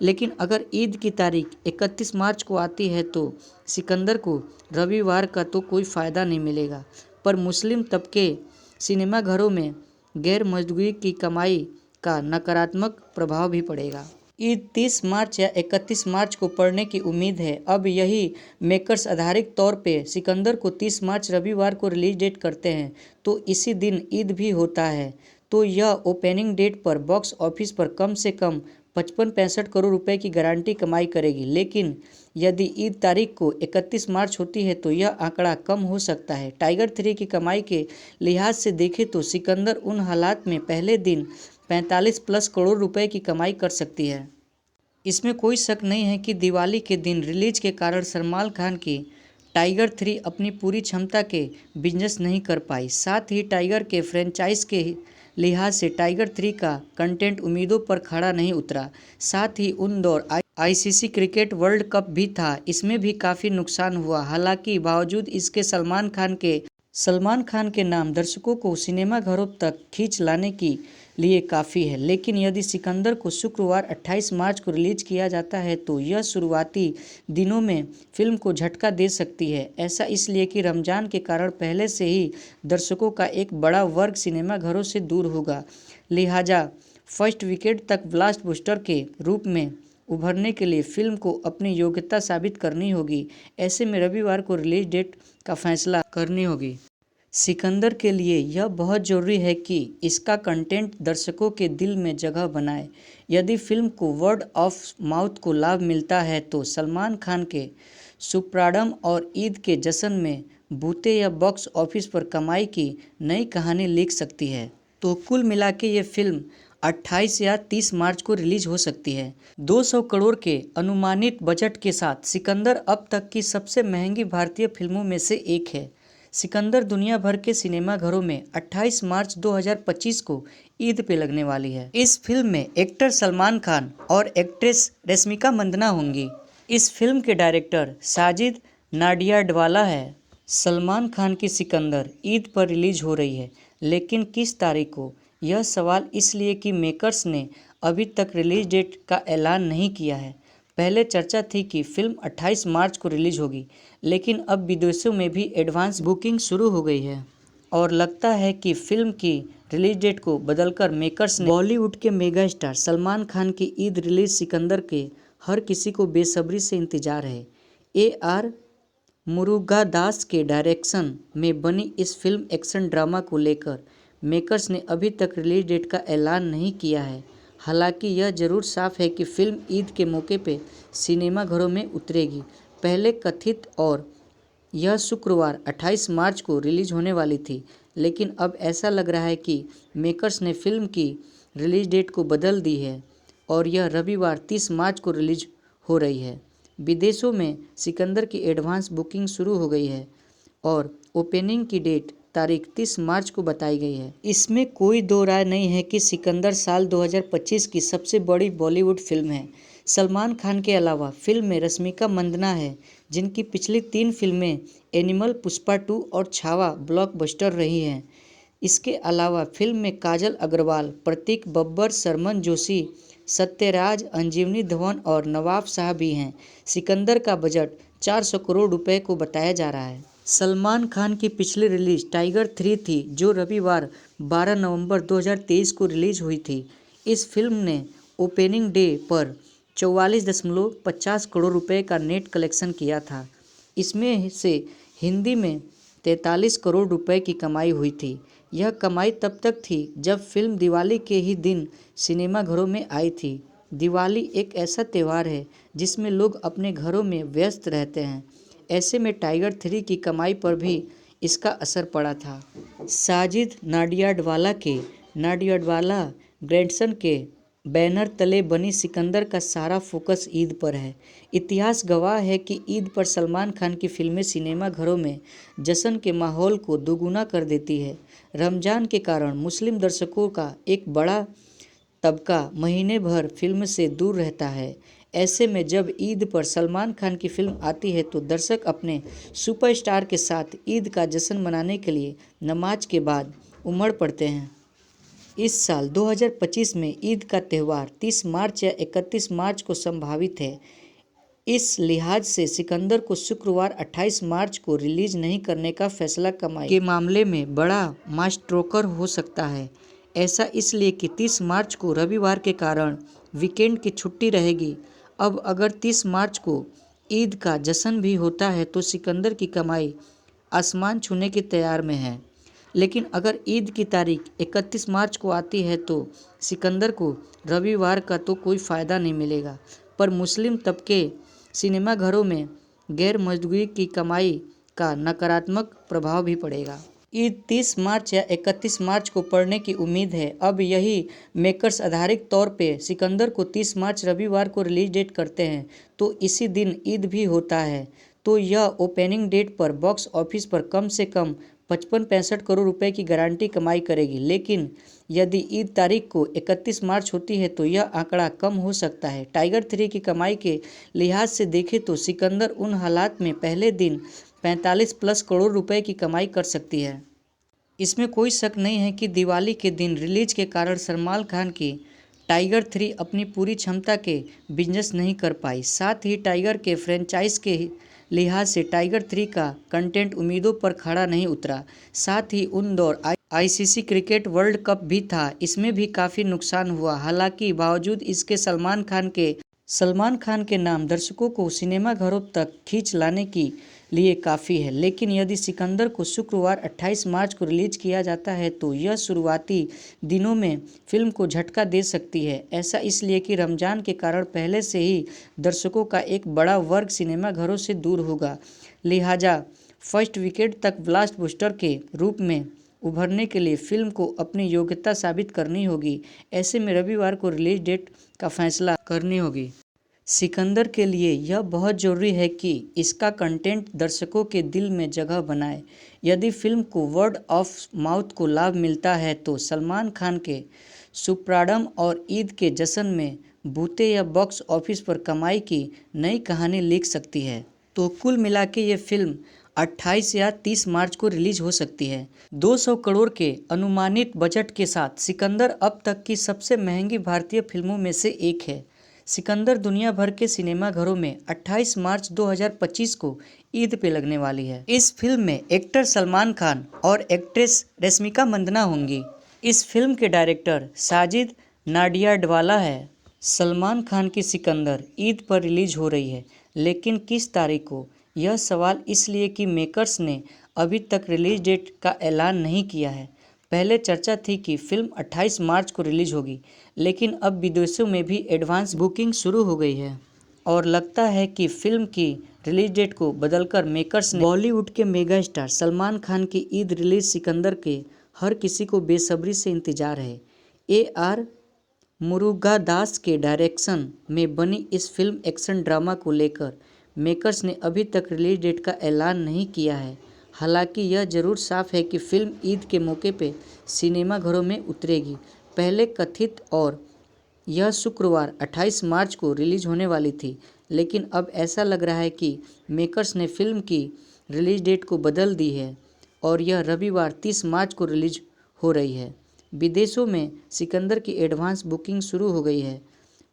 लेकिन अगर ईद की तारीख 31 मार्च को आती है तो सिकंदर को रविवार का तो कोई फ़ायदा नहीं मिलेगा, पर मुस्लिम तबके सिनेमाघरों में गैर मौजूदगी की कमाई का नकारात्मक प्रभाव भी पड़ेगा। ईद 30 मार्च या 31 मार्च को पड़ने की उम्मीद है। अब यही मेकर्स आधारिक तौर पे सिकंदर को 30 मार्च रविवार को रिलीज डेट करते हैं तो इसी दिन ईद भी होता है, तो यह ओपनिंग डेट पर बॉक्स ऑफिस पर कम से कम 55-65 करोड़ रुपए की गारंटी कमाई करेगी। लेकिन यदि ईद तारीख को 31 मार्च होती है तो यह आंकड़ा कम हो सकता है। टाइगर 3 की कमाई के लिहाज से देखें तो सिकंदर उन हालात में पहले दिन 45+ करोड़ रुपए की कमाई कर सकती है। इसमें कोई शक नहीं है कि दिवाली के दिन रिलीज के कारण सलमान खान की टाइगर 3 अपनी पूरी क्षमता के बिजनेस नहीं कर पाई। साथ ही टाइगर के फ्रेंचाइज के लिहाज से टाइगर 3 का कंटेंट उम्मीदों पर खड़ा नहीं उतरा। साथ ही उन दौर आईसीसी क्रिकेट वर्ल्ड कप भी था, इसमें भी काफ़ी नुकसान हुआ। हालांकि बावजूद इसके सलमान खान के नाम दर्शकों को सिनेमाघरों तक खींच लाने के लिए काफ़ी है। लेकिन यदि सिकंदर को शुक्रवार 28 मार्च को रिलीज किया जाता है तो यह शुरुआती दिनों में फिल्म को झटका दे सकती है। ऐसा इसलिए कि रमज़ान के कारण पहले से ही दर्शकों का एक बड़ा वर्ग सिनेमाघरों से दूर होगा। लिहाजा फर्स्ट वीकेंड तक ब्लॉकबस्टर के रूप में उभरने के लिए फिल्म को अपनी योग्यता साबित करनी होगी। ऐसे में रविवार को रिलीज डेट का फैसला करनी होगी। सिकंदर के लिए यह बहुत ज़रूरी है कि इसका कंटेंट दर्शकों के दिल में जगह बनाए। यदि फिल्म को वर्ड ऑफ माउथ को लाभ मिलता है तो सलमान खान के सुप्राडम और ईद के जश्न में बूते या बॉक्स ऑफिस पर कमाई की नई कहानी लिख सकती है। तो कुल मिला के ये फिल्म 28 या 30 मार्च को रिलीज हो सकती है। 200 करोड़ के अनुमानित बजट के साथ सिकंदर अब तक की सबसे महंगी भारतीय फिल्मों में से एक है। सिकंदर दुनिया भर के सिनेमाघरों में 28 मार्च 2025 को ईद पे लगने वाली है। इस फिल्म में एक्टर सलमान खान और एक्ट्रेस रश्मिका मंदाना होंगी। इस फिल्म के डायरेक्टर साजिद नाडियाडवाला है। सलमान खान की सिकंदर ईद पर रिलीज हो रही है, लेकिन किस तारीख को, यह सवाल इसलिए कि मेकर्स ने अभी तक रिलीज डेट का ऐलान नहीं किया है। पहले चर्चा थी कि फिल्म 28 मार्च को रिलीज होगी, लेकिन अब विदेशों में भी एडवांस बुकिंग शुरू हो गई है और लगता है कि फिल्म की रिलीज डेट को बदलकर मेकर्स ने बॉलीवुड के मेगा स्टार सलमान खान की ईद रिलीज सिकंदर के हर किसी को बेसब्री से इंतजार है। AR मुरुगादास के डायरेक्शन में बनी इस फिल्म एक्शन ड्रामा को लेकर मेकर्स ने अभी तक रिलीज डेट का ऐलान नहीं किया है। हालांकि यह जरूर साफ है कि फिल्म ईद के मौके पे सिनेमाघरों में उतरेगी। पहले कथित और यह शुक्रवार 28 मार्च को रिलीज होने वाली थी, लेकिन अब ऐसा लग रहा है कि मेकर्स ने फिल्म की रिलीज डेट को बदल दी है और यह रविवार 30 मार्च को रिलीज हो रही है। विदेशों में सिकंदर की एडवांस बुकिंग शुरू हो गई है और ओपनिंग की डेट तारीख 30 मार्च को बताई गई है। इसमें कोई दो राय नहीं है कि सिकंदर साल 2025 की सबसे बड़ी बॉलीवुड फिल्म है। सलमान खान के अलावा फिल्म में रश्मिका मंदाना है, जिनकी पिछली 3 फिल्में एनिमल, पुष्पा 2 और छावा ब्लॉकबस्टर रही हैं। इसके अलावा फिल्म में काजल अग्रवाल, प्रतीक बब्बर, शर्मन जोशी, सत्यराज, अंजीवनी धवन और नवाब शाह भी हैं। सिकंदर का बजट 400 करोड़ रुपए को बताया जा रहा है। सलमान खान की पिछली रिलीज टाइगर 3 थी, जो रविवार 12 नवंबर 2023 को रिलीज हुई थी। इस फिल्म ने ओपनिंग डे पर 44.50 करोड़ रुपए का नेट कलेक्शन किया था। इसमें से हिंदी में 43 करोड़ रुपए की कमाई हुई थी। यह कमाई तब तक थी जब फिल्म दिवाली के ही दिन सिनेमाघरों में आई थी। दिवाली एक ऐसा त्यौहार है जिसमें लोग अपने घरों में व्यस्त रहते हैं। ऐसे में टाइगर 3 की कमाई पर भी इसका असर पड़ा था। साजिद नाडियाडवाला ग्रैंडसन के बैनर तले बनी सिकंदर का सारा फोकस ईद पर है। इतिहास गवाह है कि ईद पर सलमान खान की फिल्में सिनेमा घरों में जश्न के माहौल को दोगुना कर देती है। रमजान के कारण मुस्लिम दर्शकों का एक बड़ा तबका महीने भर फिल्म से दूर रहता है। ऐसे में जब ईद पर सलमान खान की फिल्म आती है तो दर्शक अपने सुपरस्टार के साथ ईद का जश्न मनाने के लिए नमाज के बाद उमड़ पड़ते हैं। इस साल 2025 में ईद का त्यौहार 30 मार्च या 31 मार्च को संभावित है। इस लिहाज से सिकंदर को शुक्रवार 28 मार्च को रिलीज नहीं करने का फैसला कमाई के मामले में बड़ा माइलस्टोन हो सकता है। ऐसा इसलिए कि 30 मार्च को रविवार के कारण वीकेंड की छुट्टी रहेगी। अब अगर 30 मार्च को ईद का जश्न भी होता है तो सिकंदर की कमाई आसमान छूने की तैयार में है। लेकिन अगर ईद की तारीख 31 मार्च को आती है तो सिकंदर को रविवार का तो कोई फ़ायदा नहीं मिलेगा, पर मुस्लिम तबके सिनेमाघरों में गैर मौजूदगी की कमाई का नकारात्मक प्रभाव भी पड़ेगा। ईद 30 मार्च या 31 मार्च को पड़ने की उम्मीद है। अब यही मेकर्स आधारिक तौर पे सिकंदर को 30 मार्च रविवार को रिलीज डेट करते हैं तो इसी दिन ईद भी होता है, तो यह ओपनिंग डेट पर बॉक्स ऑफिस पर कम से कम 55-65 करोड़ रुपए की गारंटी कमाई करेगी। लेकिन यदि ईद तारीख को 31 मार्च होती है तो यह आंकड़ा कम हो सकता है। टाइगर 3 की कमाई के लिहाज से देखें तो सिकंदर उन हालात में पहले दिन 45+ करोड़ रुपए की कमाई कर सकती है। इसमें कोई शक नहीं है कि दिवाली के दिन रिलीज के कारण सलमान खान की टाइगर 3 अपनी पूरी क्षमता के बिजनेस नहीं कर पाई। साथ ही टाइगर के फ्रेंचाइज के लिहाज से टाइगर 3 का कंटेंट उम्मीदों पर खड़ा नहीं उतरा। साथ ही उन दौर आईसीसी क्रिकेट वर्ल्ड कप भी था, इसमें भी काफ़ी नुकसान हुआ। हालांकि बावजूद इसके सलमान खान के नाम दर्शकों को सिनेमाघरों तक खींच लाने के लिए काफ़ी है। लेकिन यदि सिकंदर को शुक्रवार 28 मार्च को रिलीज किया जाता है तो यह शुरुआती दिनों में फिल्म को झटका दे सकती है। ऐसा इसलिए कि रमजान के कारण पहले से ही दर्शकों का एक बड़ा वर्ग सिनेमाघरों से दूर होगा। लिहाजा फर्स्ट वीकेंड तक ब्लॉकबस्टर के रूप में उभरने के लिए फिल्म को अपनी योग्यता साबित करनी होगी। ऐसे में रविवार को रिलीज डेट का फैसला करनी होगी। सिकंदर के लिए यह बहुत ज़रूरी है कि इसका कंटेंट दर्शकों के दिल में जगह बनाए। यदि फिल्म को वर्ड ऑफ माउथ को लाभ मिलता है तो सलमान खान के सुपरस्टारडम और ईद के जश्न में बूते या बॉक्स ऑफिस पर कमाई की नई कहानी लिख सकती है। तो कुल मिला के ये फिल्म 28 या 30 मार्च को रिलीज हो सकती है। 200 करोड़ के अनुमानित बजट के साथ सिकंदर अब तक की सबसे महंगी भारतीय फिल्मों में से एक है। सिकंदर दुनिया भर के सिनेमाघरों में 28 मार्च 2025 को ईद पे लगने वाली है। इस फिल्म में एक्टर सलमान खान और एक्ट्रेस रश्मिका मंदाना होंगी। इस फिल्म के डायरेक्टर साजिद नाडियाडवाला है। सलमान खान की सिकंदर ईद पर रिलीज हो रही है, लेकिन किस तारीख को, यह सवाल इसलिए कि मेकर्स ने अभी तक रिलीज डेट का ऐलान नहीं किया है। पहले चर्चा थी कि फिल्म 28 मार्च को रिलीज होगी, लेकिन अब विदेशों में भी एडवांस बुकिंग शुरू हो गई है और लगता है कि फिल्म की रिलीज डेट को बदलकर मेकर्स ने बॉलीवुड के मेगा स्टार सलमान खान की ईद रिलीज सिकंदर के हर किसी को बेसब्री से इंतजार है। AR मुरुगदास के डायरेक्शन में बनी इस फिल्म एक्शन ड्रामा को लेकर मेकर्स ने अभी तक रिलीज डेट का ऐलान नहीं किया है। हालांकि यह जरूर साफ है कि फिल्म ईद के मौके पे सिनेमाघरों में उतरेगी। पहले कथित और यह शुक्रवार 28 मार्च को रिलीज होने वाली थी, लेकिन अब ऐसा लग रहा है कि मेकर्स ने फिल्म की रिलीज डेट को बदल दी है और यह रविवार 30 मार्च को रिलीज हो रही है। विदेशों में सिकंदर की एडवांस बुकिंग शुरू हो गई है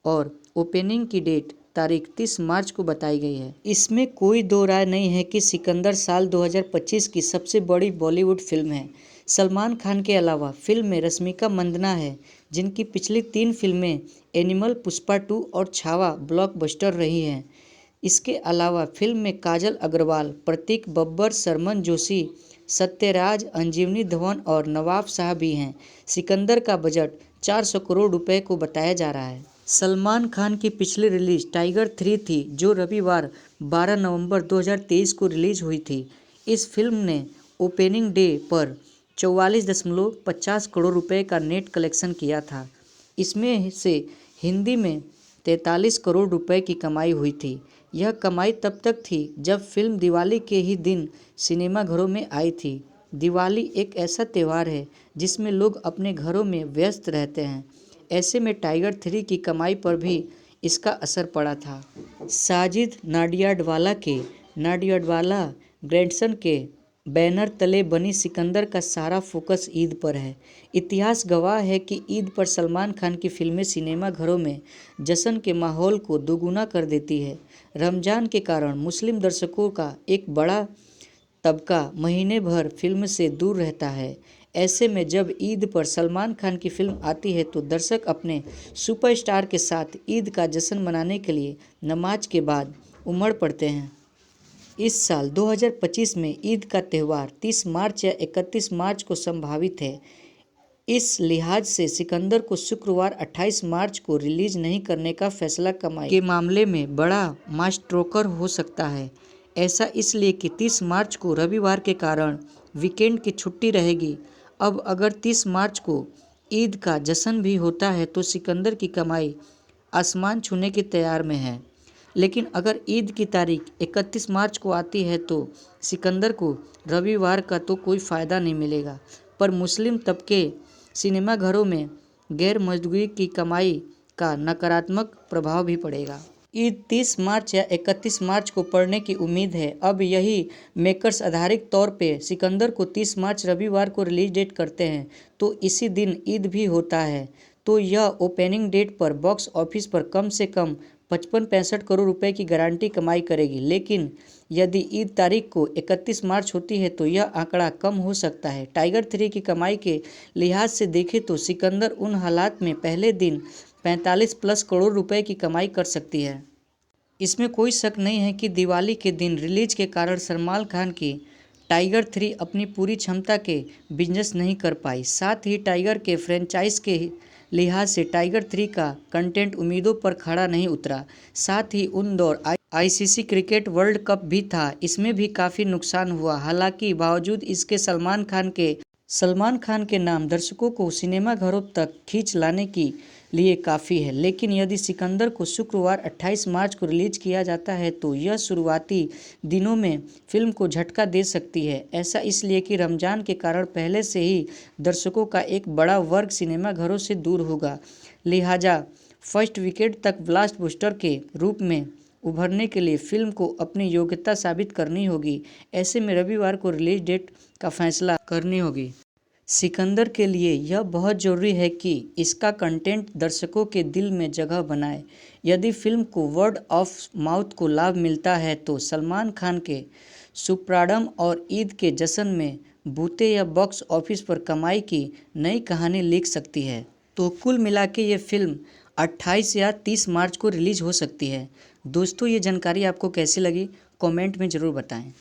और ओपनिंग की डेट तारीख 30 मार्च को बताई गई है। इसमें कोई दो राय नहीं है कि सिकंदर साल 2025 की सबसे बड़ी बॉलीवुड फिल्म है। सलमान खान के अलावा फिल्म में रश्मिका मंदाना है, जिनकी पिछली 3 फिल्में एनिमल, पुष्पा 2 और छावा ब्लॉकबस्टर रही हैं। इसके अलावा फिल्म में काजल अग्रवाल, प्रतीक बब्बर, शर्मन जोशी, सत्यराज, अंजीवनी धवन और नवाब शाह भी हैं। सिकंदर का बजट 400 करोड़ रुपए को बताया जा रहा है। सलमान खान की पिछली रिलीज टाइगर 3 थी, जो रविवार 12 नवंबर 2023 को रिलीज हुई थी। इस फिल्म ने ओपनिंग डे पर 44.50 करोड़ रुपए का नेट कलेक्शन किया था। इसमें से हिंदी में 43 करोड़ रुपए की कमाई हुई थी। यह कमाई तब तक थी जब फिल्म दिवाली के ही दिन सिनेमाघरों में आई थी। दिवाली एक ऐसा त्यौहार है जिसमें लोग अपने घरों में व्यस्त रहते हैं। ऐसे में टाइगर 3 की कमाई पर भी इसका असर पड़ा था। साजिद नाडियाडवाला ग्रैंडसन के बैनर तले बनी सिकंदर का सारा फोकस ईद पर है। इतिहास गवाह है कि ईद पर सलमान खान की फिल्में सिनेमाघरों में जश्न के माहौल को दोगुना कर देती है। रमजान के कारण मुस्लिम दर्शकों का एक बड़ा तबका महीने भर फिल्म से दूर रहता है। ऐसे में जब ईद पर सलमान खान की फिल्म आती है तो दर्शक अपने सुपरस्टार के साथ ईद का जश्न मनाने के लिए नमाज के बाद उमड़ पड़ते हैं। इस साल 2025 में ईद का त्यौहार 30 मार्च या 31 मार्च को संभावित है। इस लिहाज से सिकंदर को शुक्रवार 28 मार्च को रिलीज नहीं करने का फैसला कमाई के मामले में बड़ा मास्ट्रोकर हो सकता है। ऐसा इसलिए कि 30 मार्च को रविवार के कारण वीकेंड की छुट्टी रहेगी। अब अगर 30 मार्च को ईद का जश्न भी होता है तो सिकंदर की कमाई आसमान छूने की तैयार में है। लेकिन अगर ईद की तारीख 31 मार्च को आती है तो सिकंदर को रविवार का तो कोई फ़ायदा नहीं मिलेगा, पर मुस्लिम तबके सिनेमाघरों में गैर मौजूदगी की कमाई का नकारात्मक प्रभाव भी पड़ेगा। ईद 30 मार्च या 31 मार्च को पड़ने की उम्मीद है। अब यही मेकर्स आधारिक तौर पे सिकंदर को 30 मार्च रविवार को रिलीज डेट करते हैं तो इसी दिन ईद भी होता है, तो यह ओपनिंग डेट पर बॉक्स ऑफिस पर कम से कम 55-65 करोड़ रुपए की गारंटी कमाई करेगी। लेकिन यदि ईद तारीख को 31 मार्च होती है तो यह आंकड़ा कम हो सकता है। टाइगर 3 की कमाई के लिहाज से देखें तो सिकंदर उन हालात में पहले दिन 45+ करोड़ रुपए की कमाई कर सकती है। इसमें कोई शक नहीं है कि दिवाली के दिन रिलीज के कारण सलमान खान की टाइगर 3 अपनी पूरी क्षमता के बिजनेस नहीं कर पाई। साथ ही टाइगर के फ्रेंचाइज के लिहाज से टाइगर 3 का कंटेंट उम्मीदों पर खड़ा नहीं उतरा। साथ ही उन दौर आईसीसी क्रिकेट वर्ल्ड कप भी था, इसमें भी काफ़ी नुकसान हुआ। हालांकि बावजूद इसके सलमान खान के नाम दर्शकों को सिनेमाघरों तक खींच लाने के लिए काफ़ी है। लेकिन यदि सिकंदर को शुक्रवार 28 मार्च को रिलीज किया जाता है तो यह शुरुआती दिनों में फिल्म को झटका दे सकती है। ऐसा इसलिए कि रमजान के कारण पहले से ही दर्शकों का एक बड़ा वर्ग सिनेमाघरों से दूर होगा। लिहाजा फर्स्ट वीकेंड तक ब्लॉकबस्टर के रूप में उभरने के लिए फिल्म को अपनी योग्यता साबित करनी होगी। ऐसे में रविवार को रिलीज डेट का फैसला करनी होगी। सिकंदर के लिए यह बहुत ज़रूरी है कि इसका कंटेंट दर्शकों के दिल में जगह बनाए। यदि फिल्म को वर्ड ऑफ माउथ को लाभ मिलता है तो सलमान खान के सुपरस्टारडम और ईद के जश्न में बूते या बॉक्स ऑफिस पर कमाई की नई कहानी लिख सकती है। तो कुल मिला के ये फिल्म 28 या 30 मार्च को रिलीज हो सकती है। दोस्तों, ये जानकारी आपको कैसी लगी कमेंट में ज़रूर बताएं।